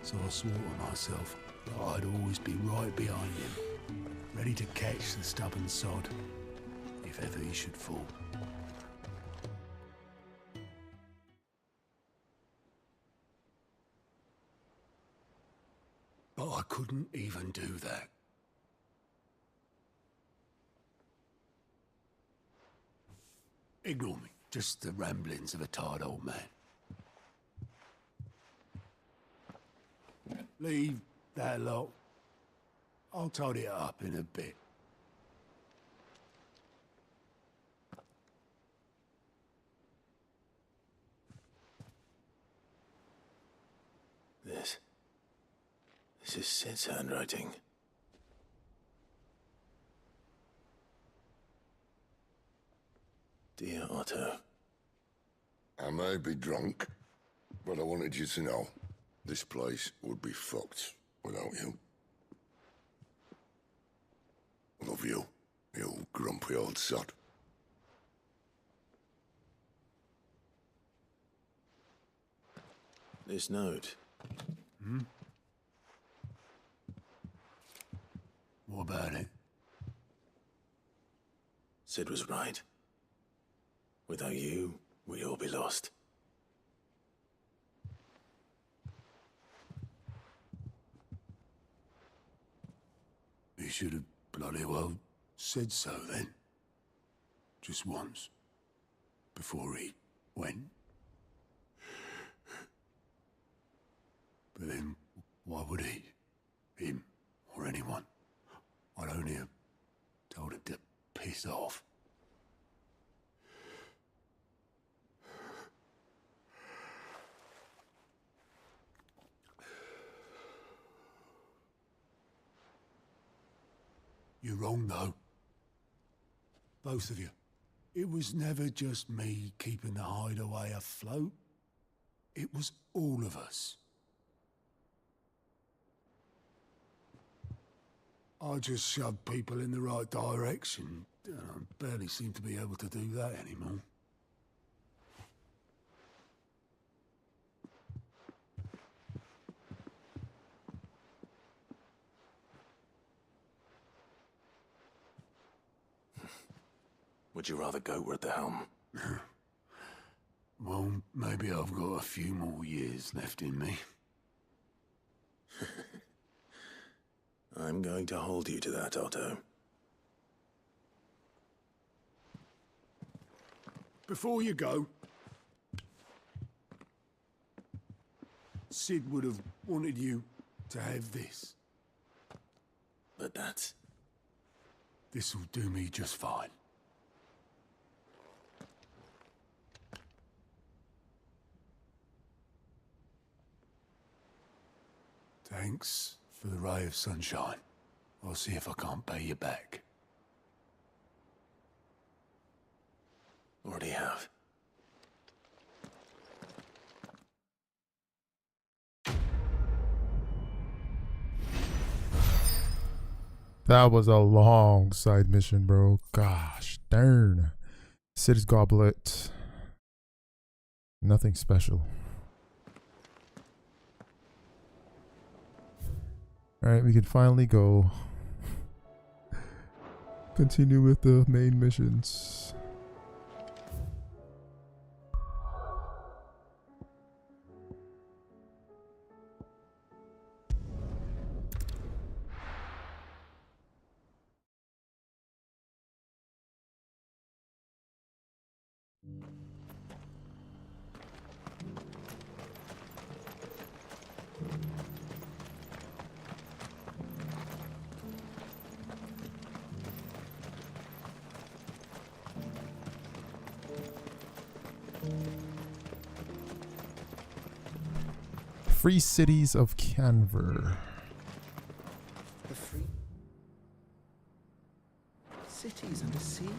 So I swore to myself that I'd always be right behind him, ready to catch the stubborn sod if ever he should fall. But I couldn't even do that. Ignore me. Just the ramblings of a tired old man. Leave that lot. I'll tidy it up in a bit. This is Sid's handwriting. Dear Otto. I may be drunk, but I wanted you to know this place would be fucked without you. Love you, you grumpy old sod. This note. Hmm? What about it? Sid was right. Without you, we'd all be lost. He should have bloody well said so then. Just once. Before he went. But then, why would he? Him, or anyone? I'd only have told him to piss off. You're wrong, though. Both of you. It was never just me keeping the hideaway afloat. It was all of us. I just shoved people in the right direction, and I barely seem to be able to do that anymore. Would you rather goat were at the helm? Well, maybe I've got a few more years left in me. I'm going to hold you to that, Otto. Before you go, Sid would have wanted you to have this. But that's... This'll do me just fine. Thanks for the ray of sunshine. I'll see if I can't pay you back. Already have. That was a long side mission, bro. Gosh darn. Sid's goblet. Nothing special. Alright, we can finally go continue with the main missions. Free cities of Canver. The free cities and the sea?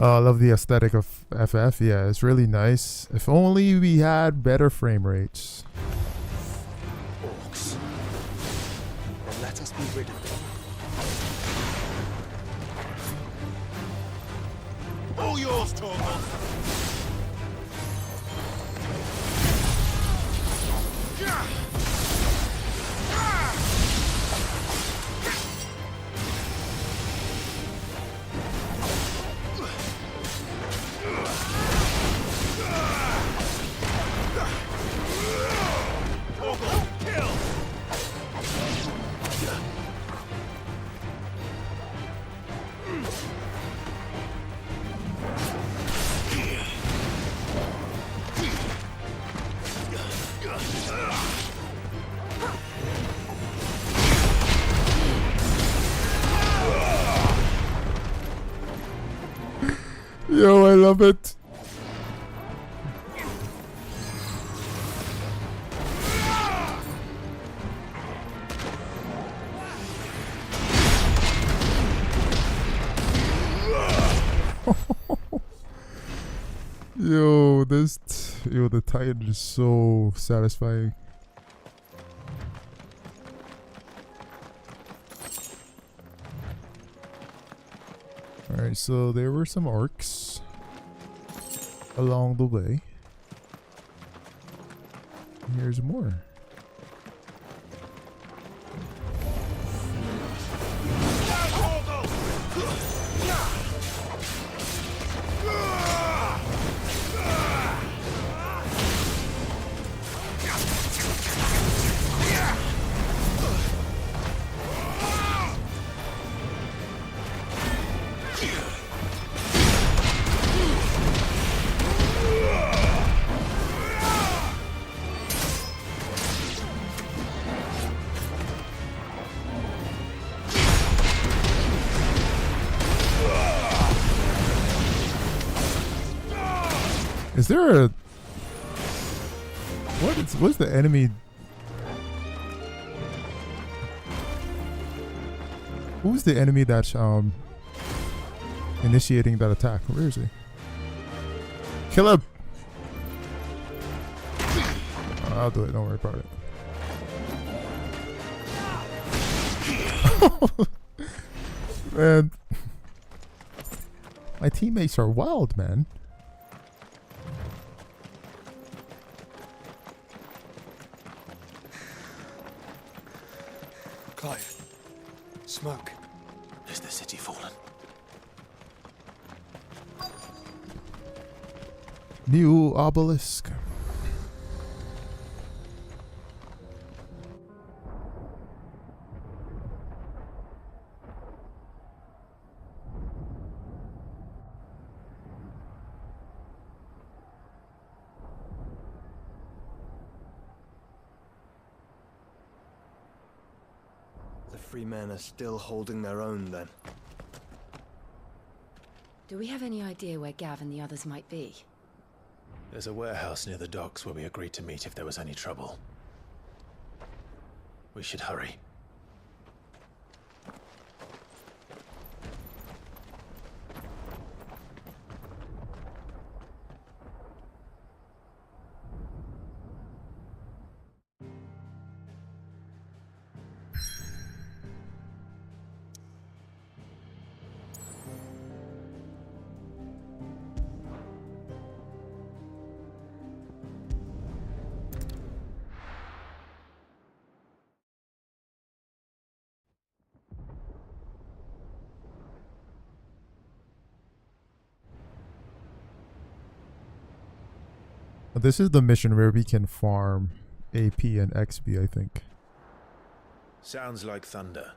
I love the aesthetic of FF. Yeah, it's really nice. If only we had better frame rates. Orcs. Then let us be rid of them. All yours, Torgal. Yo, I love it. Yo, the Titan is so satisfying. Alright, so there were some orcs along the way. Here's more. Is there a what's the enemy? Who's the enemy that's initiating that attack? Where is he? Kill him! I'll do it, don't worry about it. Man, my teammates are wild, man. Clive. Smoke. Is the city fallen? New obelisk. The free men are still holding their own, then. Do we have any idea where Gav and the others might be? There's a warehouse near the docks where we agreed to meet if there was any trouble. We should hurry. This is the mission where we can farm AP and XP, I think. Sounds like thunder.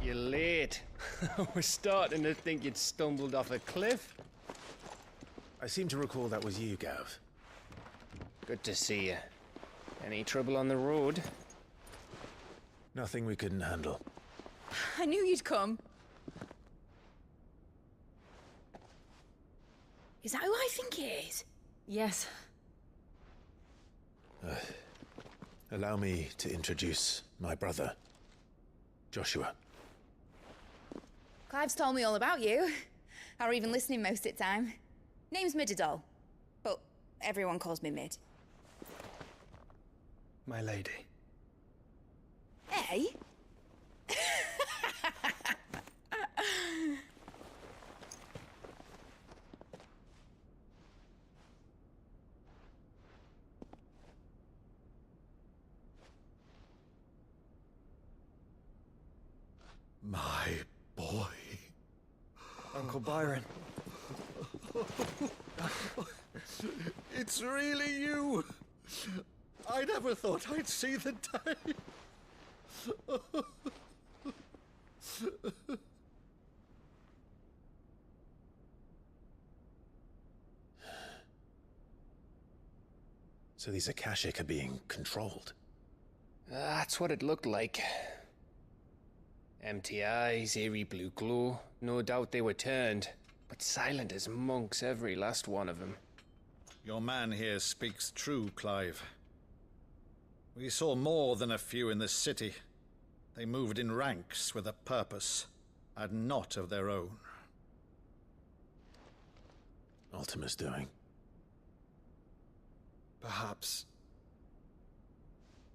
You're late. We're starting to think you'd stumbled off a cliff. I seem to recall that was you, Gav. Good to see you. Any trouble on the road? Nothing we couldn't handle. I knew you'd come. Is that who I think it is? Yes. Allow me to introduce my brother, Joshua. Clive's told me all about you. Or even listening most of the time. Name's Midadol, but everyone calls me Mid. My lady. Hey? My boy. Uncle Byron. It's really you. I never thought I'd see the day. So these Akashic are being controlled. That's what it looked like. Empty eyes, eerie blue glow. No doubt they were turned, but silent as monks, every last one of them. Your man here speaks true, Clive. We saw more than a few in this city. They moved in ranks with a purpose, and not of their own. Ultima's doing. Perhaps.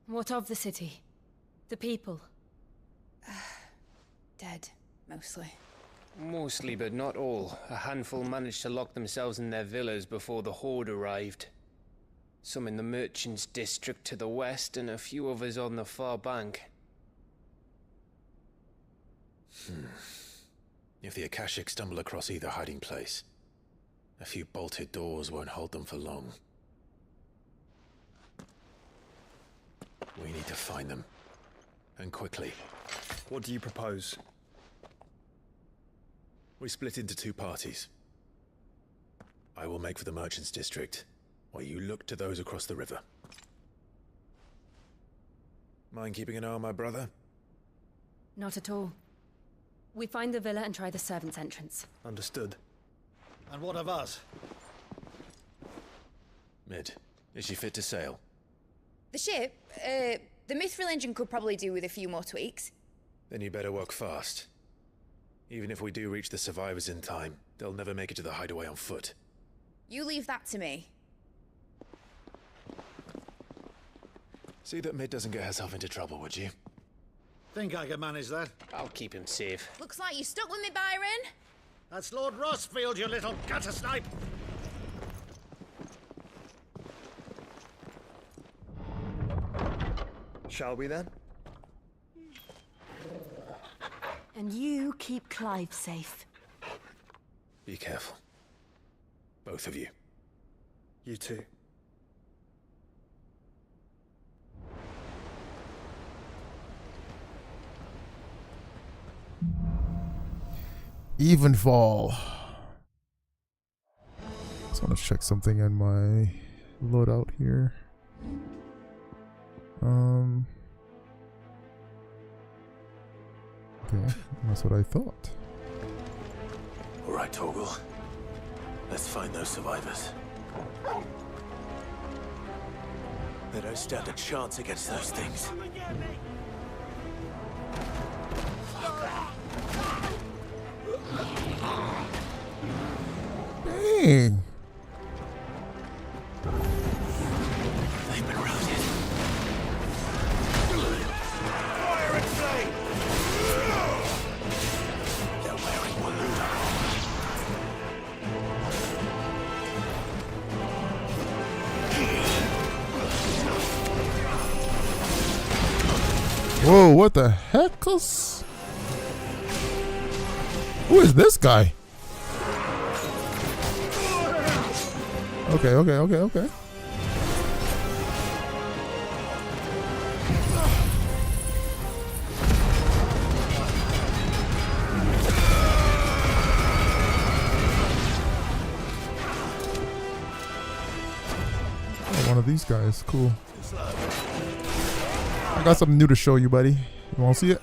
What of the city? The people? Dead, mostly. Mostly, but not all. A handful managed to lock themselves in their villas before the Horde arrived. Some in the merchants' district to the west, and a few others on the far bank. If the Akashic stumble across either hiding place, a few bolted doors won't hold them for long. We need to find them. And quickly. What do you propose? We split into two parties. I will make for the merchants' district, while you look to those across the river. Mind keeping an eye on my brother? Not at all. We find the villa and try the servants' entrance. Understood. And what of us? Mid, is she fit to sail? The ship, the Mithril engine could probably do with a few more tweaks. Then you better work fast. Even if we do reach the survivors in time, they'll never make it to the hideaway on foot. You leave that to me. See that Mid doesn't get herself into trouble, would you? Think I can manage that? I'll keep him safe. Looks like you stuck with me, Byron. That's Lord Rossfield, you little gutter snipe! Shall we then? And you keep Clive safe. Be careful. Both of you. You too. Evenfall. Just want to check something in my loadout here. Okay, that's what I thought. All right, Torgal. Let's find those survivors. They don't stand a chance against those things. Dang. They've been routed. Fire and flame! They're wearing wounds. Whoa, what the heck? Who is this guy? Okay. Oh, one of these guys, cool. I got something new to show you, buddy. You wanna see it?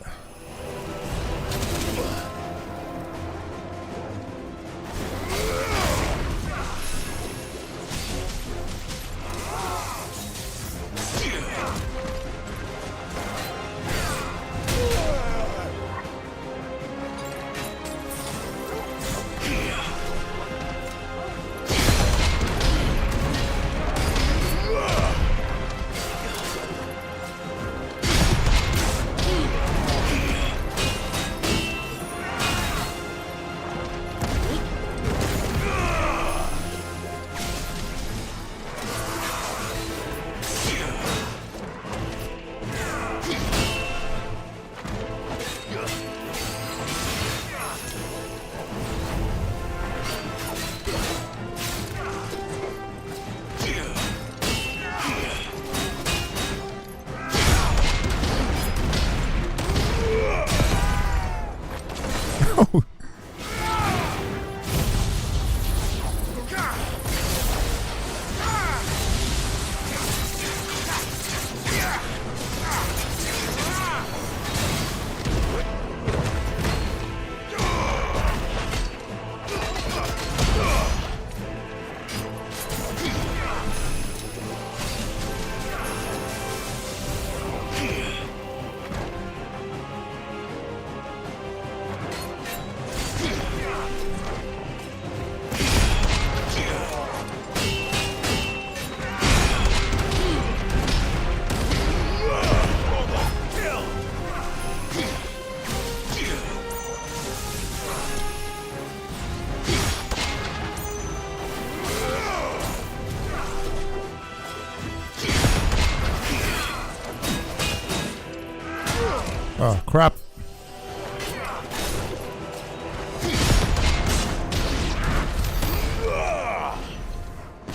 Oh, crap.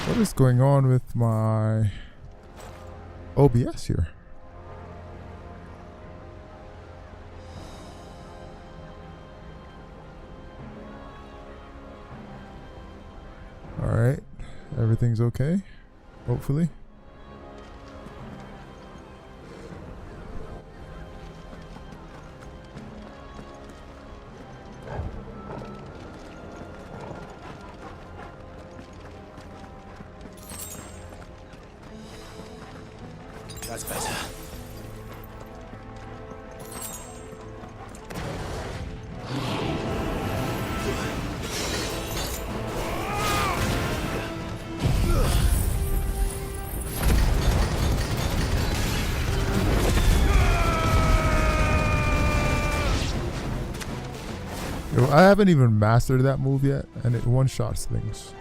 What is going on with my OBS here? Alright, everything's okay, hopefully. That's better. Yo, I haven't even mastered that move yet, and it one-shots things.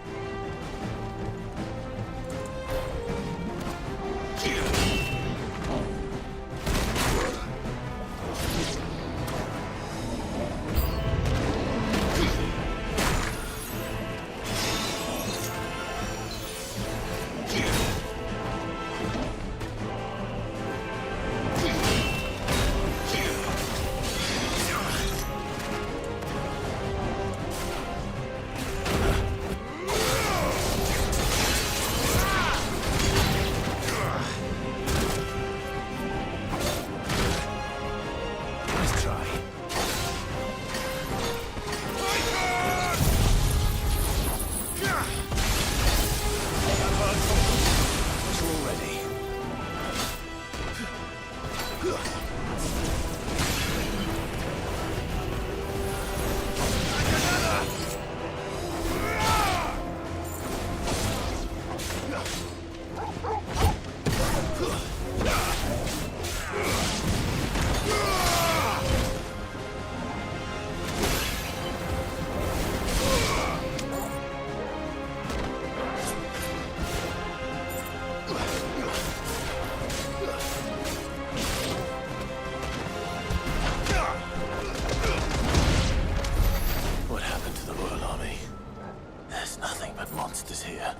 monsters here.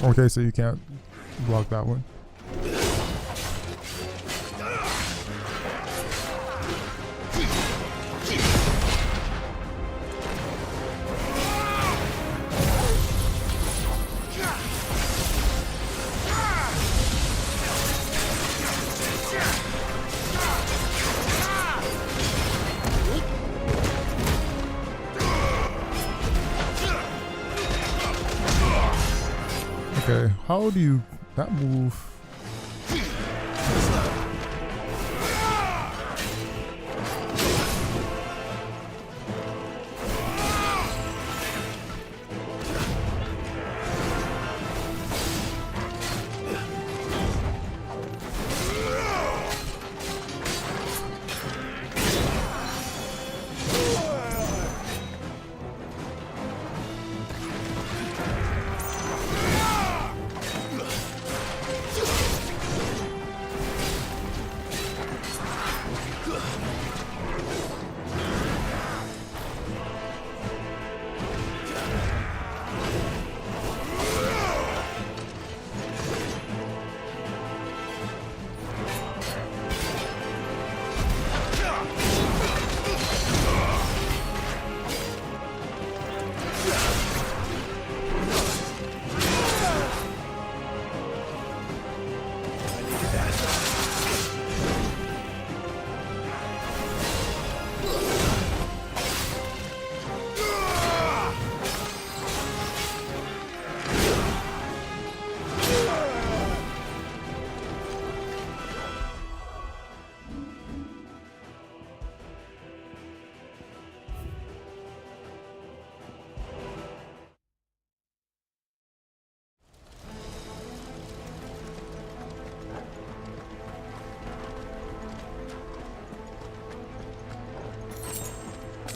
Okay, so you can't block that one. Okay, how do you that move?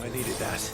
I needed that.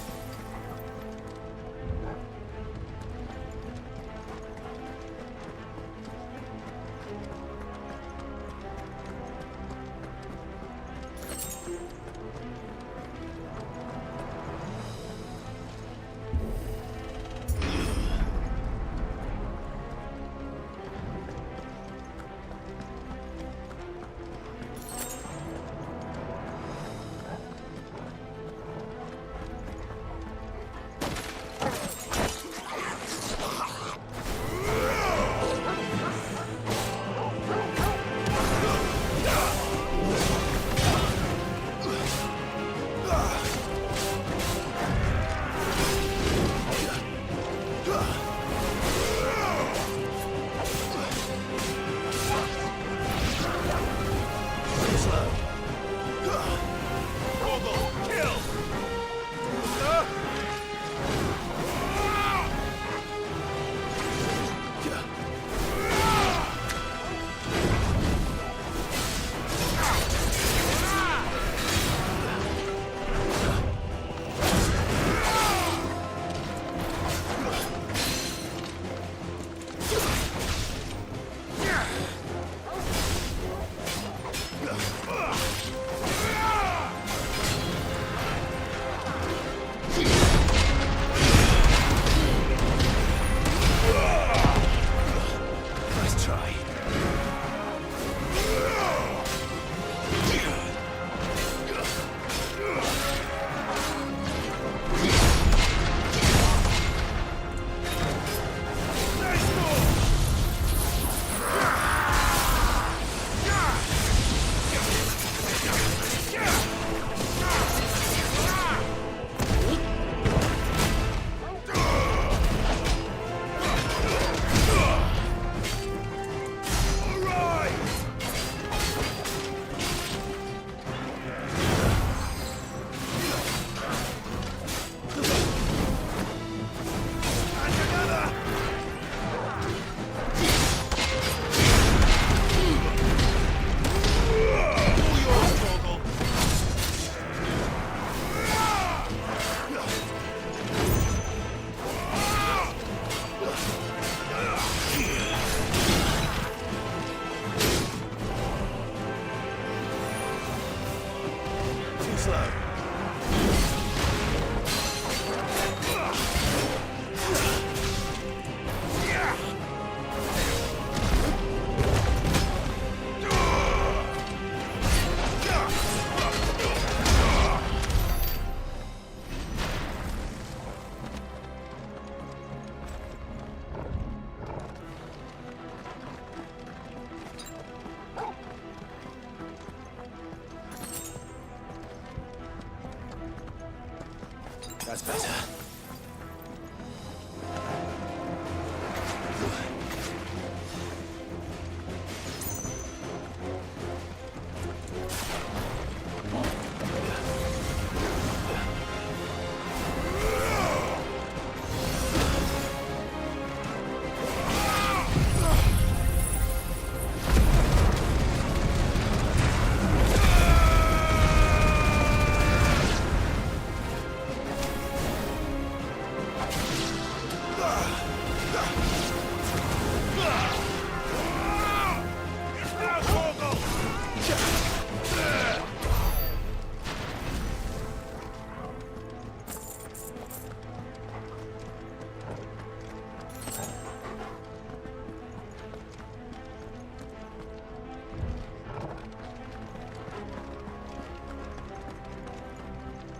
That's better.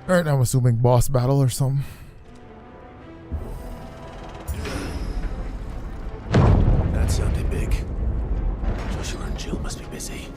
Alright, I'm assuming boss battle or something. That sounded big. Joshua and Jill must be busy.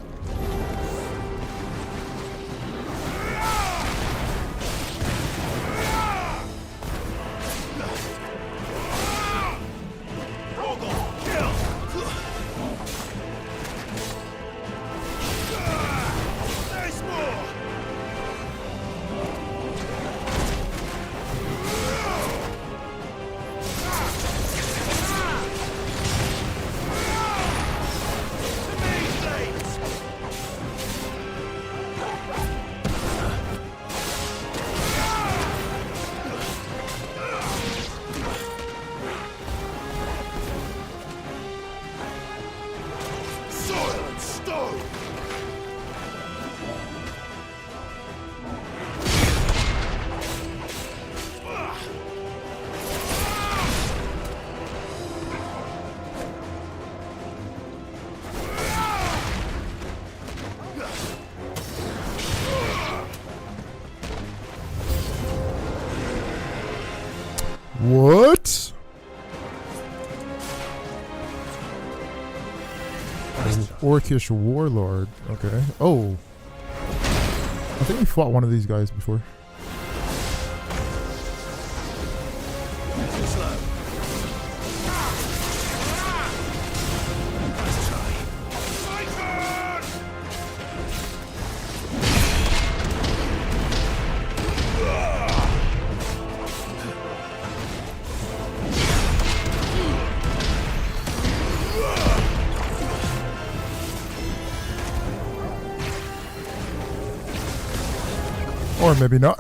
What? Orcish warlord. Okay. Oh. I think we fought one of these guys before. Or maybe not.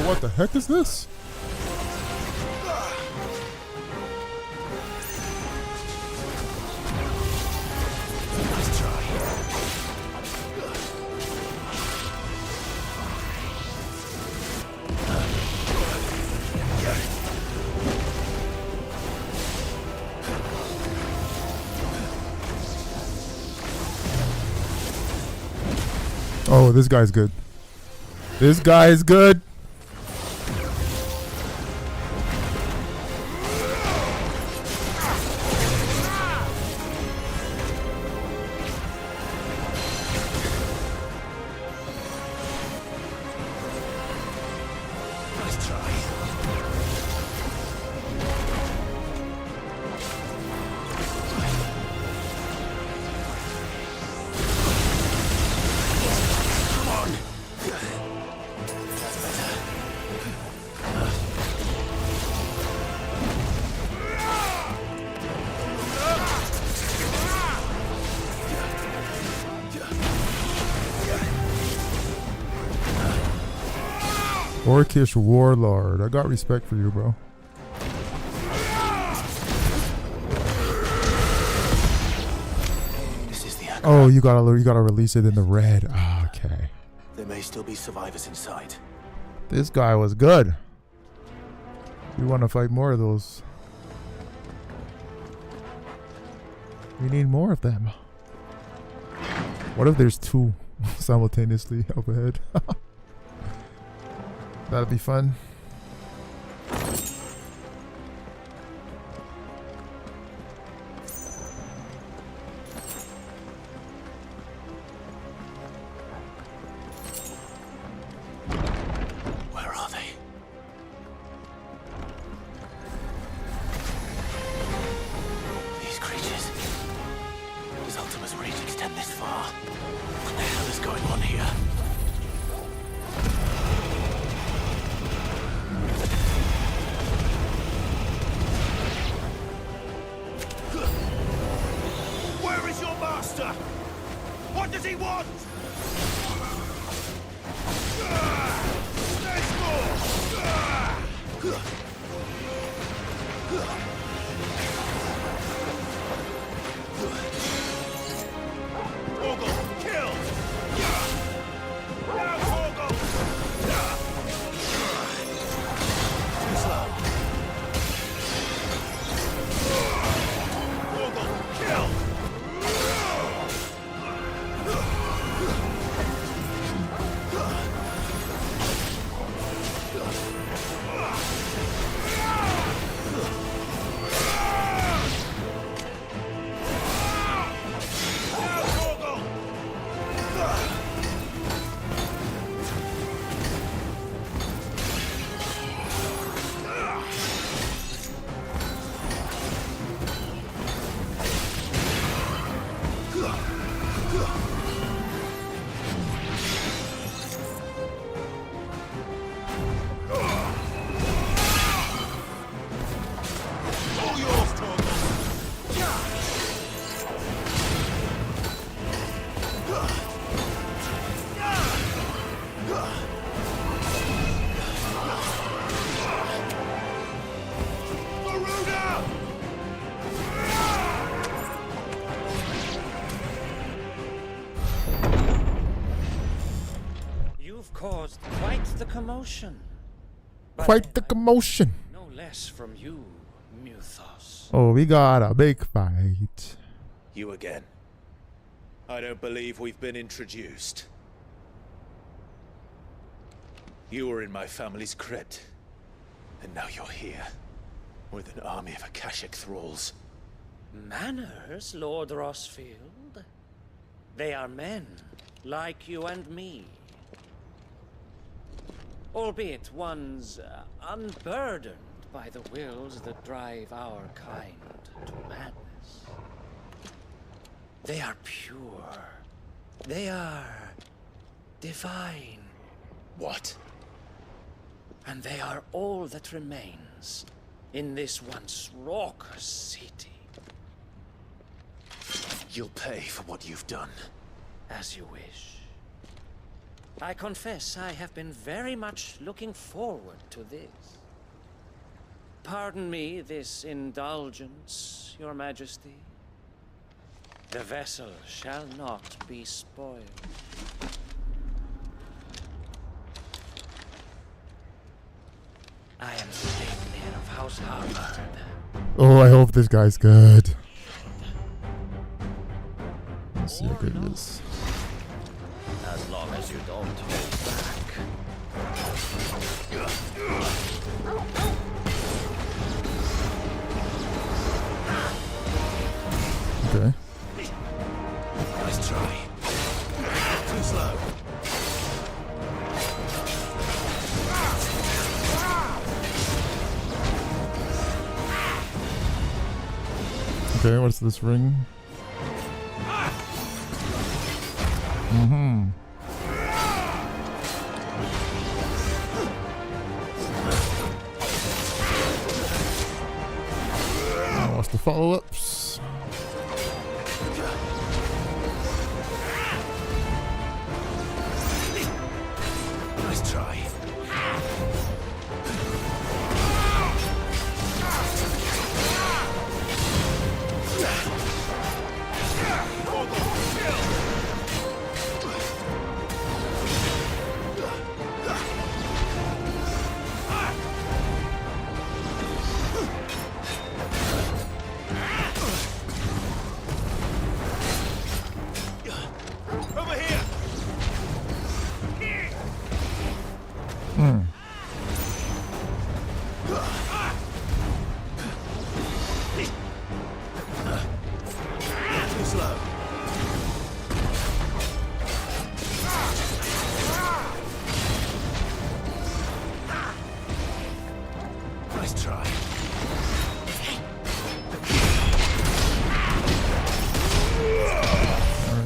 What the heck is this? Oh, this guy's good. This guy is good. Orcish warlord. I got respect for you, bro. This is the Oh, you gotta release it in the red. Ah, okay. There may still be survivors inside. This guy was good. We want to fight more of those. We need more of them. What if there's two simultaneously up ahead? That'll be fun. Where are they? These creatures. Does Ultima's reach extend this far? What the hell is going on here? Where is your master? What does he want? There's more! Orgel, killed! Now, Orgel! Too slow. Orgel, killed! commotion. Quite the commotion. No less from you, Muthos. Oh, we got a big fight. You again. I don't believe we've been introduced. You were in my family's crypt, and now you're here, with an army of Akashic thralls. Manners, Lord Rossfield. They are men, like you and me. Albeit ones unburdened by the wills that drive our kind to madness. They are pure. They are divine. What? And they are all that remains in this once raucous city. You'll pay for what you've done. As you wish. I confess I have been very much looking forward to this. Pardon me this indulgence, Your Majesty. The vessel shall not be spoiled. I am Sleipnir of House Harvard. Oh, I hope this guy's good. Let's see how good it is. As long as you don't hold back. Okay. Nice try. Too slow. Okay, what's this ring? Mm-hmm. Now what's the follow-ups? Nice try.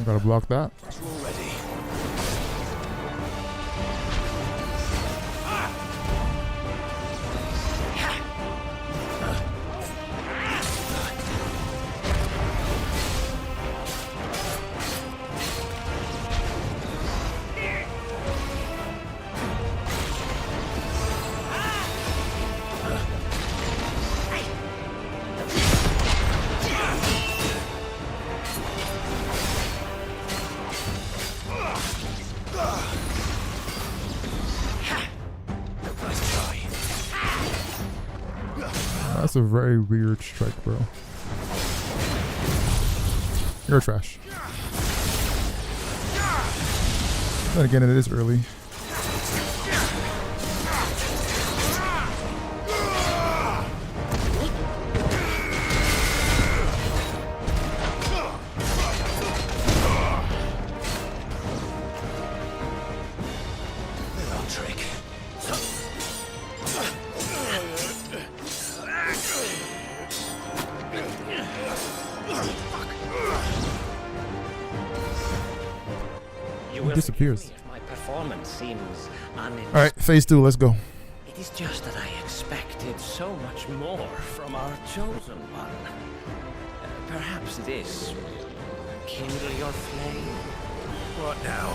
Gotta block that. That's a very weird strike, bro. You're trash. Then again, it is early. Disappears. My performance seems Alright, phase 2, let's go. It is just that I expected so much more from our chosen one. Perhaps this will kindle your flame. What now?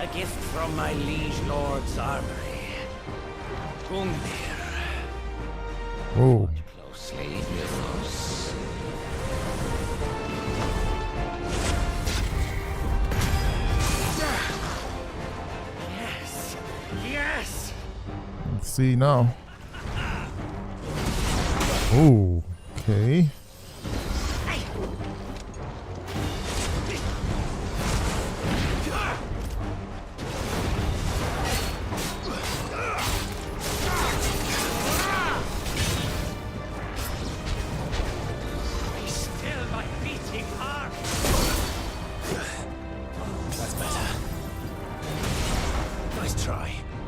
A gift from my liege lord's armory. Gungnir. Oh. Closely, Mythos. Yes! see now. Oh, okay.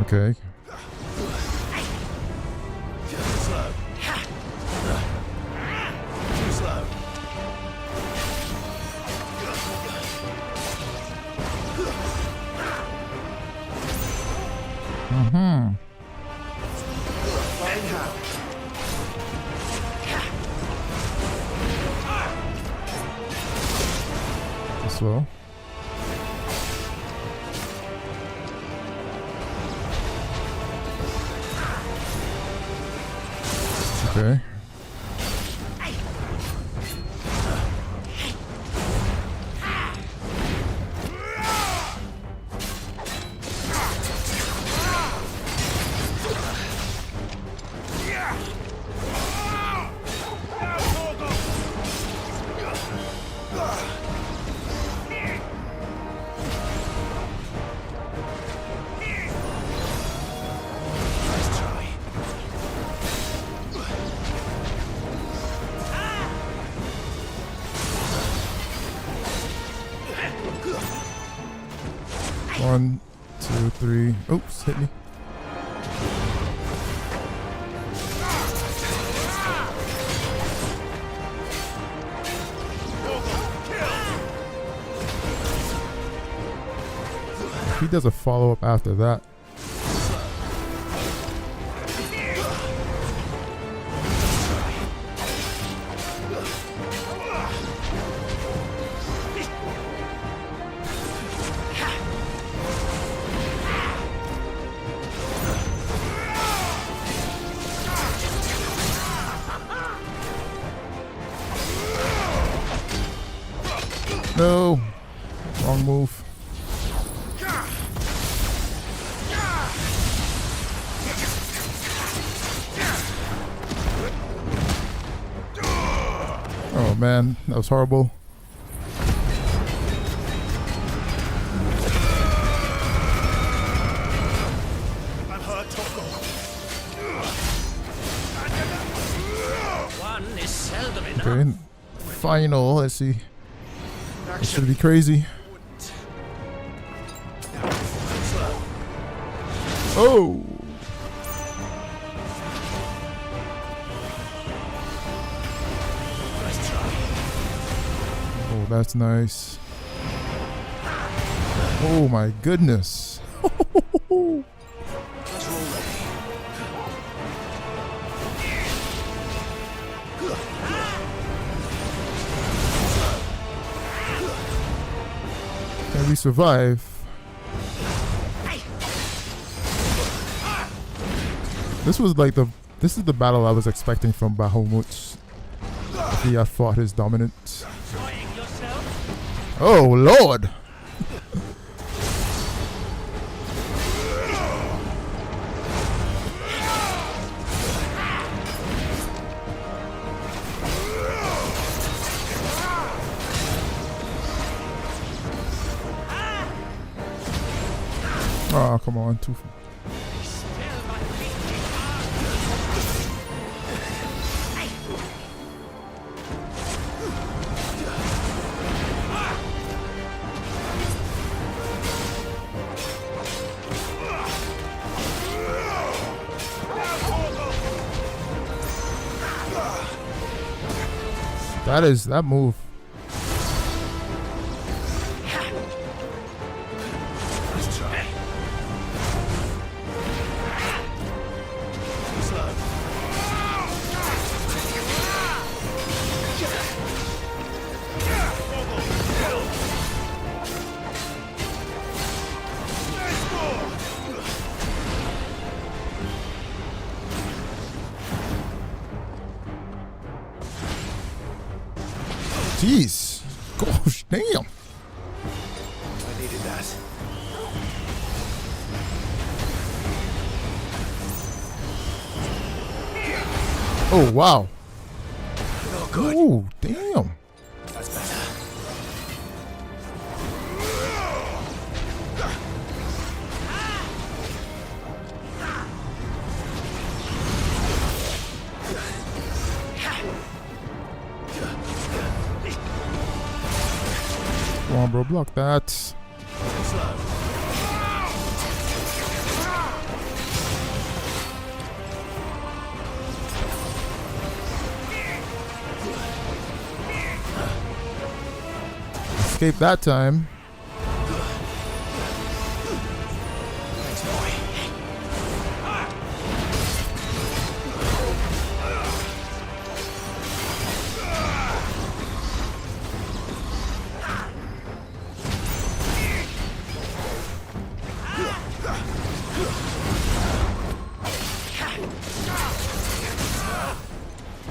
Okay. Mm-hmm. Slow. Okay. One, two, three. Oops, hit me. He does a follow-up after that. No, wrong move. Oh man, that was horrible. One is seldom enough. Okay, final. Let's see. This should be crazy. Oh! Oh, that's nice. Oh my goodness. Can we survive? This is the battle I was expecting from Bahamut. If he had fought his dominant. Oh Lord! Oh, come on, too. That move. Jeez. Gosh, damn. I needed that. Oh, wow. Not good. Oh, damn. That's better. Come on, bro. Block that. Slow. Escape that time. Thanks, boy.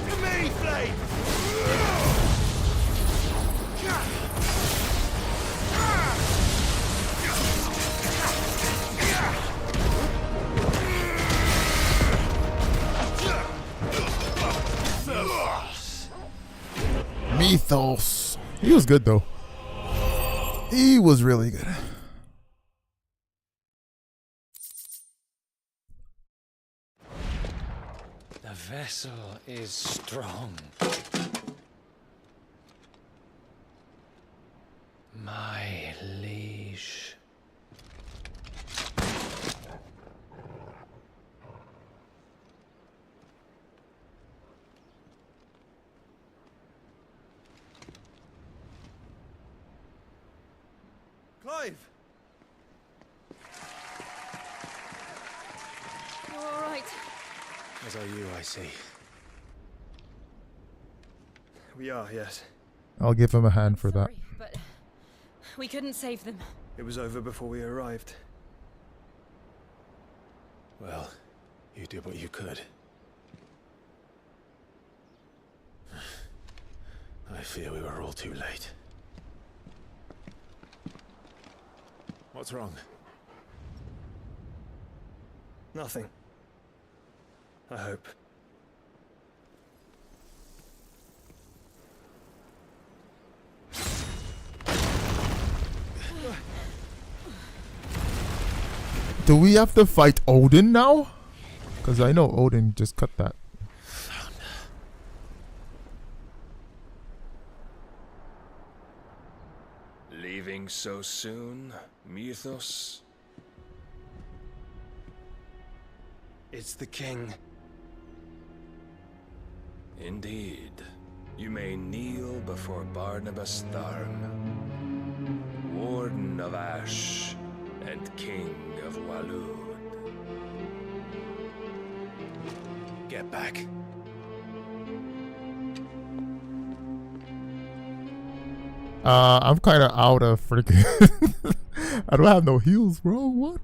To me, Flame! Mythos. He was good though. He was really good. The vessel is strong. My liege. Clive! You're all right. As are you, I see. We are, yes. I'll give him a hand for that. Sorry, but we couldn't save them. It was over before we arrived. Well, you did what you could. I fear we were all too late. What's wrong? Nothing. I hope. Do we have to fight Odin now? Because I know Odin just cut that. Leaving so soon, Mythos? It's the king. Indeed. You may kneel before Barnabas Tharm, Warden of Ash and King of Walud. Get back. I'm kind of out of freaking. I don't have no heals, bro. What?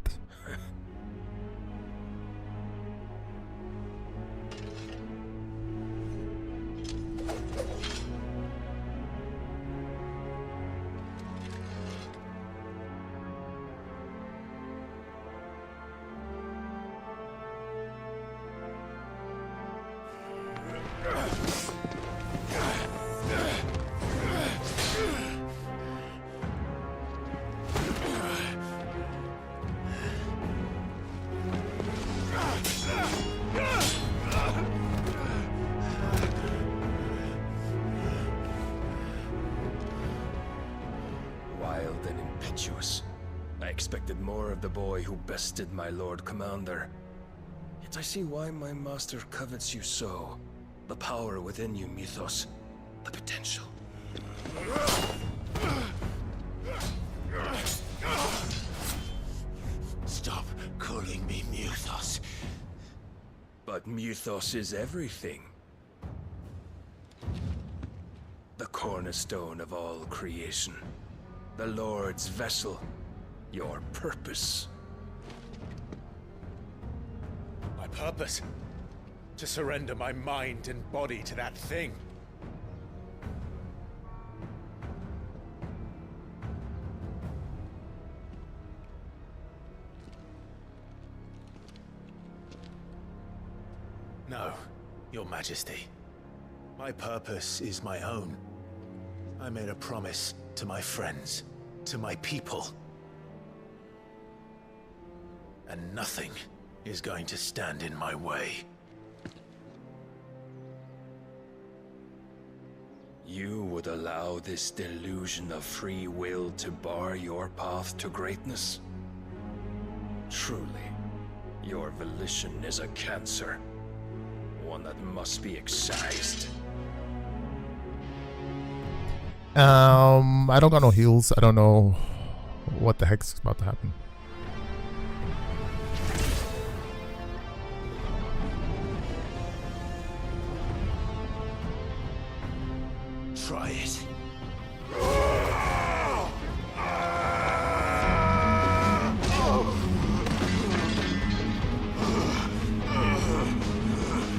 Wild and impetuous. I expected more of the boy who bested my Lord Commander. Yet I see why my master covets you so. The power within you, Mythos. The potential. Stop calling me Mythos. But Mythos is everything. The cornerstone of all creation. The Lord's vessel. Your purpose. My purpose? To surrender my mind and body to that thing. No. Your Majesty, my purpose is my own. I made a promise to my friends, to my people. And nothing is going to stand in my way. You would allow this delusion of free will to bar your path to greatness? Truly, your volition is a cancer. One that must be excised. I don't got no heals. I don't know what the heck's about to happen. Try it.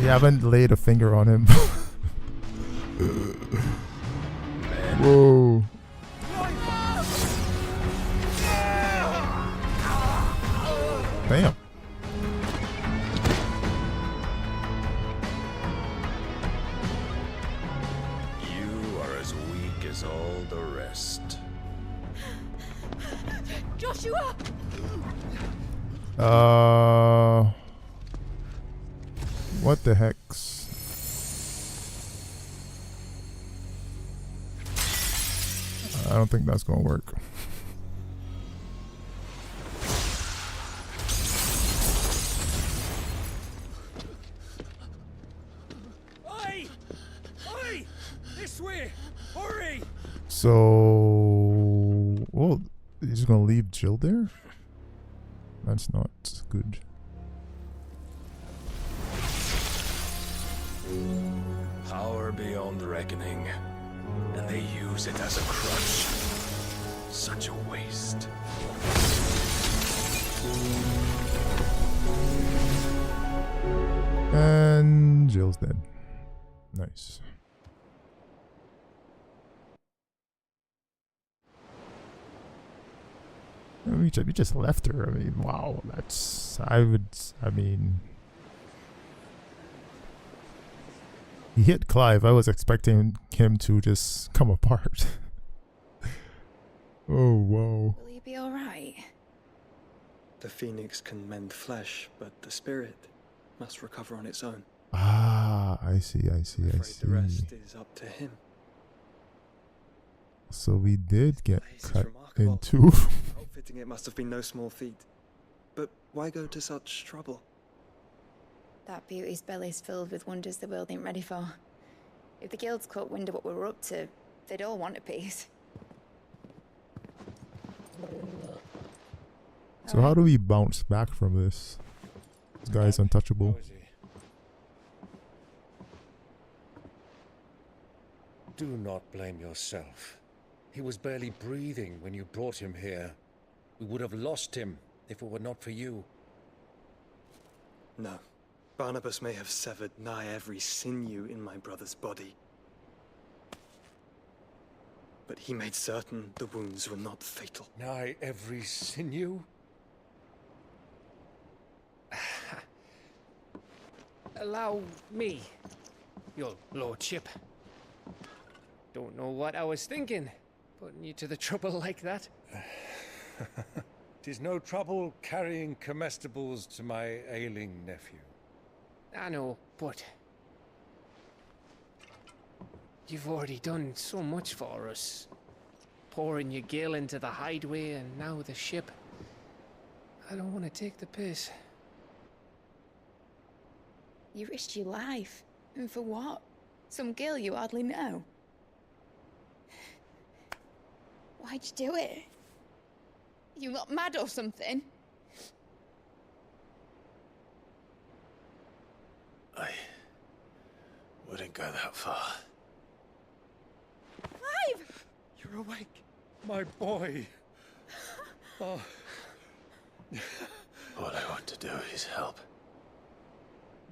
You haven't laid a finger on him. Whoa. Damn. You are as weak as all the rest. Joshua! What the heck's? I don't think that's gonna work. Oi! Oi! This way! Hurry! So, well, he's gonna leave Jill there? That's not good. Power beyond reckoning, and they use it as a crutch. Such a waste. And Jill's dead. Nice. We just left her. I mean, wow, that's... I mean... He hit Clive. I was expecting him to just come apart. Oh, whoa. Will you be alright? The phoenix can mend flesh, but the spirit must recover on its own. Ah, I see. I'm afraid the rest is up to him. So we did get cut remarkable. in two. Outfitting it must have been no small feat. But why go to such trouble? That beauty's belly's filled with wonders the world ain't ready for. If the guilds caught wind of what we were up to, they'd all want a piece. So how do we bounce back from this? This guy's untouchable. Do not blame yourself. He was barely breathing when you brought him here. We would have lost him if it were not for you. No. Barnabas may have severed nigh every sinew in my brother's body. But he made certain the wounds were not fatal. Nigh every sinew? Allow me, your lordship. Don't know what I was thinking, putting you to the trouble like that. 'Tis no trouble carrying comestibles to my ailing nephew. I know, but you've already done so much for us. Pouring your gil into the hideaway and now the ship. I don't want to take the piss. You risked your life. And for what? Some girl you hardly know. Why'd you do it? You got mad or something? I wouldn't go that far. Clive! You're awake, my boy. Oh. All I want to do is help.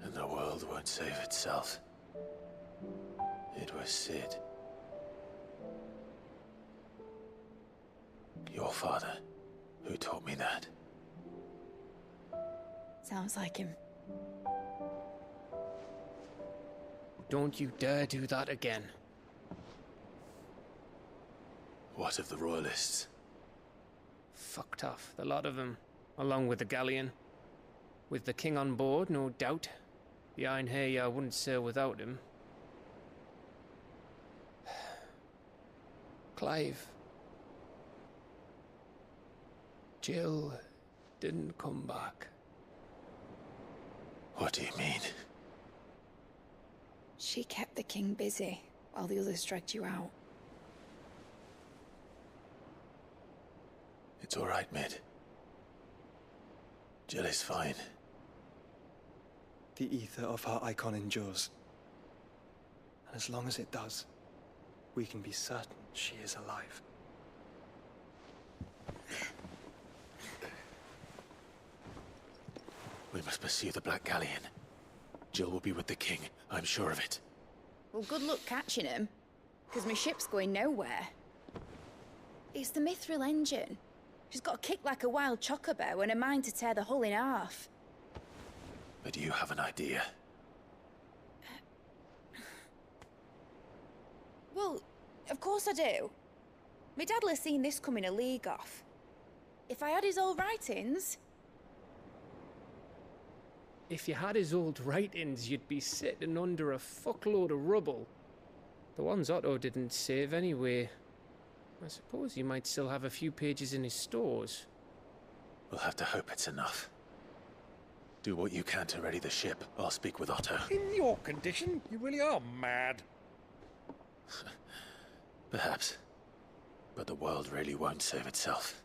And the world won't save itself. It was Sid. Your father, who taught me that. Sounds like him. Don't you dare do that again. What of the royalists? Fucked off, the lot of them, along with the galleon. With the king on board, no doubt. Behind here, I wouldn't sail without him. Clive. Jill didn't come back. What do you mean? She kept the king busy while the others dragged you out. It's all right, Mid. Jill is fine. The ether of her icon endures. And as long as it does, we can be certain she is alive. We must pursue the Black Galleon. Jill will be with the king, I'm sure of it. Well, good luck catching him, because my ship's going nowhere. It's the Mithril engine. She's got a kick like a wild chocobo and a mind to tear the hull in half. But you have an idea. Well, of course I do. My dad'll have seen this coming a league off. If I had his old writings... If you had his old writings, you'd be sitting under a fuckload of rubble. The ones Otto didn't save anyway. I suppose he might still have a few pages in his stores. We'll have to hope it's enough. Do what you can to ready the ship. I'll speak with Otto. In your condition, you really are mad. Perhaps. But the world really won't save itself.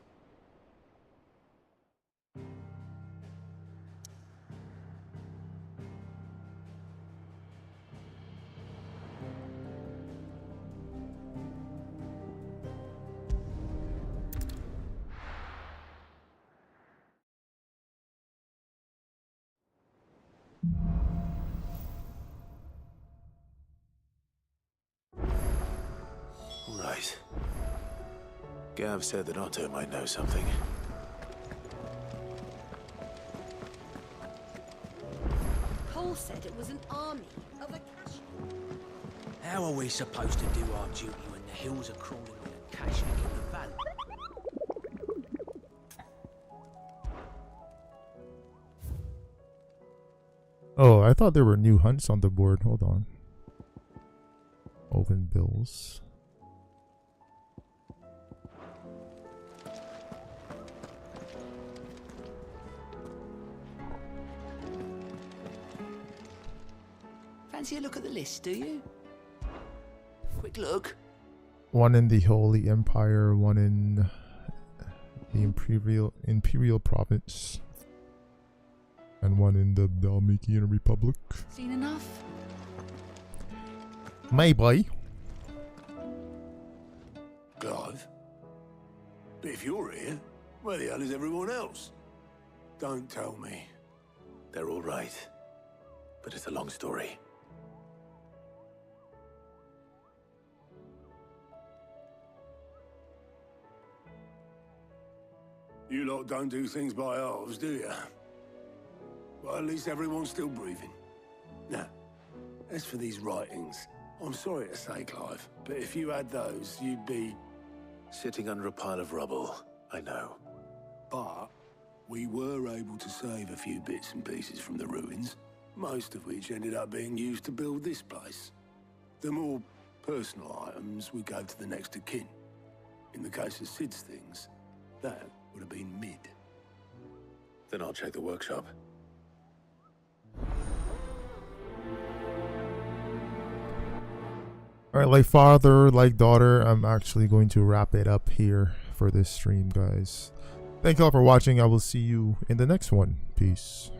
Right. Gav said that Otto might know something. Paul said it was an army of a cash. How are we supposed to do our duty when the hills are crawling with a cash in the valley? Oh, I thought there were new hunts on the board. Hold on. Open bills. Fancy a look at the list, do you? Quick look. One in the Holy Empire, one in the Imperial Province, and one in the Dalmatian Republic. Seen enough? Maybe. Clive? But if you're here, where the hell is everyone else? Don't tell me. They're all right. But it's a long story. You lot don't do things by halves, do you? Well, at least everyone's still breathing. Now, as for these writings, I'm sorry to say, Clive, but if you had those, you'd be... Sitting under a pile of rubble, I know. But we were able to save a few bits and pieces from the ruins, most of which ended up being used to build this place. The more personal items we gave to the next of kin. In the case of Sid's things, that would have been Mid. Then I'll check the workshop. Alright, like father, like daughter, I'm actually going to wrap it up here for this stream, guys. Thank you all for watching. I will see you in the next one. Peace.